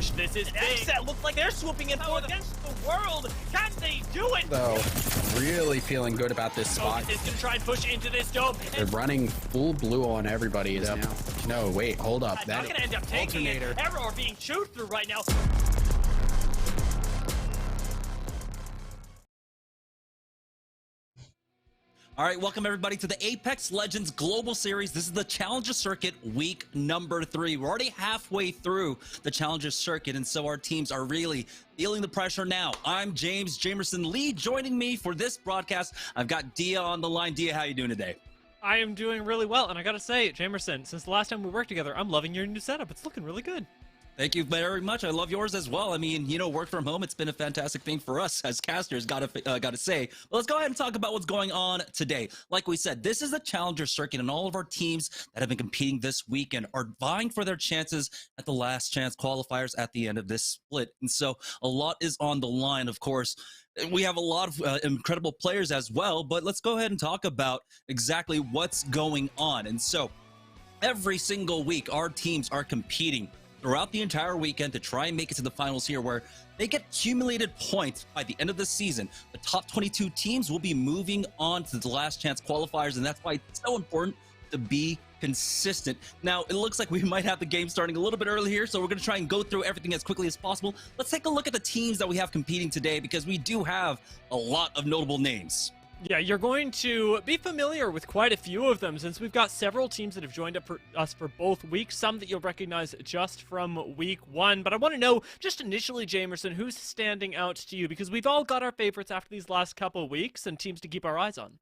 push. This is big. That looks like they're swooping in for against the world. Can they do it? Though, really feeling good about this spot. Is going to try and push into this dome. They're running full blue on everybody now. No, wait, hold up. That's not going to end up taking it. Error being chewed through right now. All right, welcome everybody to the Apex Legends Global Series. This is the Challenger Circuit week number 3. We're already halfway through the Challenger Circuit, and so our teams are really feeling the pressure now. I'm James Jamerson Lee. Joining me for this broadcast, I've got Dia on the line. Dia, how you doing today? I am doing really well, and I gotta say, Jamerson, since the last time we worked together, I'm loving your new setup. It's looking really good. Thank you very much. I love yours as well. I mean, you know, work from home, it's been a fantastic thing for us as casters, gotta say. But let's go ahead and talk about what's going on today. Like we said, this is the Challenger Circuit, and all of our teams that have been competing this weekend are vying for their chances at the last chance qualifiers at the end of this split. And so a lot is on the line, of course. We have a lot of incredible players as well, but let's go ahead and talk about exactly what's going on. And so every single week, our teams are competing throughout the entire weekend to try and make it to the finals here, where they get accumulated points by the end of the season. The top 22 teams will be moving on to the last chance qualifiers, and that's why it's so important to be consistent. Now, it looks like we might have the game starting a little bit early here, so we're going to try and go through everything as quickly as possible. Let's take a look at the teams that we have competing today, because we do have a lot of notable names. Yeah, you're going to be familiar with quite a few of them, since we've got several teams that have joined up for us for both weeks, some that you'll recognize just from week 1. But I want to know, just initially, Jamerson, who's standing out to you? Because we've all got our favorites after these last couple of weeks and teams to keep our eyes on.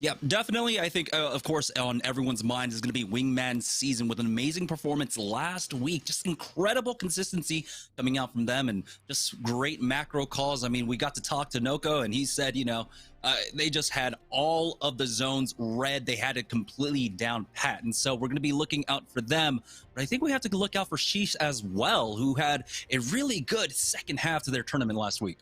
Yeah, definitely. I think, of course, on everyone's mind is going to be Wingman's season with an amazing performance last week. Just incredible consistency coming out from them and just great macro calls. I mean, we got to talk to Noko, and he said, you know, they just had all of the zones read. They had it completely down pat. And so we're going to be looking out for them. But I think we have to look out for Sheesh as well, who had a really good second half to their tournament last week.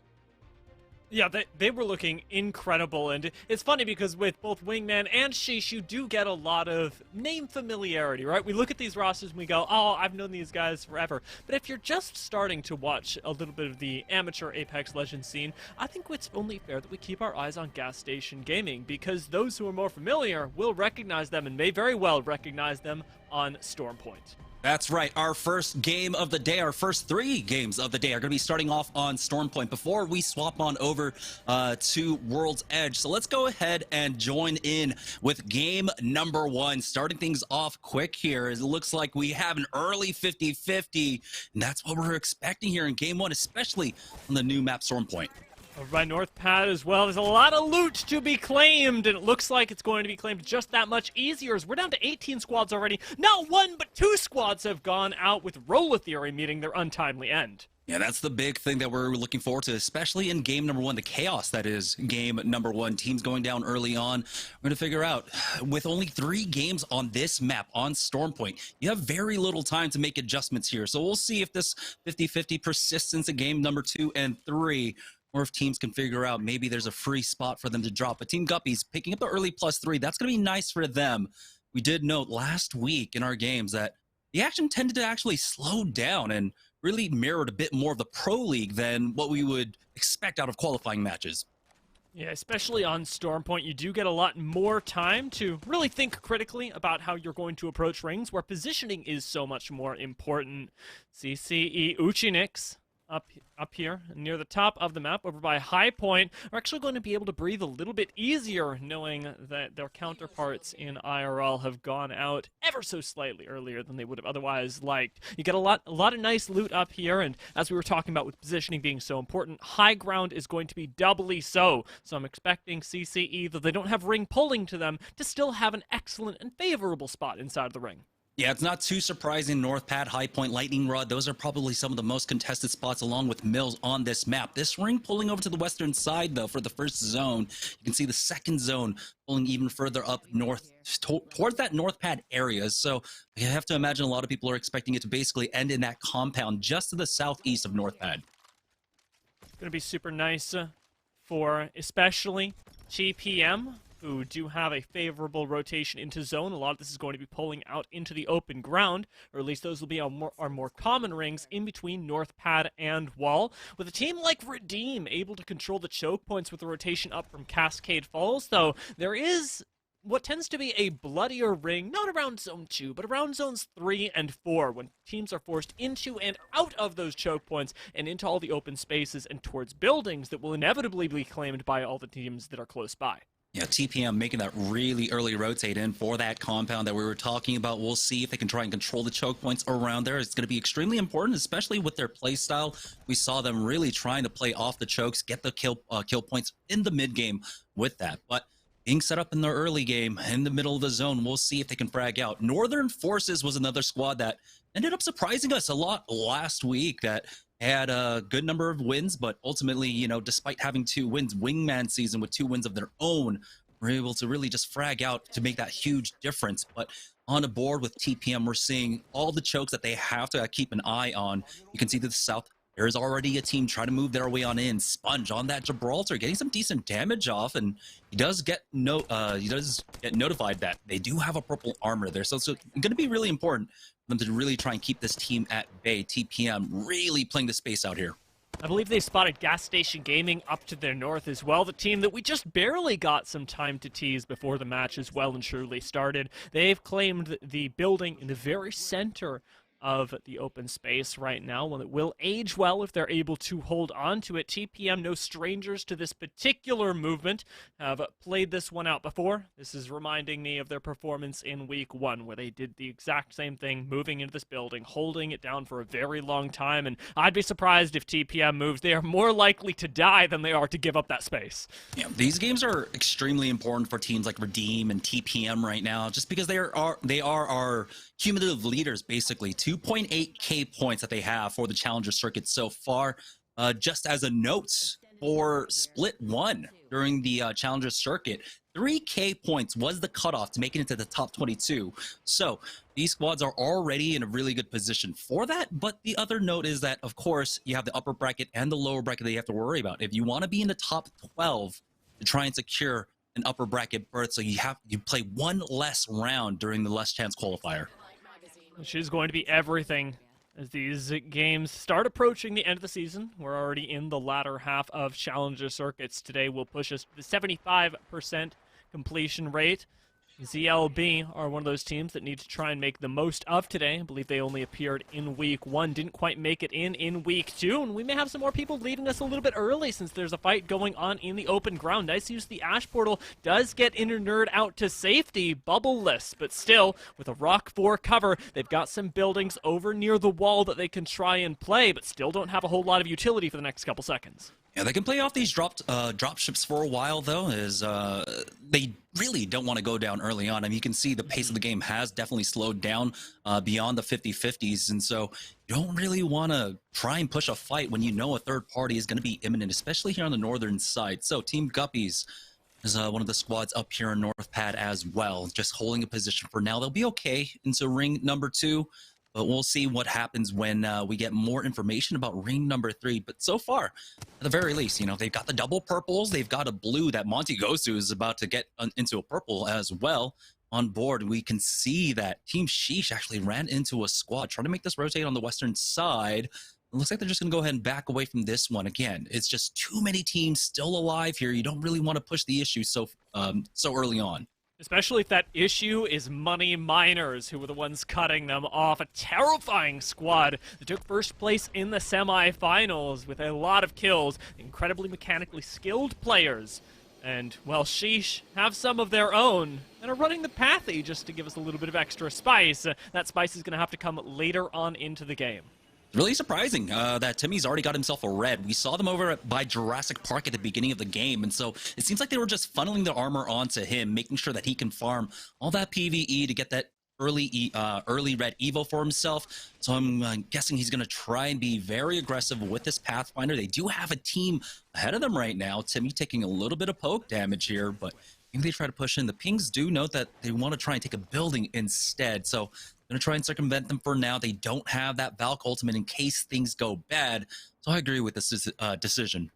Yeah, they were looking incredible, and it's funny because with both Wingman and Sheesh, you do get a lot of name familiarity, right? We look at these rosters and we go, oh, I've known these guys forever. But if you're just starting to watch a little bit of the amateur Apex Legends scene, I think it's only fair that we keep our eyes on Gas Station Gaming, because those who are more familiar will recognize them and may very well recognize them on Stormpoint. That's right. Our first game of the day, our first 3 games of the day are going to be starting off on Stormpoint before we swap on over to World's Edge. So let's go ahead and join in with game number 1. Starting things off quick here. It looks like we have an early 50-50, and that's what we're expecting here in game 1, especially on the new map Stormpoint. Over by North Pad as well. There's a lot of loot to be claimed, and it looks like it's going to be claimed just that much easier, as we're down to 18 squads already. Not 1, but 2 squads have gone out, with Rolla Theory meeting their untimely end. Yeah, that's the big thing that we're looking forward to, especially in game number 1, the chaos that is game number 1. Teams going down early on. We're going to figure out, with only 3 games on this map, on Stormpoint, you have very little time to make adjustments here. So we'll see if this 50-50 persists in game number 2 and 3, or if teams can figure out maybe there's a free spot for them to drop. But Team Guppy's picking up the early +3. That's going to be nice for them. We did note last week in our games that the action tended to actually slow down and really mirrored a bit more of the Pro League than what we would expect out of qualifying matches. Yeah, especially on Stormpoint, you do get a lot more time to really think critically about how you're going to approach rings, where positioning is so much more important. CCE Uchinix up here near the top of the map over by High Point are actually going to be able to breathe a little bit easier, knowing that their counterparts in IRL have gone out ever so slightly earlier than they would have otherwise liked. You get a lot of nice loot up here, and as we were talking about with positioning being so important, high ground is going to be doubly so. So I'm expecting CCE, though they don't have ring pulling to them, to still have an excellent and favorable spot inside of the ring. Yeah, it's not too surprising. North Pad, High Point, Lightning Rod, those are probably some of the most contested spots along with Mills on this map. This ring pulling over to the western side, though, for the first zone. You can see the second zone pulling even further up north towards that North Pad area. So I have to imagine a lot of people are expecting it to basically end in that compound just to the southeast of North Pad. It's going to be super nice for especially GPM. who do have a favorable rotation into zone. A lot of this is going to be pulling out into the open ground, or at least those will be our more common rings in between North Pad and Wall. With a team like Redeem able to control the choke points with the rotation up from Cascade Falls, though, there is what tends to be a bloodier ring, not around Zone 2, but around Zones 3 and 4, when teams are forced into and out of those choke points and into all the open spaces and towards buildings that will inevitably be claimed by all the teams that are close by. Yeah, TPM making that really early rotate in for that compound that we were talking about. We'll see if they can try and control the choke points around there. It's going to be extremely important, especially with their play style. We saw them really trying to play off the chokes, get the kill points in the mid game with that. But being set up in the early game, in the middle of the zone, we'll see if they can frag out. Northern Forces was another squad that ended up surprising us a lot last week, that had a good number of wins, but ultimately, you know, despite having 2 wins, Wingman season with 2 wins of their own, were able to really just frag out to make that huge difference. But on the board with TPM, we're seeing all the chokes that they have to keep an eye on. You can see to the south, there is already a team trying to move their way on in. Sponge on that Gibraltar, getting some decent damage off, and he does get notified that they do have a purple armor there. So it's going to be really important for them to really try and keep this team at bay. TPM really playing the space out here. I believe they spotted Gas Station Gaming up to their north as well, the team that we just barely got some time to tease before the match as well and surely started. They've claimed the building in the very center of the open space right now, one that will age well if they're able to hold on to it. TPM, no strangers to this particular movement, have played this one out before. This is reminding me of their performance in week 1, where they did the exact same thing, moving into this building, holding it down for a very long time, and I'd be surprised if TPM moves. They are more likely to die than they are to give up that space. Yeah, these games are extremely important for teams like Redeem and TPM right now, just because they are our cumulative leaders, basically. 2.8k points that they have for the Challenger circuit so far. Just as a note, for Split 1 during the Challenger circuit, 3k points was the cutoff to make it into the top 22. So these squads are already in a really good position for that. But the other note is that, of course, you have the upper bracket and the lower bracket that you have to worry about. If you want to be in the top 12 to try and secure an upper bracket berth, so you play one less round during the less chance qualifier. Which is going to be everything as these games start approaching the end of the season. We're already in the latter half of Challenger circuits. Today will push us to the 75% completion rate. ZLB are one of those teams that need to try and make the most of today. I believe they only appeared in week 1, didn't quite make it in week 2, and we may have some more people leaving us a little bit early since there's a fight going on in the open ground. Nice use the Ash Portal does get Inner Nerd out to safety, bubble-less, but still, with a Rock 4 cover, they've got some buildings over near the wall that they can try and play, but still don't have a whole lot of utility for the next couple seconds. Yeah, they can play off these drop ships for a while, though, as they really don't want to go down early on. I mean, you can see the pace of the game has definitely slowed down beyond the 50-50s, and so you don't really want to try and push a fight when you know a third party is going to be imminent, especially here on the northern side. So Team Guppies is one of the squads up here in North Pad as well, just holding a position for now. They'll be okay into ring number 2. But we'll see what happens when we get more information about ring number 3. But so far, at the very least, you know, they've got the double purples. They've got a blue that Monty Gosu is about to get into a purple as well. On board, we can see that Team Sheesh actually ran into a squad trying to make this rotate on the western side. It looks like they're just going to go ahead and back away from this one. Again, it's just too many teams still alive here. You don't really want to push the issue so early on. Especially if that issue is Money Miners, who were the ones cutting them off. A terrifying squad that took first place in the semifinals with a lot of kills. Incredibly mechanically skilled players. And, well, Sheesh have some of their own and are running the Pathy just to give us a little bit of extra spice. That spice is going to have to come later on into the game. Really surprising that Timmy's already got himself a red. We saw them over by Jurassic Park at the beginning of the game, and so it seems like they were just funneling the armor onto him, making sure that he can farm all that PvE to get that early red Evo for himself. So I'm guessing he's going to try and be very aggressive with this Pathfinder. They do have a team ahead of them right now. Timmy taking a little bit of poke damage here, but maybe they try to push in. The Pings do note that they want to try and take a building instead, so going to try and circumvent them for now. They don't have that Valk ultimate in case things go bad. So I agree with this decision.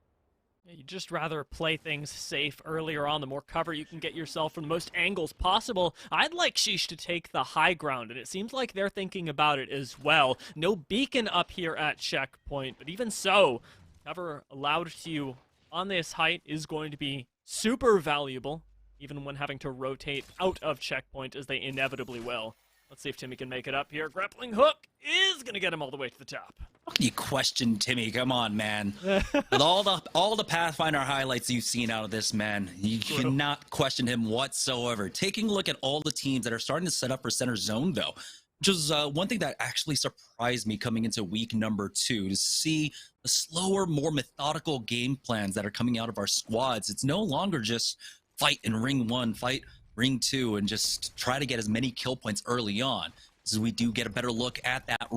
Yeah, you'd just rather play things safe earlier on. The more cover you can get yourself from the most angles possible. I'd like Sheesh to take the high ground, and it seems like they're thinking about it as well. No beacon up here at checkpoint, but even so, cover allowed to you on this height is going to be super valuable, even when having to rotate out of checkpoint, as they inevitably will. Let's see if Timmy can make it up here. Grappling hook is going to get him all the way to the top. How can you question Timmy? Come on, man. With all the Pathfinder highlights you've seen out of this man, you cannot question him whatsoever. Taking a look at all the teams that are starting to set up for center zone, though, which is one thing that actually surprised me coming into week number 2, to see the slower, more methodical game plans that are coming out of our squads. It's no longer just fight in ring 1, fight ring 2, and just try to get as many kill points early on. So we do get a better look at that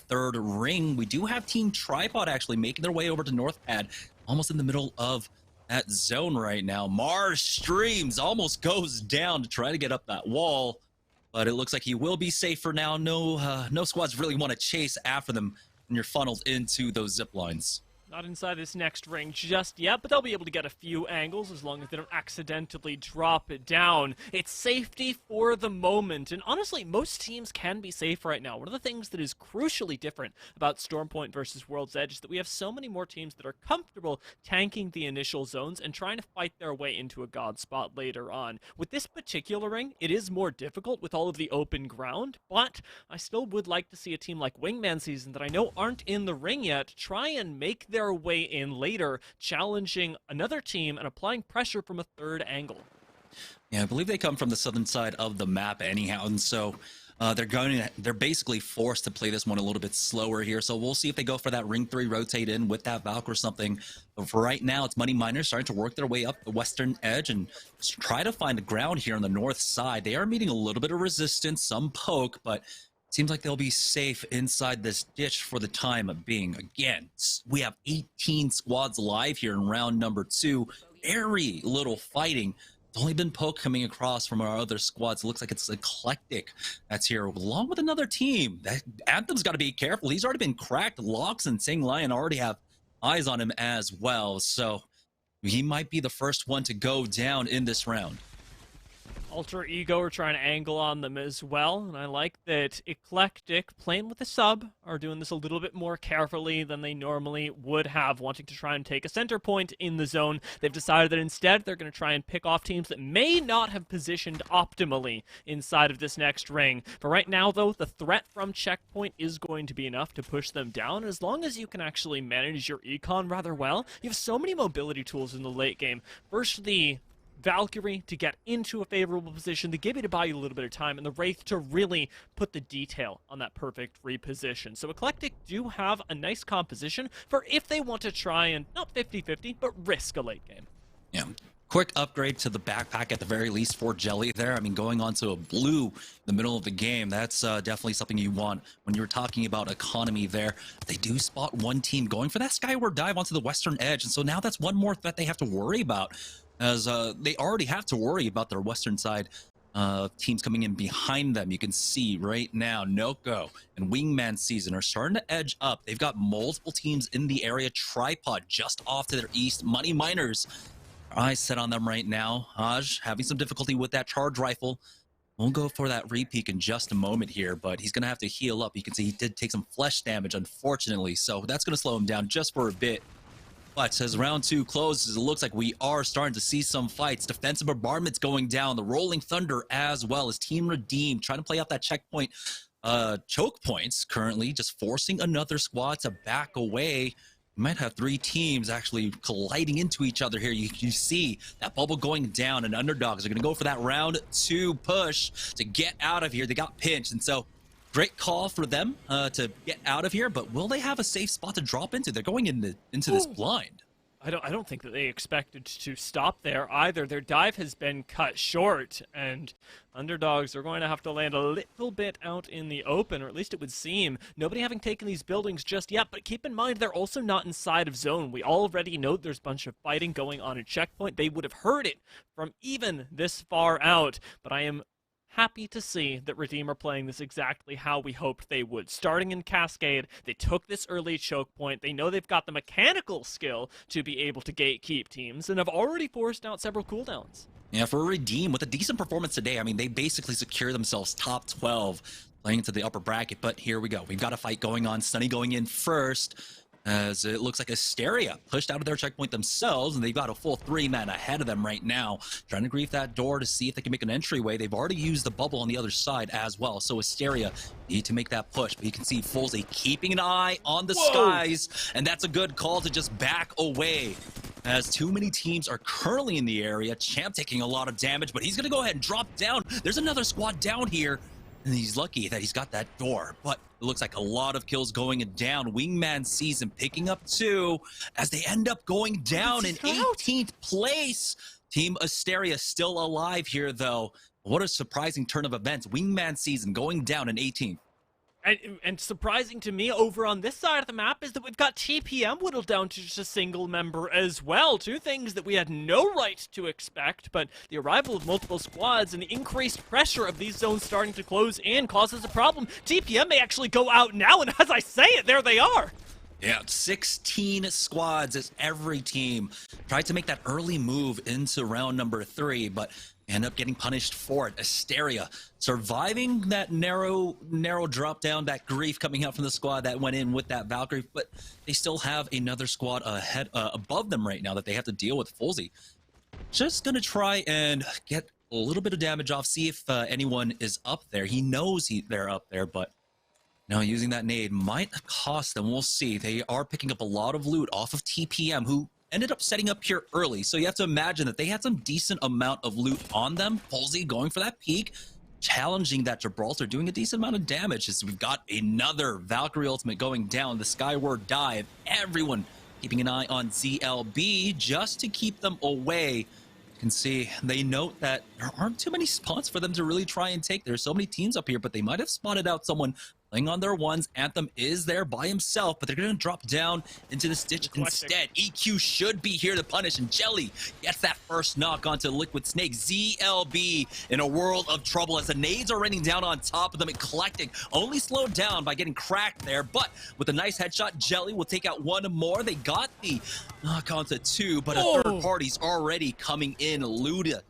third ring. We do have Team Tripod actually making their way over to North Pad, almost in the middle of that zone right now. Mars Streams almost goes down to try to get up that wall, but it looks like he will be safe for now. No squads really want to chase after them when you're funneled into those zip lines. Not inside this next ring just yet, but they'll be able to get a few angles as long as they don't accidentally drop it down. It's safety for the moment, and honestly, most teams can be safe right now. One of the things that is crucially different about Stormpoint versus World's Edge is that we have so many more teams that are comfortable tanking the initial zones and trying to fight their way into a god spot later on. With this particular ring, it is more difficult with all of the open ground, but I still would like to see a team like Wingman Season that I know aren't in the ring yet try and make their way in later, challenging another team and applying pressure from a third angle. Yeah, I believe they come from the southern side of the map anyhow, and so they're basically forced to play this one a little bit slower here. So we'll see if they go for that ring 3 rotate in with that Valk or something. But for right now, it's Money Miners starting to work their way up the western edge and try to find the ground here on the north side. They are meeting a little bit of resistance, some poke, but seems like they'll be safe inside this ditch for the time being. Again, we have 18 squads live here in round number 2. Very little fighting. It's only been poke coming across from our other squads. It looks like it's Eclectic that's here, along with another team. Anthem's got to be careful. He's already been cracked. Locks and Sing Lion already have eyes on him as well. So he might be the first one to go down in this round. Alter Ego are trying to angle on them as well, and I like that Eclectic, playing with the sub, are doing this a little bit more carefully than they normally would have, wanting to try and take a center point in the zone. They've decided that instead they're going to try and pick off teams that may not have positioned optimally inside of this next ring. For right now, though, the threat from checkpoint is going to be enough to push them down. As long as you can actually manage your econ rather well, you have so many mobility tools in the late game. First, the Valkyrie to get into a favorable position, the Gibby to buy you a little bit of time, and the Wraith to really put the detail on that perfect reposition. So Eclectic do have a nice composition for if they want to try and, not 50-50, but risk a late game. Yeah. Quick upgrade to the backpack at the very least for Jelly there. I mean, going on to a blue in the middle of the game, that's definitely something you want when you're talking about economy there. They do spot one team going for that skyward dive onto the western edge, and so now that's one more threat they have to worry about, as they already have to worry about their western side teams coming in behind them. You can see right now Noko and Wingman Season are starting to edge up. They've got multiple teams in the area. Tripod just off to their east. Money Miners, eyes set on them right now. Haj having some difficulty with that charge rifle. We'll go for that re-peek in just a moment here, but he's going to have to heal up. You can see he did take some flesh damage, unfortunately, so that's going to slow him down just for a bit. But as round 2 closes, it looks like we are starting to see some fights. Defensive bombardments going down. The Rolling Thunder as well as Team Redeem trying to play out that checkpoint choke points currently, just forcing another squad to back away. You might have 3 teams actually colliding into each other here. You see that bubble going down, and Underdogs are going to go for that round 2 push to get out of here. They got pinched, and so great call for them to get out of here, but will they have a safe spot to drop into? They're going into this blind. I don't think that they expected to stop there either. Their dive has been cut short, and Underdogs are going to have to land a little bit out in the open, or at least it would seem. Nobody having taken these buildings just yet, but keep in mind they're also not inside of zone. We already know there's a bunch of fighting going on at checkpoint. They would have heard it from even this far out, but I am happy to see that Redeem are playing this exactly how we hoped they would. Starting in Cascade, they took this early choke point. They know they've got the mechanical skill to be able to gatekeep teams and have already forced out several cooldowns. Yeah, for Redeem, with a decent performance today, I mean, they basically secure themselves top 12, playing into the upper bracket. But here we go. We've got a fight going on. Sunny going in first, as it looks like Asteria pushed out of their checkpoint themselves, and they've got a full 3-man ahead of them right now, trying to grief that door to see if they can make an entryway. They've already used the bubble on the other side as well, so Asteria need to make that push. But you can see Fulzy keeping an eye on the skies, and that's a good call to just back away, as too many teams are currently in the area. Champ taking a lot of damage, but he's going to go ahead and drop down. There's another squad down here, and he's lucky that he's got that door, but it looks like a lot of kills going down. Wingman sees him picking up 2 as they end up going down in 18th place. Team Asteria still alive here, though. What a surprising turn of events. Wingman sees him going down in 18th. And surprising to me over on this side of the map is that we've got TPM whittled down to just a single member as well. Two things that we had no right to expect, but the arrival of multiple squads and the increased pressure of these zones starting to close in causes a problem. TPM may actually go out now, and as I say it, there they are. Yeah, 16 squads as every team tried to make that early move into round number 3, but end up getting punished for it. Asteria surviving that narrow drop down, that grief coming out from the squad that went in with that Valkyrie, but they still have another squad ahead above them right now that they have to deal with. Fulzy just gonna try and get a little bit of damage off, see if anyone is up there. He knows they're up there, but now using that nade might cost them. We'll see. They are picking up a lot of loot off of TPM, who ended up setting up here early. So you have to imagine that they had some decent amount of loot on them. Fulzy going for that peak, challenging that Gibraltar, doing a decent amount of damage as we've got another Valkyrie ultimate going down, the Skyward Dive. Everyone keeping an eye on ZLB just to keep them away. You can see they note that there aren't too many spots for them to really try and take. There's so many teams up here, but they might have spotted out someone playing on their ones. Anthem is there by himself, but they're going to drop down into the Stitch instead. EQ should be here to punish, and Jelly gets that first knock onto Liquid Snake. ZLB in a world of trouble as the nades are raining down on top of them and collecting. Only slowed down by getting cracked there, but with a nice headshot, Jelly will take out one more. They got the knock onto 2, but a third party's already coming in. Luda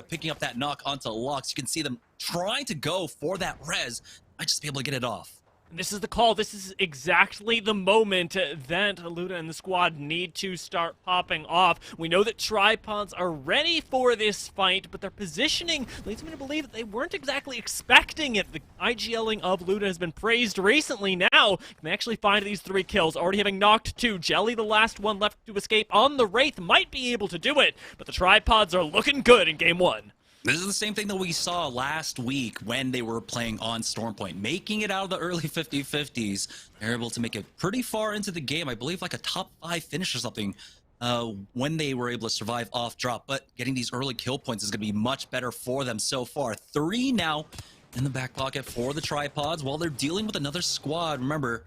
picking up that knock onto Lux. You can see them trying to go for that res. Might just be able to get it off. This is the call. This is exactly the moment that Luda and the squad need to start popping off. We know that tripods are ready for this fight, but their positioning leads me to believe that they weren't exactly expecting it. The IGLing of Luda has been praised recently. Now, can they actually find these 3 kills? Already having knocked 2. Jelly, the last one left to escape on the Wraith, might be able to do it, but the tripods are looking good in game 1. This is the same thing that we saw last week when they were playing on Stormpoint, making it out of the early 50-50s. They're able to make it pretty far into the game, I believe like a top 5 finish or something, when they were able to survive off drop. But getting these early kill points is going to be much better for them so far. 3 now in the back pocket for the tripods while they're dealing with another squad. Remember,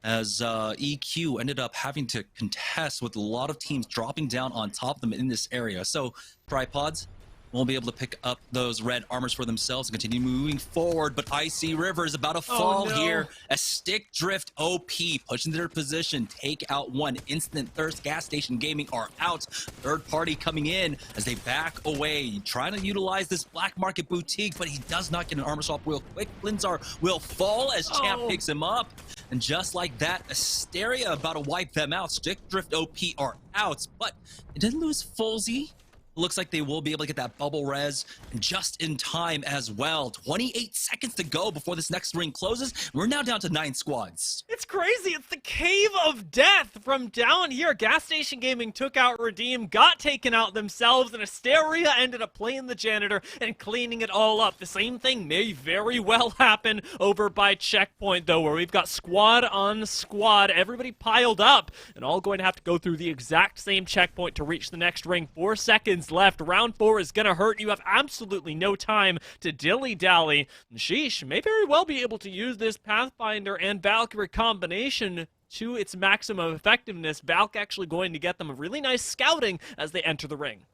as EQ ended up having to contest with a lot of teams dropping down on top of them in this area. So tripods won't be able to pick up those red armors for themselves and continue moving forward, but Icy River is about to fall here. A stick drift OP pushing their position, take out one. Instant Thirst, Gas Station Gaming are out. Third party coming in as they back away, trying to utilize this black market boutique, but he does not get an armor swap real quick. Flinzar will fall as Champ picks him up, and just like that, Asteria about to wipe them out. Stick drift OP are out, but it didn't lose Fulzy. Looks like they will be able to get that bubble res just in time as well. 28 seconds to go before this next ring closes. We're now down to 9 squads. It's crazy. It's the Cave of Death from down here. Gas Station Gaming took out Redeem, got taken out themselves, and Asteria ended up playing the janitor and cleaning it all up. The same thing may very well happen over by Checkpoint, though, where we've got squad on squad, everybody piled up, and all going to have to go through the exact same checkpoint to reach the next ring. 4 seconds left. Round 4 is gonna hurt. You have absolutely no time to dilly-dally. Sheesh may very well be able to use this Pathfinder and Valkyrie combination to its maximum effectiveness. Valk actually going to get them a really nice scouting as they enter the ring.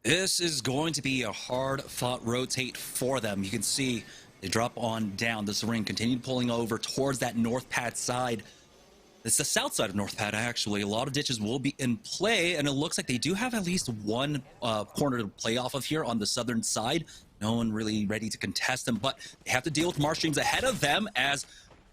This is going to be a hard-fought rotate for them. You can see they drop on down this ring, continue pulling over towards that north pad side. It's the south side of north pad, actually. A lot of ditches will be in play, and it looks like they do have at least one corner to play off of here on the southern side. No one really ready to contest them, but they have to deal with Marsh streams ahead of them as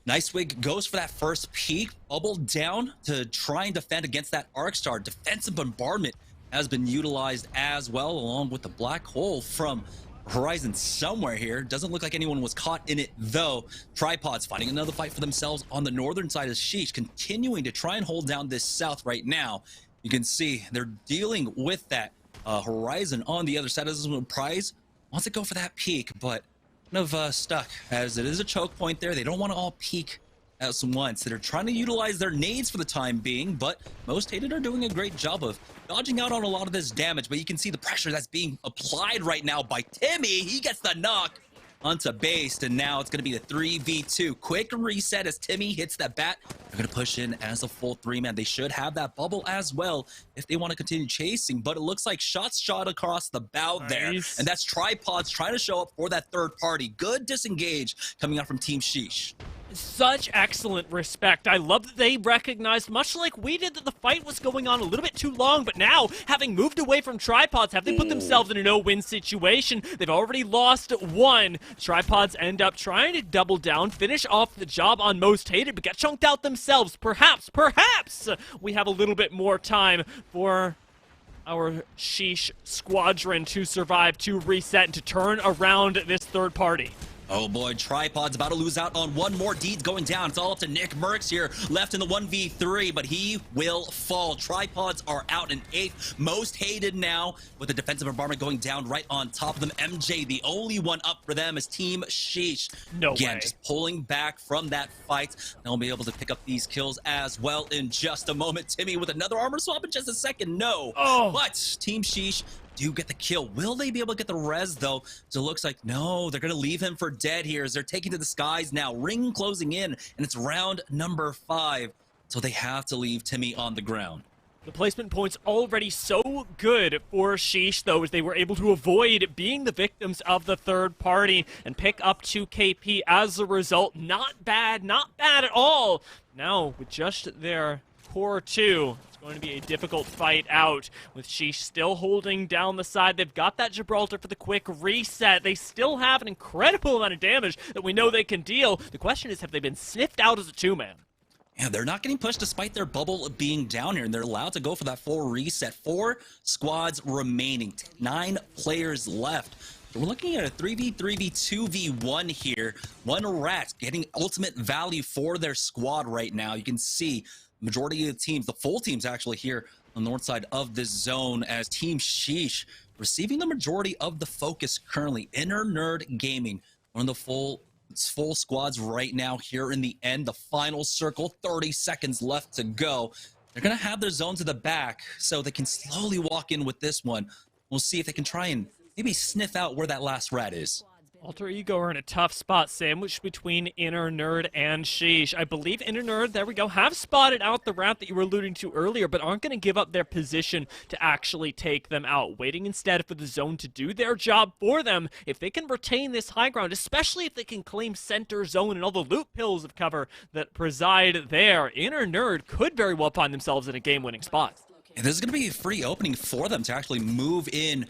Nicewig goes for that first peek, bubble down to try and defend against that Arc Star. Defensive bombardment has been utilized as well, along with the black hole from Horizon somewhere here. Doesn't look like anyone was caught in it, though. Tripods fighting another fight for themselves on the northern side of Sheesh, continuing to try and hold down this south right now. You can see they're dealing with that Horizon on the other side. This is when Prize wants to go for that peak, but kind of stuck, as it is a choke point there. They don't want to all peek at once. They're trying to utilize their nades for the time being, but Most Hated are doing a great job of dodging out on a lot of this damage. But you can see the pressure that's being applied right now by Timmy. He gets the knock onto base, and now it's going to be the 3v2. Quick reset as Timmy hits that bat. They're going to push in as a full 3-man. They should have that bubble as well if they want to continue chasing, but it looks like shots shot across the bow there, and that's Tripods trying to show up for that third party. Good disengage coming out from Team Sheesh. Such excellent respect. I love that they recognized, much like we did, that the fight was going on a little bit too long, but now, having moved away from Tripods, have they put themselves in a no-win situation? They've already lost one. Tripods end up trying to double down, finish off the job on Most Hated, but get chunked out themselves. Perhaps, we have a little bit more time for our Sheesh squadron to survive, to reset, and to turn around this third party. Oh boy, Tripod's about to lose out on one more. Deeds going down. It's all up to Nick Merckx here, left in the 1v3, but he will fall. Tripods are out in 8th. Most Hated now, with the defensive bombardment going down right on top of them. MJ, the only one up for them is Team Sheesh. No Again, way. just pulling back from that fight. They'll be able to pick up these kills as well in just a moment. Timmy with another armor swap in just a second. No. Oh. But Team Sheesh do get the kill. Will they be able to get the res, though? So it looks like, no, they're going to leave him for dead here as they're taking to the skies now. Ring closing in, and it's round number 5. So they have to leave Timmy on the ground. The placement points already so good for Sheesh, though, as they were able to avoid being the victims of the third party and pick up 2 KP as a result. Not bad at all. Now, with just their core 2, it's going to be a difficult fight out, with Sheesh still holding down the side. They've got that Gibraltar for the quick reset. They still have an incredible amount of damage that we know they can deal. The question is, have they been sniffed out as a 2-man? Yeah, they're not getting pushed despite their bubble being down here, and they're allowed to go for that full reset. 4 squads remaining, 9 players left. So we're looking at a 3v2v1 here. One rat getting ultimate value for their squad right now. You can see majority of the teams, the full teams actually here on the north side of this zone, as Team Sheesh receiving the majority of the focus currently. Inner Nerd Gaming, one of the full squads right now here in the end. The final circle, 30 seconds left to go. They're going to have their zone to the back, so they can slowly walk in with this one. We'll see if they can try and maybe sniff out where that last rat is. Alter Ego are in a tough spot, sandwiched between Inner Nerd and Sheesh. I believe Inner Nerd, there we go, have spotted out the rat that you were alluding to earlier, but aren't going to give up their position to actually take them out, waiting instead for the zone to do their job for them. If they can retain this high ground, especially if they can claim center zone and all the loot pills of cover that preside there, Inner Nerd could very well find themselves in a game-winning spot. And this is going to be a free opening for them to actually move in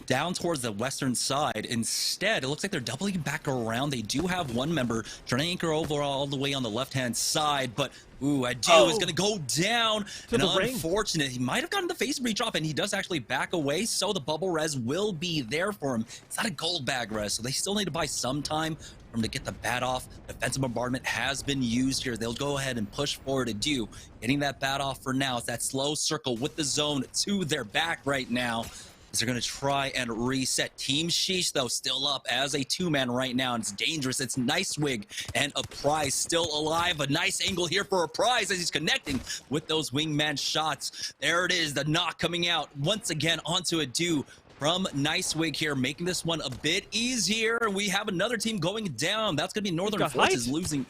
down towards the western side. Instead, it looks like they're doubling back around. They do have one member trying to anchor over all the way on the left-hand side, but Adu is going to go down. To the ring. Unfortunate. He might have gotten the face breach off, and he does actually back away, so the bubble res will be there for him. It's not a gold bag res, so they still need to buy some time for him to get the bat off. Defensive bombardment has been used here. They'll go ahead and push forward to do. Getting that bat off for now. It's that slow circle with the zone to their back right now. They're going to try and reset. Team Sheesh, though, still up as a 2-man right now. And it's dangerous. It's Nicewig and a Prize still alive. A nice angle here for a Prize as he's connecting with those wingman shots. There it is, the knock coming out once again onto Adu. from Nicewig here, making this one a bit easier. And we have another team going down. That's going to be Northern Forces losing,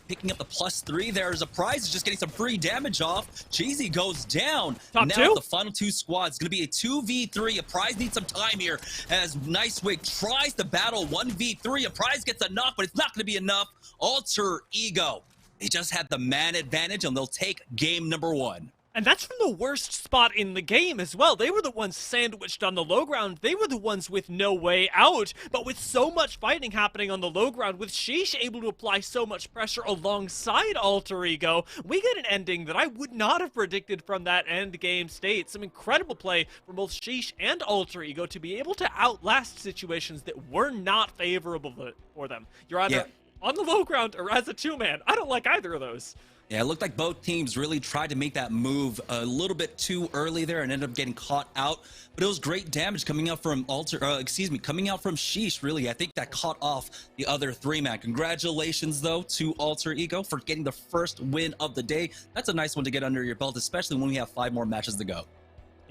picking up the +3 there. Surprise is just getting some free damage off. Cheesy goes down. Top now two? The final two squads. Going to be a 2v3. A Prize needs some time here as Nicewig tries to battle 1v3. A Prize gets a knock, but it's not going to be enough. Alter Ego. They just had the man advantage, and they'll take game number 1. And that's from the worst spot in the game as well. They were the ones sandwiched on the low ground. They were the ones with no way out. But with so much fighting happening on the low ground, with Sheesh able to apply so much pressure alongside Alter Ego, we get an ending that I would not have predicted from that end game state. Some incredible play from both Sheesh and Alter Ego to be able to outlast situations that were not favorable for them. You're either on the low ground or as a two-man. I don't like either of those. Yeah, it looked like both teams really tried to make that move a little bit too early there and ended up getting caught out. But it was great damage coming out from coming out from Sheesh, really. I think that caught off the other 3-man. Congratulations, though, to Alter Ego for getting the first win of the day. That's a nice one to get under your belt, especially when we have 5 more matches to go.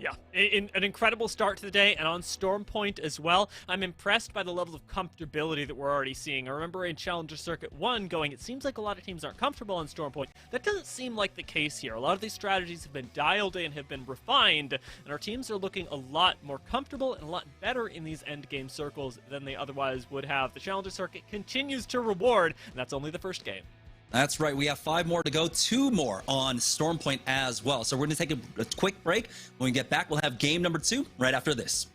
Yeah, an incredible start to the day, and on Storm Point as well. I'm impressed by the level of comfortability that we're already seeing. I remember in Challenger Circuit 1 going, it seems like a lot of teams aren't comfortable on Storm Point. That doesn't seem like the case here. A lot of these strategies have been dialed in, have been refined, and our teams are looking a lot more comfortable and a lot better in these endgame circles than they otherwise would have. The Challenger Circuit continues to reward, and that's only the first game. That's right. We have 5 more to go, 2 more on Stormpoint as well. So we're going to take a quick break. When we get back, we'll have game number 2 right after this.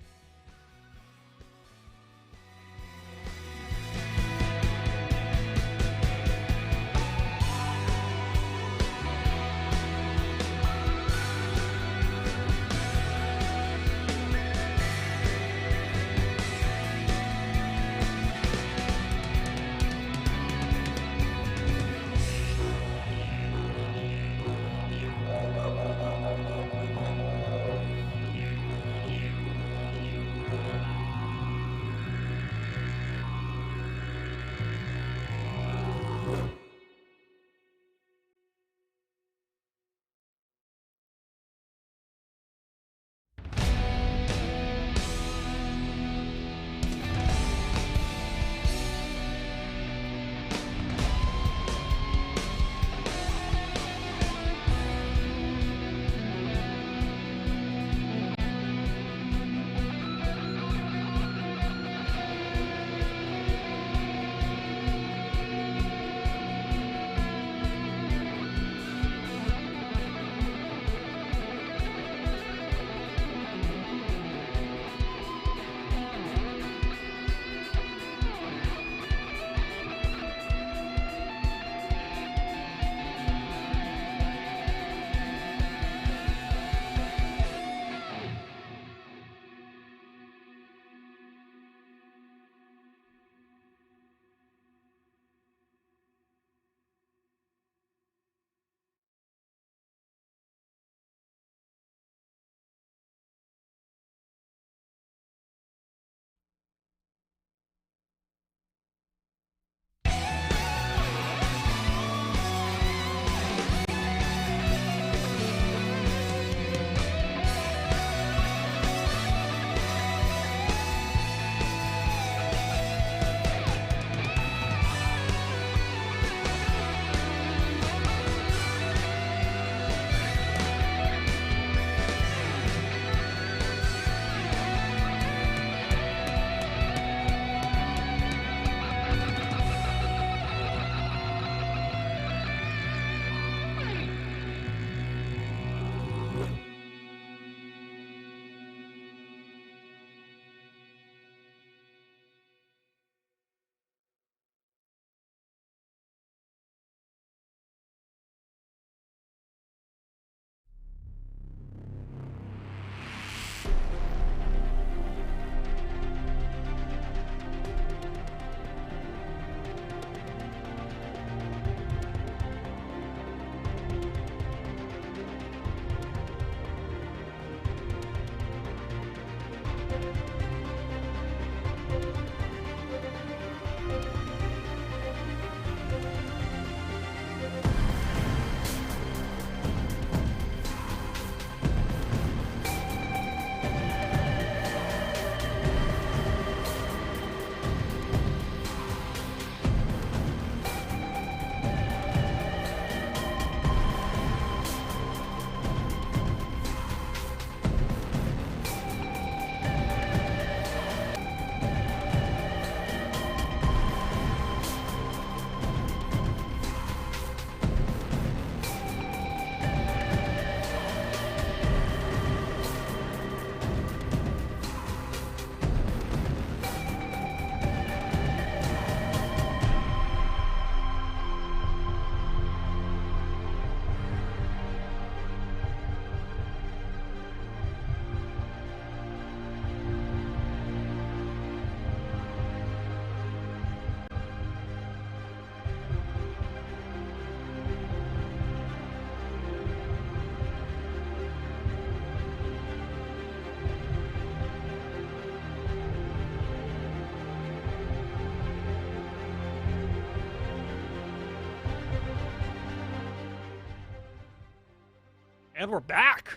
And we're back.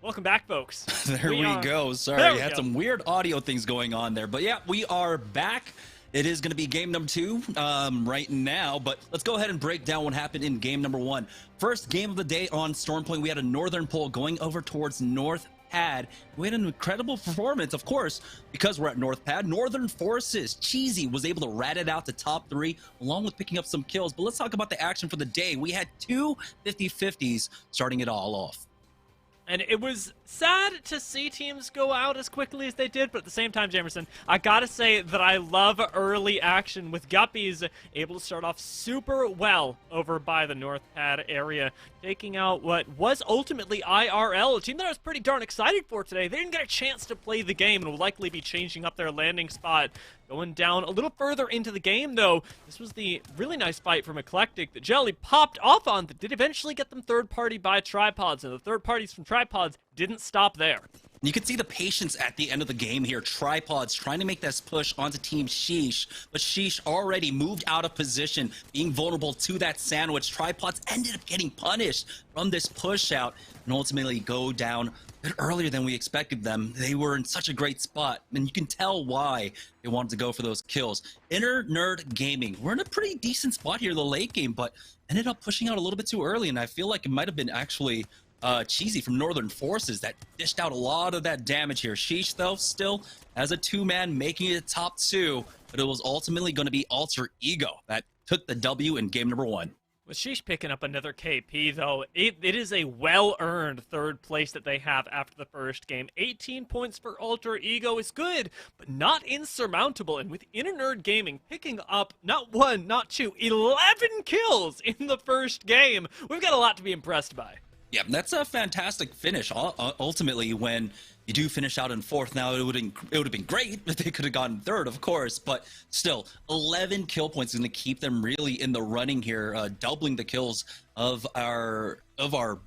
Welcome back, folks. There we go. Sorry, There we had go. some weird audio things going on there. But yeah, we are back. It is going to be game number 2 right now, but let's go ahead and break down what happened in game number 1. First game of the day on Stormpoint, we had a northern pole going over towards North Pad. We had an incredible performance, of course, because we're at North Pad. Northern Forces, Cheesy, was able to rat it out to top 3, along with picking up some kills. But let's talk about the action for the day. We had 2 50-50s starting it all off. And it was sad to see teams go out as quickly as they did, but at the same time, Jamerson, I gotta say that I love early action with Guppies able to start off super well over by the North Pad area, taking out what was ultimately IRL, a team that I was pretty darn excited for today. They didn't get a chance to play the game and will likely be changing up their landing spot. Going down a little further into the game, though, this was the really nice fight from Eclectic that Jelly popped off on that did eventually get them third-party by Tripods, and the third parties from Tripods didn't stop there. You can see the patience at the end of the game here. Tripods trying to make this push onto Team Sheesh, but Sheesh already moved out of position, being vulnerable to that sandwich. Tripods ended up getting punished from this push out and ultimately go down a bit earlier than we expected them. They were in such a great spot, and you can tell why they wanted to go for those kills. Inner Nerd Gaming, we're in a pretty decent spot here in the late game, but ended up pushing out a little bit too early, and I feel like it might have been actually Cheesy from Northern Forces that dished out a lot of that damage here. Sheesh, though, still as a 2-man, making it top 2, but it was ultimately going to be Alter Ego that took the W in game number 1. With Sheesh picking up another KP, though, it is a well-earned third place that they have after the first game. 18 points for Alter Ego is good, but not insurmountable. And with Inner Nerd Gaming picking up not 1, not 2, 11 kills in the first game, we've got a lot to be impressed by. Yeah, that's a fantastic finish. Ultimately, when you do finish out in 4th, now it would have been great if they could have gotten 3rd, of course, but still, 11 kill points is going to keep them really in the running here, doubling the kills of our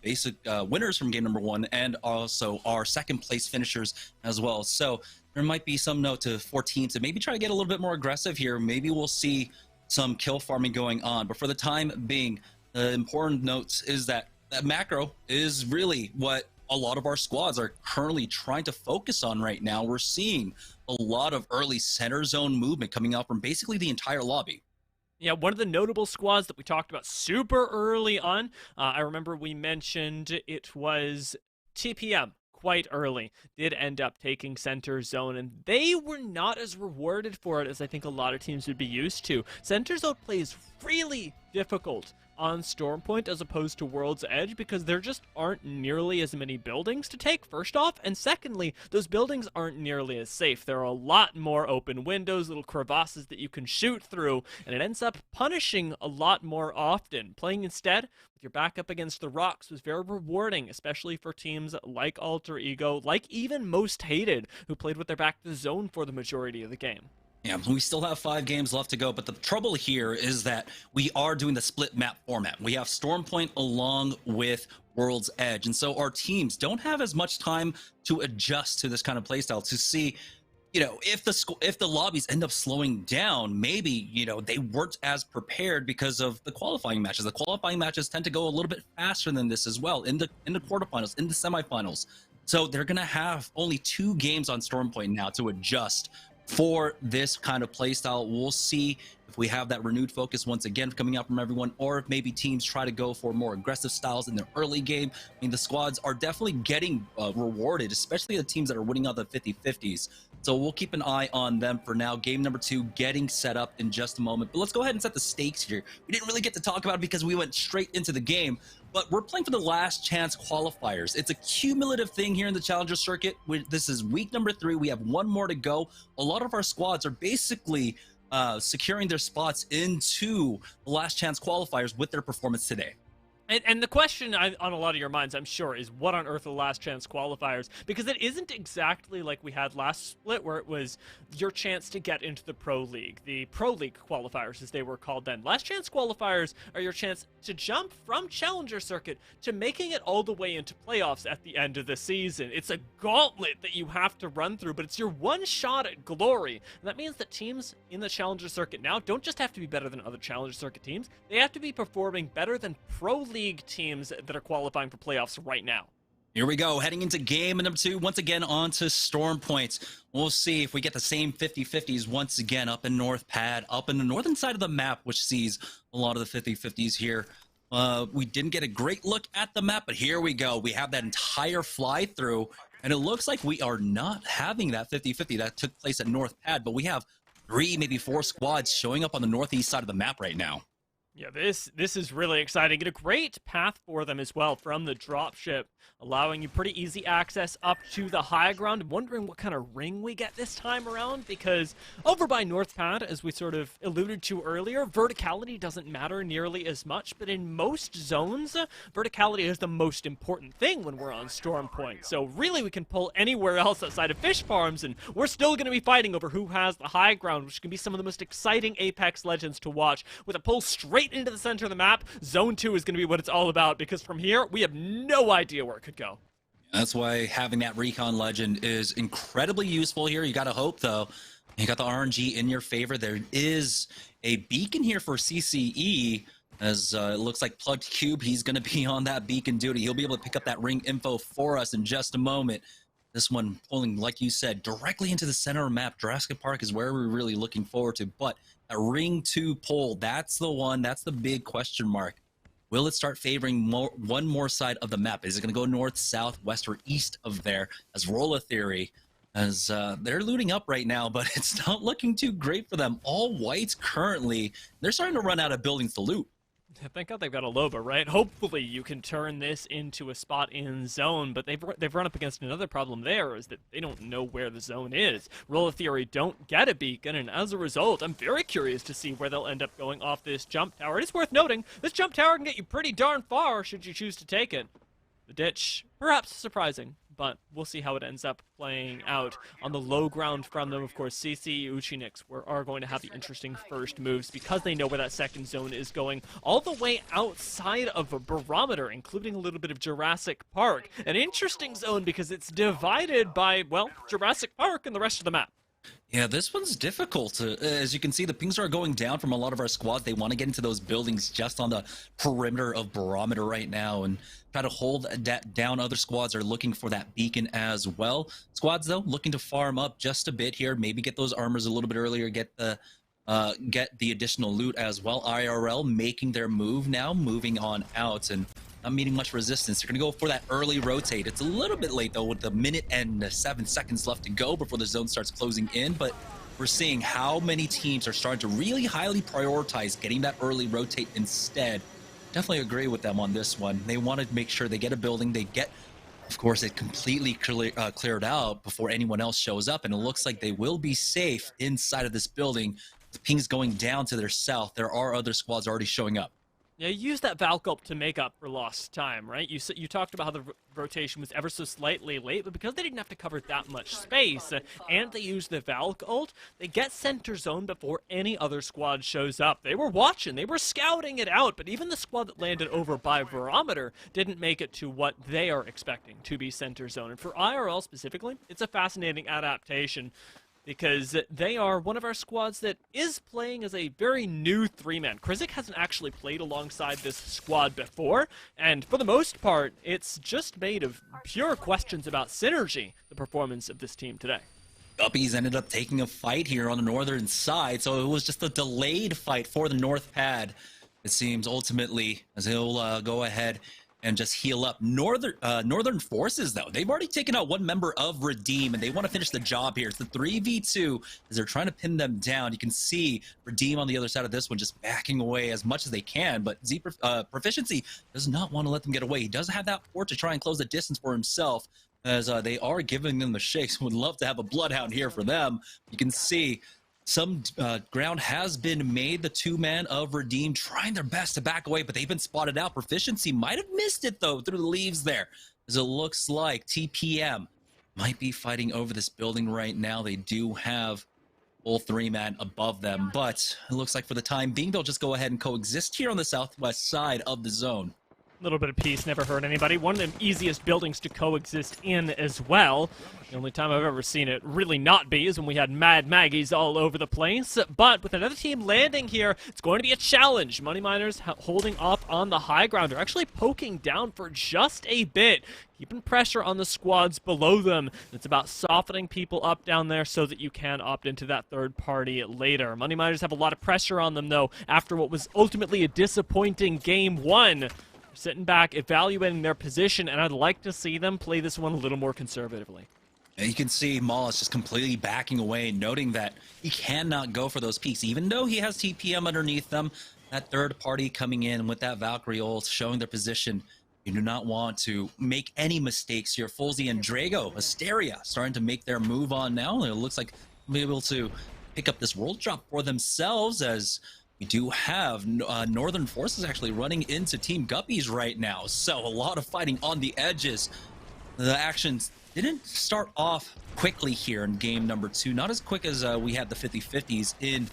basic winners from game number 1 and also our second place finishers as well. So there might be some note for teams to maybe try to get a little bit more aggressive here. Maybe we'll see some kill farming going on, but for the time being, the important notes is that macro is really what a lot of our squads are currently trying to focus on right now. We're seeing a lot of early center zone movement coming out from basically the entire lobby. Yeah, one of the notable squads that we talked about super early on, I remember we mentioned it was TPM. Quite early, did end up taking center zone, and they were not as rewarded for it as I think a lot of teams would be used to. Center zone plays really difficult on Stormpoint as opposed to World's Edge because there just aren't nearly as many buildings to take, first off, and secondly, those buildings aren't nearly as safe. There are a lot more open windows, little crevasses that you can shoot through, and it ends up punishing a lot more often. Playing instead with your back up against the rocks was very rewarding, especially for teams like Alter Ego, like even Most Hated, who played with their back to the zone for the majority of the game. Yeah, we still have 5 games left to go, but the trouble here is that we are doing the split map format. We have Stormpoint along with World's Edge, and so our teams don't have as much time to adjust to this kind of playstyle to see, you know, if the lobbies end up slowing down, maybe, you know, they weren't as prepared because of the qualifying matches. The qualifying matches tend to go a little bit faster than this as well in the quarterfinals, in the semifinals. So they're going to have only 2 games on Stormpoint now to adjust for this kind of playstyle. We'll see if we have that renewed focus once again coming out from everyone, or if maybe teams try to go for more aggressive styles in their early game. I mean, the squads are definitely getting rewarded, especially the teams that are winning out the 50-50s. So we'll keep an eye on them for now. Game number 2 getting set up in just a moment. But let's go ahead and set the stakes here. We didn't really get to talk about it because we went straight into the game, but we're playing for the last chance qualifiers. It's a cumulative thing here in the Challenger Circuit. This is week number 3. We have 1 more to go. A lot of our squads are basically securing their spots into the last chance qualifiers with their performance today. And the question on a lot of your minds, I'm sure, is what on earth are the last chance qualifiers? Because it isn't exactly like we had last split where it was your chance to get into the Pro League. The Pro League qualifiers, as they were called then. Last chance qualifiers are your chance to jump from Challenger Circuit to making it all the way into playoffs at the end of the season. It's a gauntlet that you have to run through, but it's your one shot at glory. And that means that teams in the Challenger Circuit now don't just have to be better than other Challenger Circuit teams, they have to be performing better than Pro League league teams that are qualifying for playoffs right now. Here we go, heading into game number 2, once again onto Storm Points. We'll see if we get the same 50-50s once again up in North Pad, up in the northern side of the map, which sees a lot of the 50-50s here. We didn't get a great look at the map, but here we go. We have that entire fly-through, and it looks like we are not having that 50-50 that took place at North Pad, but we have 3, maybe 4 squads showing up on the northeast side of the map right now. Yeah, this is really exciting. Get a great path for them as well from the dropship, allowing you pretty easy access up to the high ground. I'm wondering what kind of ring we get this time around, because over by North Pad, as we sort of alluded to earlier, verticality doesn't matter nearly as much, but in most zones, verticality is the most important thing when we're on Storm Point. So really we can pull anywhere else outside of fish farms, and we're still going to be fighting over who has the high ground, which can be some of the most exciting Apex Legends to watch. With a pull straight into the center of the map, Zone 2 is going to be what it's all about, because from here, we have no idea where it could go. That's why having that Recon Legend is incredibly useful here. You got to hope, though. You got the RNG in your favor. There is a beacon here for CCE, as it looks like Plugged Cube, he's going to be on that beacon duty. He'll be able to pick up that ring info for us in just a moment. This one pulling, like you said, directly into the center of the map. Jurassic Park is where we're really looking forward to, but that Ring 2 pull, that's the one, that's the big question mark. Will it start favoring one more side of the map? Is it going to go north, south, west, or east of there? As Rolla Theory, as they're looting up right now, but it's not looking too great for them. All whites currently, they're starting to run out of buildings to loot. Thank God they've got a Loba, right? Hopefully you can turn this into a spot in zone, but they've run up against another problem there, is that they don't know where the zone is. Roller Theory don't get a beacon, and as a result, I'm very curious to see where they'll end up going off this jump tower. It is worth noting, this jump tower can get you pretty darn far should you choose to take it. The ditch, perhaps surprising, but we'll see how it ends up playing out. On the low ground from them, of course, CC Uchinix are going to have the interesting first moves because they know where that second zone is going, all the way outside of a barometer, including a little bit of Jurassic Park. An interesting zone because it's divided by, well, Jurassic Park and the rest of the map. Yeah, this one's difficult. As you can see, the pings are going down from a lot of our squads. They want to get into those buildings just on the perimeter of Barometer right now and try to hold that down. Other squads are looking for that beacon as well. Squads, though, looking to farm up just a bit here. Maybe get those armors a little bit earlier, get the additional loot as well. IRL making their move now, moving on out and not meeting much resistance. They're going to go for that early rotate. It's a little bit late, though, with the minute and 7 seconds left to go before the zone starts closing in, but we're seeing how many teams are starting to really highly prioritize getting that early rotate instead. Definitely agree with them on this one. They want to make sure they get a building, they get, of course, it completely cleared out before anyone else shows up, and it looks like they will be safe inside of this building. The ping's going down to their south. There are other squads already showing up. Yeah, you used that Valk ult to make up for lost time, right? You talked about how the rotation was ever so slightly late, but because they didn't have to cover that much space, and they used the Valk ult, they get center zone before any other squad shows up. They were watching, they were scouting it out, but even the squad that landed over by Barometer didn't make it to what they are expecting to be center zone. And for IRL specifically, it's a fascinating adaptation, because they are one of our squads that is playing as a very new 3-man. Krizik hasn't actually played alongside this squad before, and for the most part, it's just made of pure questions about synergy, the performance of this team today. Guppies ended up taking a fight here on the northern side, so it was just a delayed fight for the North Pad, it seems, ultimately, as he'll go ahead and just heal up. Northern Forces, though, they've already taken out one member of Redeem, and they want to finish the job here. It's the 3v2 as they're trying to pin them down. You can see Redeem on the other side of this one just backing away as much as they can, but Z Proficiency does not want to let them get away. He does have that port to try and close the distance for himself, as they are giving them the shakes. Would love to have a Bloodhound here for them. You can see some ground has been made. The 2-man of Redeem trying their best to back away, but they've been spotted out. Proficiency might have missed it, though, through the leaves there, as it looks like TPM might be fighting over this building right now. They do have full 3-man above them, but it looks like for the time being, they'll just go ahead and coexist here on the southwest side of the zone. little bit of peace never hurt anybody. One of the easiest buildings to coexist in as well. The only time I've ever seen it really not be is when we had Mad Maggies all over the place. But with another team landing here, it's going to be a challenge. Money Miners holding up on the high ground are actually poking down for just a bit, keeping pressure on the squads below them. It's about softening people up down there so that you can opt into that third party later. Money Miners have a lot of pressure on them, though, after what was ultimately a disappointing game one. They're sitting back, evaluating their position, and I'd like to see them play this one a little more conservatively. And you can see Maul is just completely backing away, noting that he cannot go for those peaks, even though he has TPM underneath them. That third party coming in with that Valkyrie ult, showing their position. You do not want to make any mistakes here. Folsey and Drago, Asteria, starting to make their move on now. It looks like they'll be able to pick up this world drop for themselves, as we do have Northern Forces actually running into Team Guppies right now. So a lot of fighting on the edges. The actions didn't start off quickly here in game number 2. Not as quick as we had the 50-50s in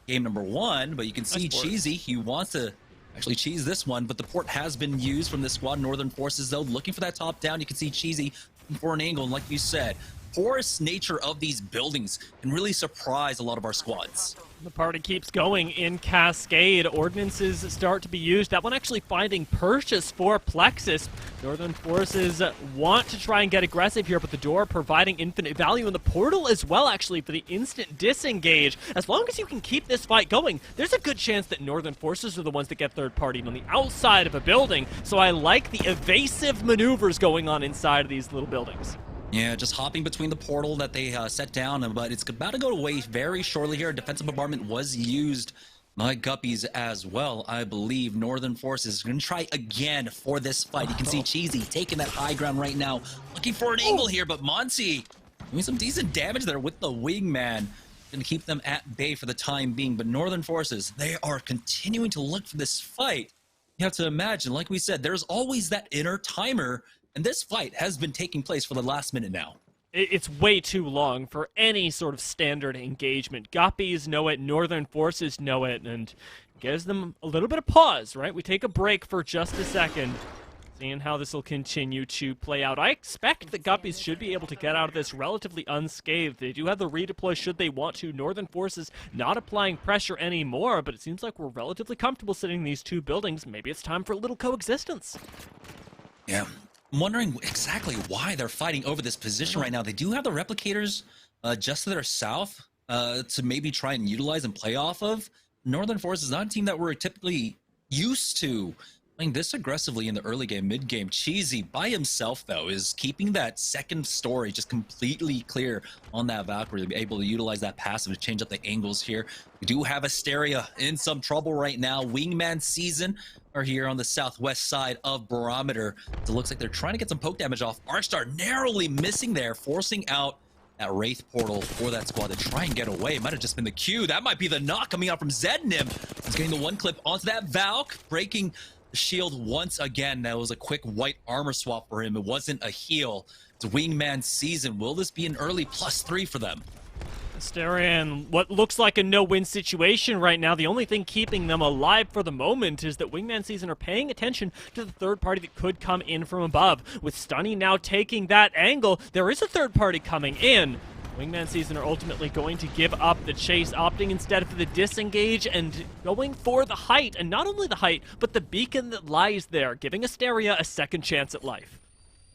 game number 1, but you can see Cheesy, he wants to actually cheese this one, but the port has been used from this squad. Northern Forces, though, looking for that top down. You can see Cheesy for an angle, and like you said, porous nature of these buildings can really surprise a lot of our squads. The party keeps going in Cascade. Ordinances start to be used. That one actually finding purchase for Plexus. Northern Forces want to try and get aggressive here, but the door providing infinite value, and the portal as well, actually, for the instant disengage. As long as you can keep this fight going, there's a good chance that Northern Forces are the ones that get third partied on the outside of a building. So I like the evasive maneuvers going on inside of these little buildings. Yeah, just hopping between the portal that they set down, but it's about to go away very shortly here. Defensive bombardment was used by Guppies as well. I believe Northern Forces are going to try again for this fight. You can see Cheesy taking that high ground right now, looking for an angle here, but Monty doing some decent damage there with the wingman. Going to keep them at bay for the time being, but Northern Forces, they are continuing to look for this fight. You have to imagine, like we said, there's always that inner timer. And this fight has been taking place for the last minute now. It's way too long for any sort of standard engagement. Guppies know it, Northern Forces know it, and gives them a little bit of pause, right? We take a break for just a second, seeing how this will continue to play out. I expect the Guppies should be able to get out of this relatively unscathed. They do have the redeploy should they want to. Northern Forces not applying pressure anymore, but it seems like we're relatively comfortable sitting in these two buildings. Maybe it's time for a little coexistence. Yeah. I'm wondering exactly why they're fighting over this position right now. They do have the replicators just to their south to maybe try and utilize and play off of. Northern Forces is not a team that we're typically used to playing this aggressively in the early game, mid game. Cheesy by himself, though, is keeping that second story just completely clear on that Valkyrie to be able to utilize that passive to change up the angles here. We do have Asteria in some trouble right now. Wingman Season are here on the southwest side of Barometer. So it looks like they're trying to get some poke damage off. Arkstar narrowly missing there, forcing out that Wraith portal for that squad to try and get away. It might have just been the Q. That might be the knock coming out from Zednim. He's getting the one clip onto that Valk, breaking the shield once again. That was a quick white armor swap for him. It wasn't a heal. It's Wingman Season. Will this be an early +3 for them? Asteria in what looks like a no-win situation right now. The only thing keeping them alive for the moment is that Wingman Season are paying attention to the third party that could come in from above. With Stunny now taking that angle, there is a third party coming in. Wingman Season are ultimately going to give up the chase, opting instead for the disengage and going for the height. And not only the height, but the beacon that lies there, giving Asteria a second chance at life.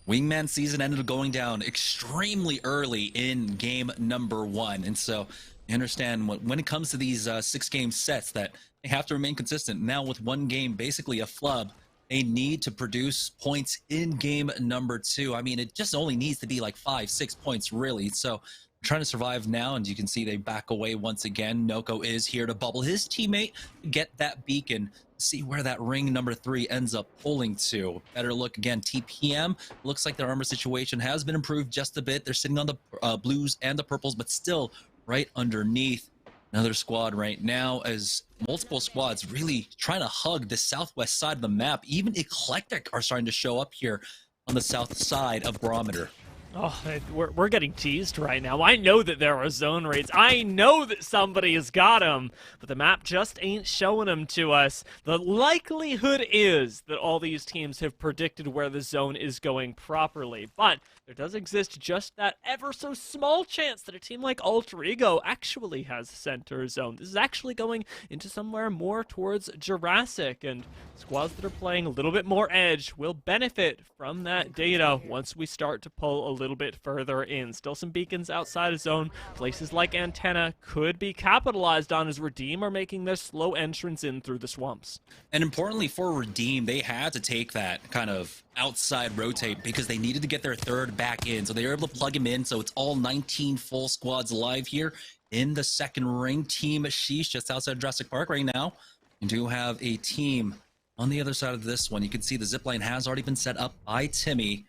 Wingman Season ended up going down extremely early in game number 1. And so you understand when it comes to these 6-game sets that they have to remain consistent. Now with one game basically a flub, they need to produce points in game number 2. I mean, it just only needs to be like 5-6 points really. So trying to survive now, and you can see they back away once again. Noko is here to bubble his teammate to get that beacon, see where that ring number 3 ends up pulling to. Better look again. TPM looks like their armor situation has been improved just a bit. They're sitting on the blues and the purples, but still right underneath. Another squad right now, as multiple squads really trying to hug the southwest side of the map. Even Eclectic are starting to show up here on the south side of Barometer. Oh, we're getting teased right now. I know that there are zone raids. I know that somebody has got them, but the map just ain't showing them to us. The likelihood is that all these teams have predicted where the zone is going properly, but there does exist just that ever so small chance that a team like Alter Ego actually has center zone. This is actually going into somewhere more towards Jurassic, and squads that are playing a little bit more edge will benefit from that data once we start to pull a little bit further in. Still some beacons outside of zone. Places like Antenna could be capitalized on as Redeem are making their slow entrance in through the swamps. And importantly for Redeem, they had to take that kind of outside rotate because they needed to get their third back in. So they were able to plug him in. So it's all 19 full squads live here in the second ring. Team Sheesh just outside Jurassic Park right now. You do have a team on the other side of this one. You can see the zipline has already been set up by Timmy.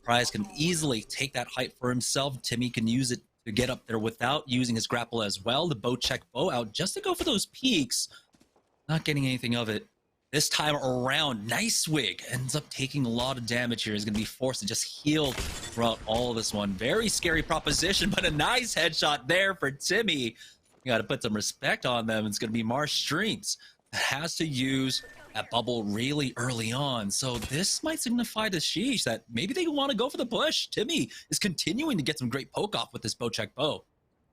Prize can easily take that height for himself. Timmy can use it to get up there without using his grapple as well. The bow check bow out just to go for those peaks. Not getting anything of it. This time around, Nice Wig ends up taking a lot of damage here. He's going to be forced to just heal throughout all of this one. Very scary proposition, but a nice headshot there for Timmy. You got to put some respect on them. It's going to be Marsh Streams that has to use that bubble really early on. So this might signify to Sheesh that maybe they want to go for the push. Timmy is continuing to get some great poke off with this bow check bow.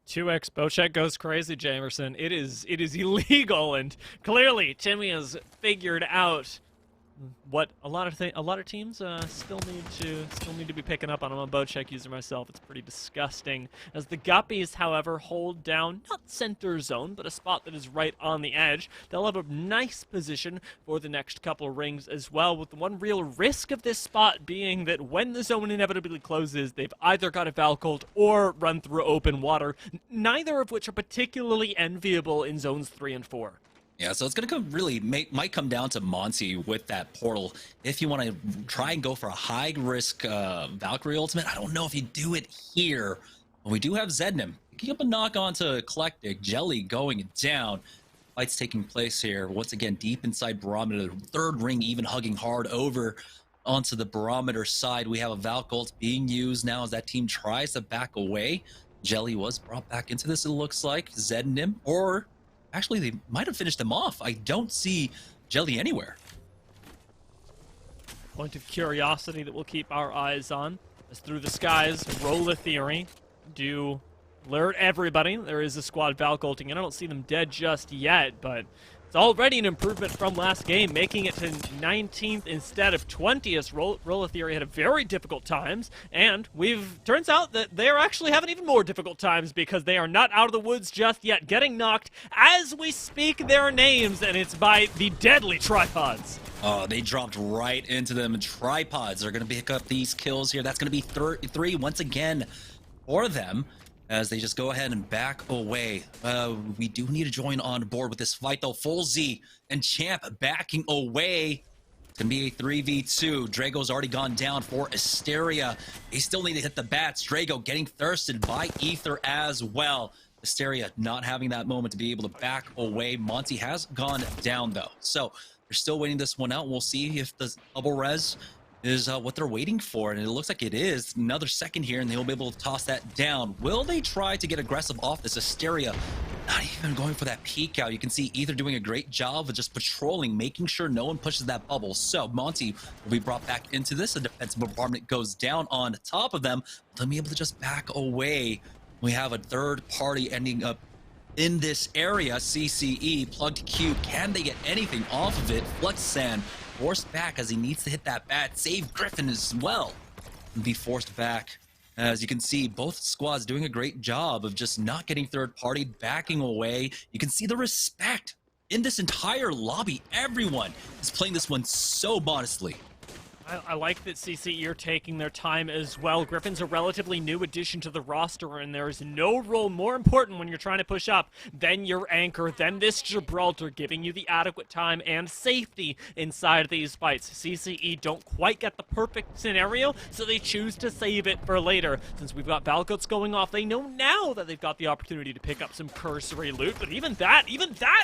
2x Bocek goes crazy, Jamerson. It is illegal, and clearly Timmy has figured out what a lot of teams still need to be picking up on. I'm a Bocek user myself. It's pretty disgusting. As the Guppies, however, hold down not center zone, but a spot that is right on the edge. They'll have a nice position for the next couple of rings as well, with the one real risk of this spot being that when the zone inevitably closes, they've either got a Valcolt or run through open water, neither of which are particularly enviable in zones 3 and 4. Yeah, so it's going to might come down to Monty with that portal. If you want to try and go for a high-risk Valkyrie ultimate, I don't know if you do it here. But we do have Zednim picking up a knock onto Eclectic. Jelly going down. Fights taking place here. Once again, deep inside Barometer. Third ring even hugging hard over onto the Barometer side. We have a Valk ult being used now as that team tries to back away. Jelly was brought back into this, it looks like. Zednim, or actually, they might have finished them off. I don't see Jelly anywhere. Point of curiosity that we'll keep our eyes on as Through the Skies, Rolla Theory do alert everybody. There is a squad Valcolting, and I don't see them dead just yet, but it's already an improvement from last game, making it to 19th instead of 20th. Rolla Theory had a very difficult times, and turns out that they're actually having even more difficult times because they are not out of the woods just yet, getting knocked as we speak their names, and it's by the deadly Tripods. Oh, they dropped right into them. Tripods are going to pick up these kills here. That's going to be 3 once again for them, as they just go ahead and back away. We do need to join on board with this fight, though. Full Z and Champ backing away. It's going to be a 3v2. Drago's already gone down for Asteria. They still need to hit the bats. Drago getting thirsted by Ether as well. Asteria not having that moment to be able to back away. Monty has gone down, though. So they're still waiting this one out. We'll see if the double res is what they're waiting for, and it looks like it is. Another second here, and they'll be able to toss that down. Will they try to get aggressive off this? Asteria not even going for that peek out. You can see Ether doing a great job of just patrolling, making sure no one pushes that bubble. So Monty will be brought back into this. A defensive bombardment goes down on top of them. They'll be able to just back away. We have a third party ending up in this area. CCE, Plugged Cube. Can they get anything off of it? Flux Sand forced back as he needs to hit that bat. Save Griffin as well. And be forced back. As you can see, both squads doing a great job of just not getting third party, backing away. You can see the respect in this entire lobby. Everyone is playing this one so modestly. I like that CCE are taking their time as well. Griffin's a relatively new addition to the roster, and there is no role more important when you're trying to push up than your anchor, than this Gibraltar, giving you the adequate time and safety inside these fights. CCE don't quite get the perfect scenario, so they choose to save it for later. Since we've got Valcots going off, they know now that they've got the opportunity to pick up some cursory loot, but even that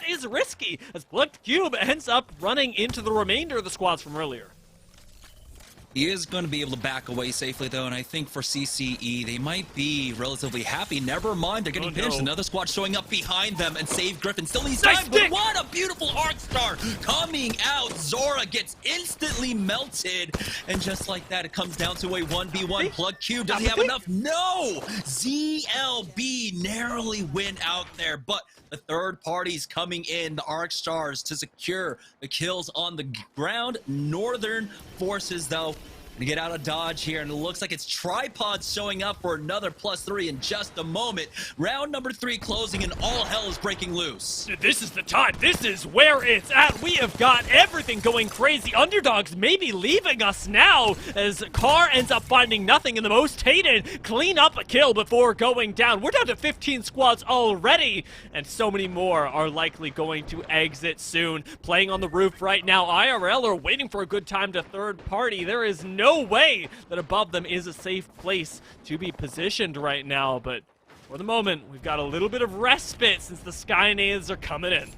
is risky, as Plugged Cube ends up running into the remainder of the squads from earlier. He is going to be able to back away safely, though, and I think for CCE, they might be relatively happy. Never mind, they're getting pinched. Another squad showing up behind them, and save Griffin. Still needs time, but what a beautiful arc star coming out. Zora gets instantly melted, and just like that, it comes down to a 1v1. Plug Q, does he have enough? No! ZLB narrowly win out there, but the third party's coming in, the Arc Stars, to secure the kills on the ground. Northern Forces, though, to get out of dodge here, and it looks like it's Tripods showing up for another +3 in just a moment. Round number 3 closing, and all hell is breaking loose. This is the time. This is where it's at. We have got everything going crazy. Underdogs maybe leaving us now, as Carr ends up finding nothing, and the most hated clean up a kill before going down. We're down to 15 squads already, and so many more are likely going to exit soon. Playing on the roof right now, IRL are waiting for a good time to third party. There is no way that above them is a safe place to be positioned right now, but for the moment, we've got a little bit of respite since the Skynades are coming in.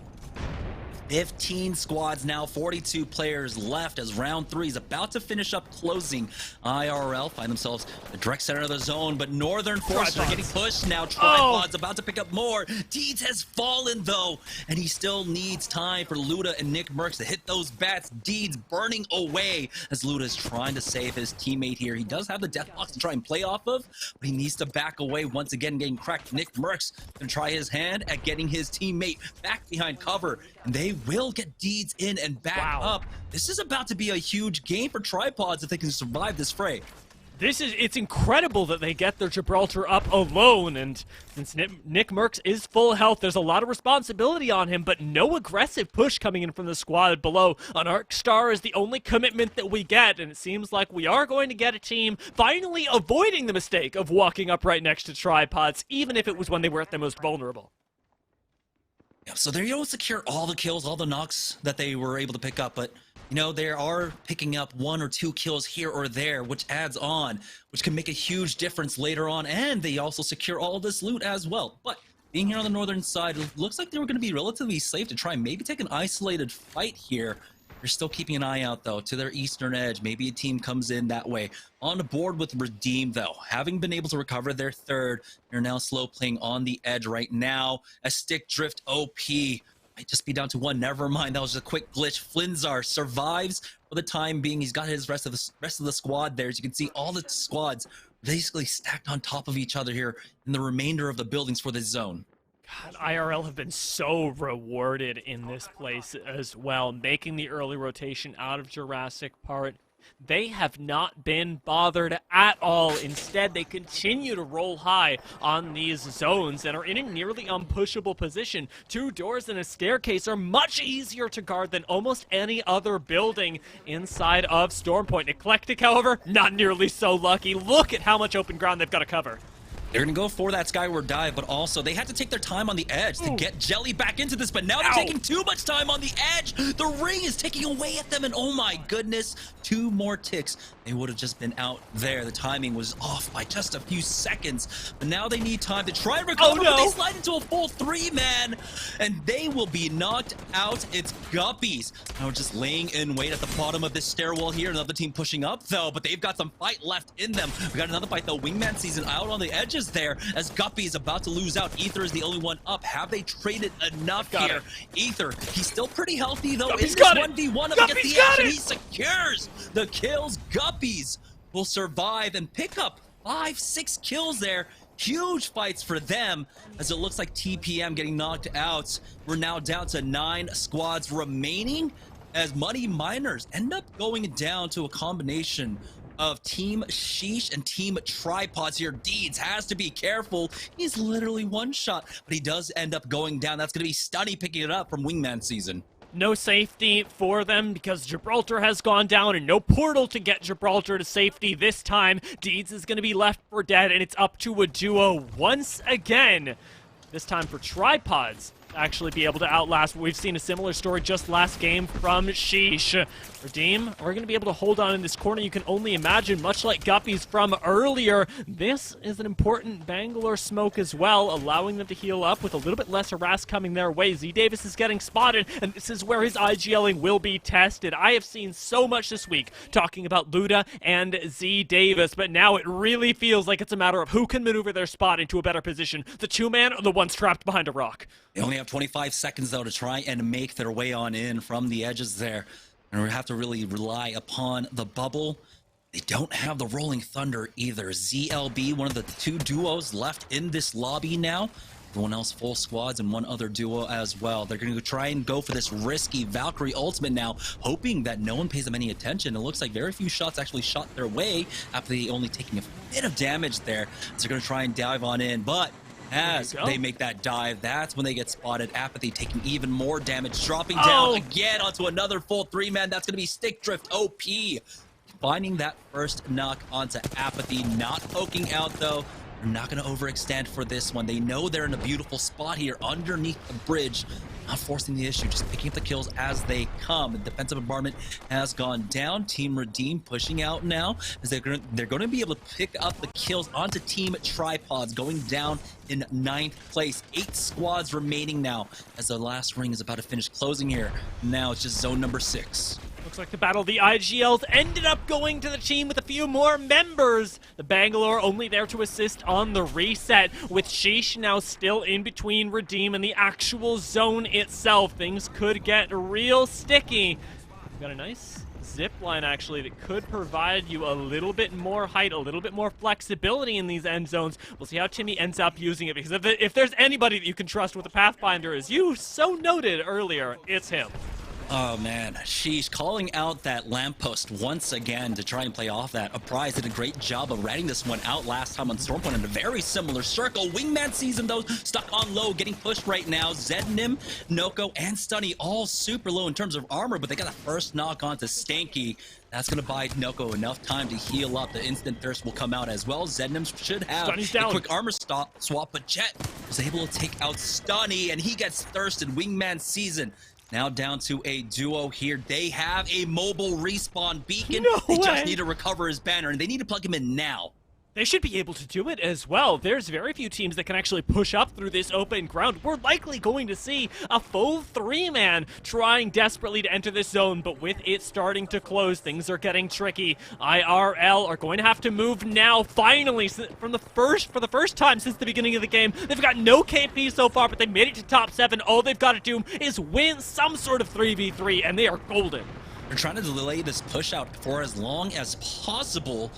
15 squads now, 42 players left as round 3 is about to finish up closing. IRL find themselves in the direct center of the zone, but Northern Forces are getting pushed now. Tripods about to pick up more. Deeds has fallen though, and he still needs time for Luda and Nick Merckx to hit those bats. Deeds burning away as Luda is trying to save his teammate here. He does have the death box to try and play off of, but he needs to back away once again, getting cracked. Nick Merckx gonna try his hand at getting his teammate back behind cover, and they will get Deeds in and back up. This is about to be a huge game for Tripods if they can survive this fray. It's incredible that they get their Gibraltar up alone, and since Nick Merckx is full health, there's a lot of responsibility on him, but no aggressive push coming in from the squad below. An Arc Star is the only commitment that we get, and it seems like we are going to get a team finally avoiding the mistake of walking up right next to Tripods, even if it was when they were at their most vulnerable. Yeah, so they're able to secure all the kills, all the knocks that they were able to pick up, but you know, they are picking up 1 or 2 kills here or there, which adds on, which can make a huge difference later on, and they also secure all this loot as well. But being here on the northern side, it looks like they were going to be relatively safe to try and maybe take an isolated fight here. They're still keeping an eye out, though, to their eastern edge. Maybe a team comes in that way. On the board with Redeem, though. Having been able to recover their third, they're now slow playing on the edge right now. A stick drift OP. Might just be down to 1. Never mind. That was just a quick glitch. Flinzar survives for the time being. He's got his rest of the squad there. As you can see, all the squads basically stacked on top of each other here in the remainder of the buildings for this zone. God, IRL have been so rewarded in this place as well, making the early rotation out of Jurassic Park. They have not been bothered at all. Instead, they continue to roll high on these zones and are in a nearly unpushable position. 2 doors and a staircase are much easier to guard than almost any other building inside of Stormpoint. Eclectic, however, not nearly so lucky. Look at how much open ground they've got to cover. They're going to go for that skyward dive, but also they had to take their time on the edge to get Jelly back into this, but now they're taking too much time on the edge. The ring is taking away at them, and oh my goodness, 2 more ticks. They would have just been out there. The timing was off by just a few seconds, but now they need time to try and recover, but they slide into a full 3-man, and they will be knocked out. It's Guppies. Now just laying in wait at the bottom of this stairwell here. Another team pushing up, though, but they've got some fight left in them. We got another fight, though. Wingman season out on the edges there as Guppy is about to lose out. Ether is the only one up. Have they traded enough here? Ether, he's still pretty healthy though. Guppy's in this 1v1 up against the action, he secures the kills. Guppies will survive and pick up 5-6 kills there. Huge fights for them as it looks like TPM getting knocked out. We're now down to 9 squads remaining as Money Miners end up going down to a combination of Team Sheesh and Team Tripods here. Deeds has to be careful. He's literally one shot, but he does end up going down. That's going to be Stunny picking it up from Wingman season. No safety for them because Gibraltar has gone down and no portal to get Gibraltar to safety this time. Deeds is going to be left for dead, and it's up to a duo once again. This time for Tripods. actually be able to outlast. We've seen a similar story just last game from Sheesh. Redeem are going to be able to hold on in this corner. You can only imagine, much like Guppy's from earlier, this is an important Bangalore smoke as well, allowing them to heal up with a little bit less harass coming their way. Z Davis is getting spotted, and this is where his IGLing will be tested. I have seen so much this week talking about Luda and Z Davis, but now it really feels like it's a matter of who can maneuver their spot into a better position, the two-man or the ones trapped behind a rock. They only have 25 seconds, though, to try and make their way on in from the edges there. And we have to really rely upon the bubble. They don't have the Rolling Thunder either. ZLB, one of the two duos left in this lobby now. Everyone else full squads and one other duo as well. They're going to try and go for this risky Valkyrie ultimate now, hoping that no one pays them any attention. It looks like very few shots actually shot their way after they only taking a bit of damage there. So they're going to try and dive on in, but as they make that dive, that's when they get spotted. Apathy taking even more damage, dropping down again onto another full three-man. That's going to be Stick Drift OP. Finding that first knock onto Apathy, not poking out though. They're not going to overextend for this one. They know they're in a beautiful spot here underneath the bridge. Not forcing the issue, just picking up the kills as they come. The defensive bombardment has gone down. Team Redeem pushing out now, as they're going to be able to pick up the kills onto Team Tripods, going down in 9th place. 8 squads remaining now, as the last ring is about to finish closing here. Now it's just zone number 6. Looks like the battle of the IGLs ended up going to the team with a few more members. The Bangalore only there to assist on the reset, with Sheesh now still in between Redeem and the actual zone itself. Things could get real sticky. We've got a nice zip line actually that could provide you a little bit more height, a little bit more flexibility in these end zones. We'll see how Timmy ends up using it, because if there's anybody that you can trust with a Pathfinder, as you so noted earlier, it's him. Oh man, she's calling out that lamppost once again to try and play off that. Uprise did a great job of ratting this one out last time on Stormpoint in a very similar circle. Wingman Season though, stuck on low, getting pushed right now. Zednim, Noko, and Stunny all super low in terms of armor, but they got a first knock onto Stanky. That's going to buy Noko enough time to heal up. The instant thirst will come out as well. Zednim should have a quick armor swap, but Jet was able to take out Stunny, and he gets thirsted. Wingman Season now down to a duo here. They have a mobile respawn beacon. They just need to recover his banner, and they need to plug him in now. They should be able to do it as well. There's very few teams that can actually push up through this open ground. We're likely going to see a full 3-man trying desperately to enter this zone, but with it starting to close, things are getting tricky. IRL are going to have to move now, finally, for the first time since the beginning of the game. They've got no KP so far, but they made it to top 7. All they've got to do is win some sort of 3v3, and they are golden. They're trying to delay this push out for as long as possible.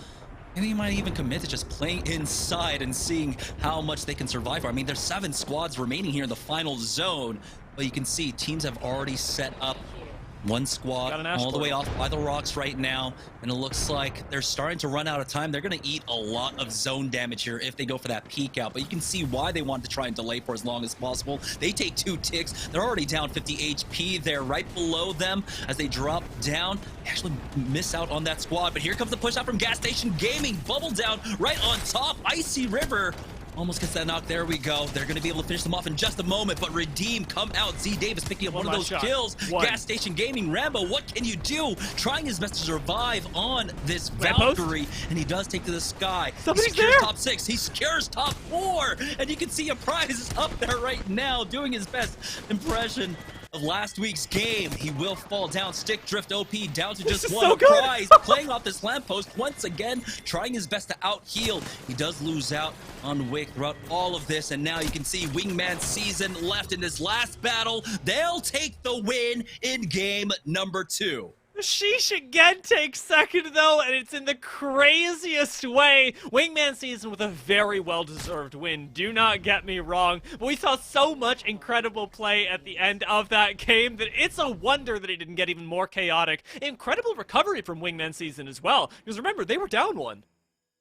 Maybe you might even commit to just playing inside and seeing how much they can survive. I mean, there's 7 squads remaining here in the final zone, but you can see teams have already set up one squad all the way off by the rocks right now, and it looks like they're starting to run out of time. They're going to eat a lot of zone damage here if they go for that peek out, but you can see why they want to try and delay for as long as possible. They take 2 ticks. They're already down 50 HP there right below them. As they drop down, they actually miss out on that squad, but here comes the push out from Gas Station Gaming. Bubble down right on top. Icy River almost gets that knock. There we go. They're going to be able to finish them off in just a moment, but Redeem come out. Z Davis picking up one of those kills. Gas Station Gaming, Rambo, what can you do? Trying his best to survive on this Valkyrie, and he does take to the sky. Somebody's he secures there. top 6. He secures top 4, and you can see Uprise is up there right now doing his best impression of last week's game. He will fall down. Stick Drift OP down to just one. Uprise playing off this lamppost once again, trying his best to out heal. He does lose out on Wick throughout all of this, and now you can see Wingman Season left in this last battle. They'll take the win in game number 2. Sheesh again takes second, though, and it's in the craziest way. Wingman Season with a very well-deserved win. Do not get me wrong, but we saw so much incredible play at the end of that game that it's a wonder that it didn't get even more chaotic. Incredible recovery from Wingman Season as well, because remember, they were down 1.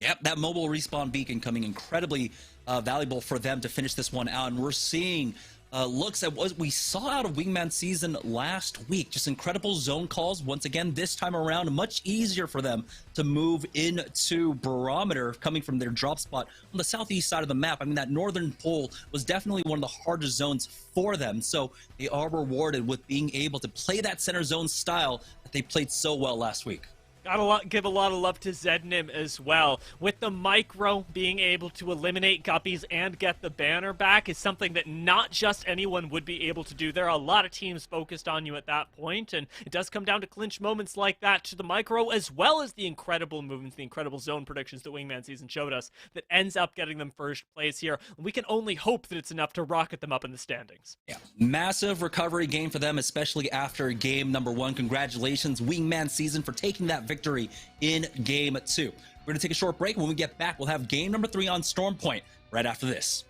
Yep, that mobile respawn beacon coming incredibly valuable for them to finish this one out, and we're seeing looks at what we saw out of Wingman season last week. Just incredible zone calls. Once again, this time around, much easier for them to move into Barometer coming from their drop spot on the southeast side of the map. I mean, that northern pole was definitely one of the hardest zones for them. So they are rewarded with being able to play that center zone style that they played so well last week. Gotta give a lot of love to Zednim as well. With the micro, being able to eliminate Guppies and get the banner back is something that not just anyone would be able to do. There are a lot of teams focused on you at that point, and it does come down to clinch moments like that to the micro, as well as the incredible movements, the incredible zone predictions that Wingman season showed us that ends up getting them first place here. We can only hope that it's enough to rocket them up in the standings. Yeah, massive recovery game for them, especially after game number 1. Congratulations, Wingman season, for taking that victory in game 2. We're going to take a short break. When we get back, we'll have game number 3 on Storm Point right after this.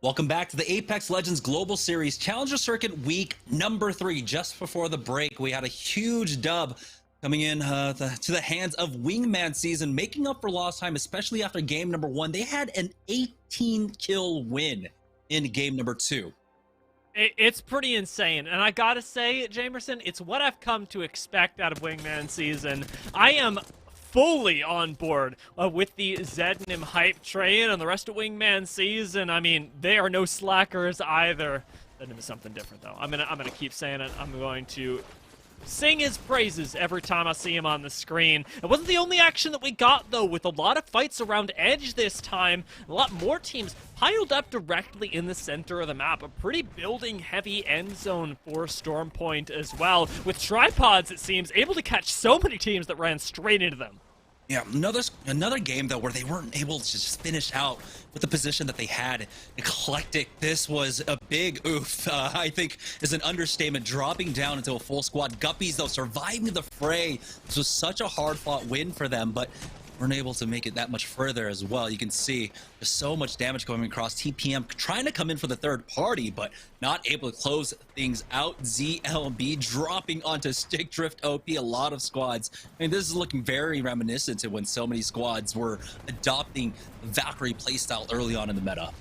Welcome back to the Apex Legends Global Series Challenger Circuit week number 3. Just before the break, we had a huge dub coming in to the hands of Wingman Season, making up for lost time, especially after game number 1. They had an 18-kill win in game number 2. It's pretty insane, and I gotta say, Jamerson, it's what I've come to expect out of Wingman Season. I am fully on board with the Zednim hype train and the rest of Wingman Season. I mean, they are no slackers either. Zednim is something different, though. I'm gonna keep saying it. I'm going to sing his praises every time I see him on the screen. It wasn't the only action that we got, though, with a lot of fights around Edge this time. A lot more teams piled up directly in the center of the map. A pretty building-heavy end zone for Stormpoint as well, with tripods, it seems, able to catch so many teams that ran straight into them. Yeah, another game, though, where they weren't able to just finish out with the position that they had. Eclectic, this was a big oof, I think is an understatement, dropping down into a full squad. Guppies, though, surviving the fray. This was such a hard-fought win for them, but weren't able to make it that much further as well. You can see there's so much damage going across. TPM trying to come in for the third party, but not able to close things out. ZLB dropping onto Stick Drift OP. A lot of squads. I mean, this is looking very reminiscent to when so many squads were adopting Valkyrie playstyle early on in the meta.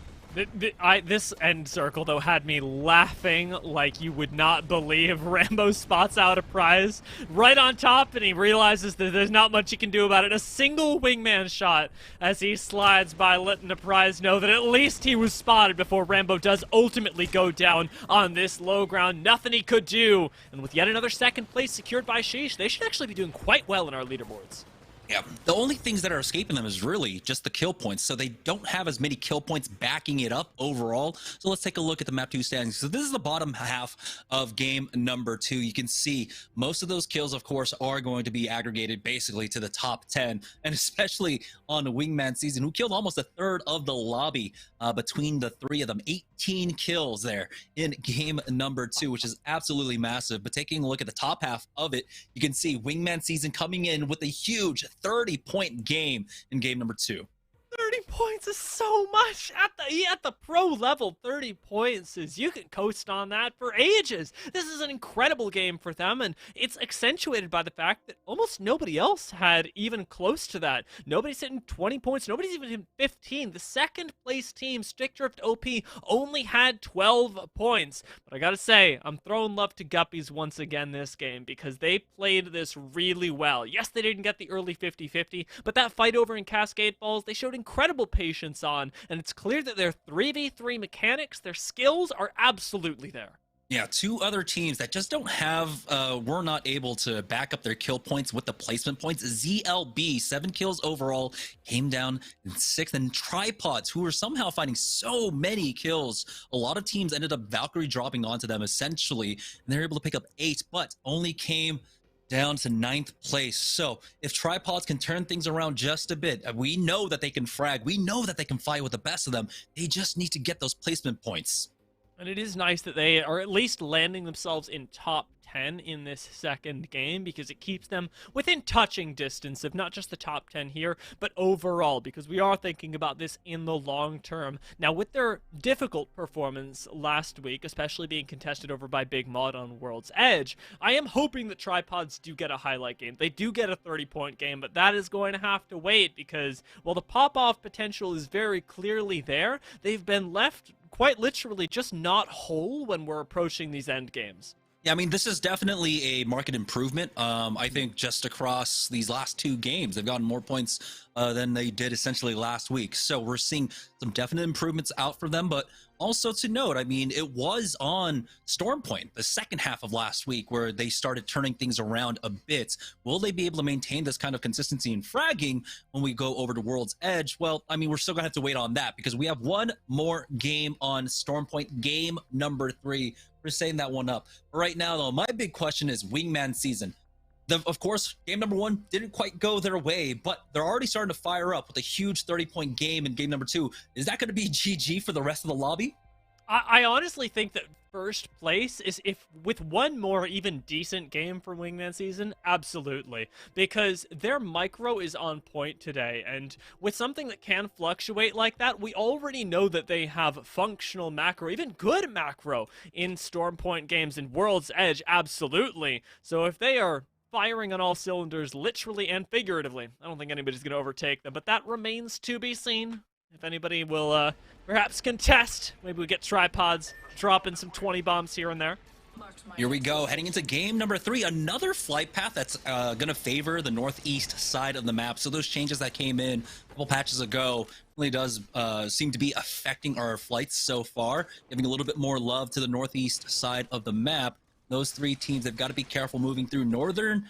This end circle, though, had me laughing like you would not believe. Rambo spots out a prize right on top, and he realizes that there's not much he can do about it. A single wingman shot as he slides by, letting the prize know that at least he was spotted before Rambo does ultimately go down on this low ground. Nothing he could do. And with yet another second place secured by Sheesh, they should actually be doing quite well in our leaderboards. Yeah, the only things that are escaping them is really just the kill points, so they don't have as many kill points backing it up overall. So let's take a look at the map 2 standings. So this is the bottom half of game number 2. You can see most of those kills, of course, are going to be aggregated basically to the top 10, and especially on the Wingman Season, who killed almost a third of the lobby between the 3 of them. 18 kills there in game number 2, which is absolutely massive. But taking a look at the top half of it, you can see Wingman Season coming in with a huge 30-point game in game number 2. 30 points is so much at the pro level. 30 points is, you can coast on that for ages. This is an incredible game for them, and it's accentuated by the fact that almost nobody else had even close to that. Nobody's hitting 20 points. Nobody's even hitting 15. The second place team, Stick Drift OP, only had 12 points. But I gotta say, I'm throwing love to Guppies once again this game, because they played this really well. Yes, they didn't get the early 50-50, but that fight over in Cascade Falls, they showed incredible patience on, and it's clear that their 3v3 mechanics, their skills are absolutely there. Yeah, 2 other teams that just don't have, were not able to back up their kill points with the placement points. ZLB, 7 kills overall, came down in 6th, and Tripods, who were somehow finding so many kills. A lot of teams ended up Valkyrie dropping onto them essentially, and they're able to pick up 8, but only came down to 9th place. So if Tripods can turn things around just a bit, we know that they can frag, we know that they can fight with the best of them. They just need to get those placement points. And it is nice that they are at least landing themselves in top 10 in this second game, because it keeps them within touching distance of not just the top 10 here, but overall, because we are thinking about this in the long term. Now, with their difficult performance last week, especially being contested over by Big Mod on World's Edge, I am hoping that Tripods do get a highlight game. They do get a 30-point game, but that is going to have to wait, because while the pop-off potential is very clearly there, they've been left quite literally just not whole when we're approaching these end games. Yeah, I mean, this is definitely a market improvement. I think just across these last 2 games, they've gotten more points than they did essentially last week. So we're seeing some definite improvements out for them, but also to note, I mean, it was on Stormpoint, the second half of last week, where they started turning things around a bit. Will they be able to maintain this kind of consistency in fragging when we go over to World's Edge? Well, I mean, we're still gonna have to wait on that, because we have one more game on Stormpoint, game number 3. We're setting that one up. But right now, though, my big question is Wingman Season. Of course, game number 1 didn't quite go their way, but they're already starting to fire up with a huge 30-point game in game number 2. Is that going to be GG for the rest of the lobby? I honestly think that first place is, if with one more even decent game for Wingman season, absolutely. Because their micro is on point today, and with something that can fluctuate like that, we already know that they have functional macro, even good macro, in Stormpoint games and World's Edge, absolutely. So if they are firing on all cylinders, literally and figuratively, I don't think anybody's going to overtake them, but that remains to be seen. If anybody will perhaps contest, maybe we get tripods dropping some 20 bombs here and there. Here we go, heading into game number 3, another flight path that's going to favor the northeast side of the map. So those changes that came in a couple patches ago really does seem to be affecting our flights so far, giving a little bit more love to the northeast side of the map. Those 3 teams have got to be careful moving through. Northern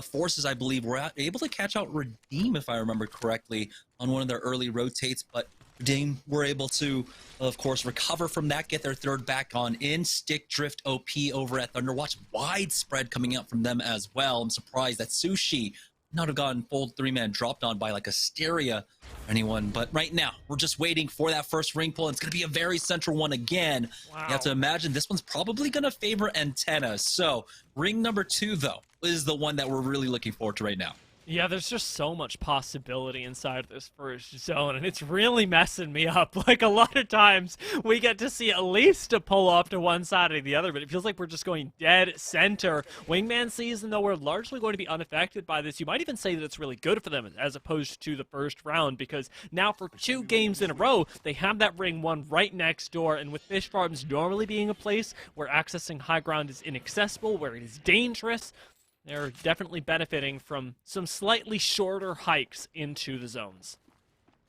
Forces, I believe, were able to catch out Redeem, if I remember correctly, on one of their early rotates, but Redeem were able to, of course, recover from that, get their third back on in. Stick Drift OP over at Thunderwatch. Widespread coming out from them as well. I'm surprised that Sushi not have gotten full 3-man dropped on by like Asteria or anyone, but right now we're just waiting for that first ring pull. It's going to be a very central one again. Wow. You have to imagine this one's probably going to favor Antenna. So ring number 2 though is the one that we're really looking forward to right now. Yeah, there's just so much possibility inside this first zone, and it's really messing me up. Like, a lot of times, we get to see at least a pull off to one side or the other, but it feels like we're just going dead center. Wingman season, though, we're largely going to be unaffected by this. You might even say that it's really good for them as opposed to the first round, because now for 2 games in a row, they have that ring 1 right next door, and with fish farms normally being a place where accessing high ground is inaccessible, where it is dangerous, they're definitely benefiting from some slightly shorter hikes into the zones.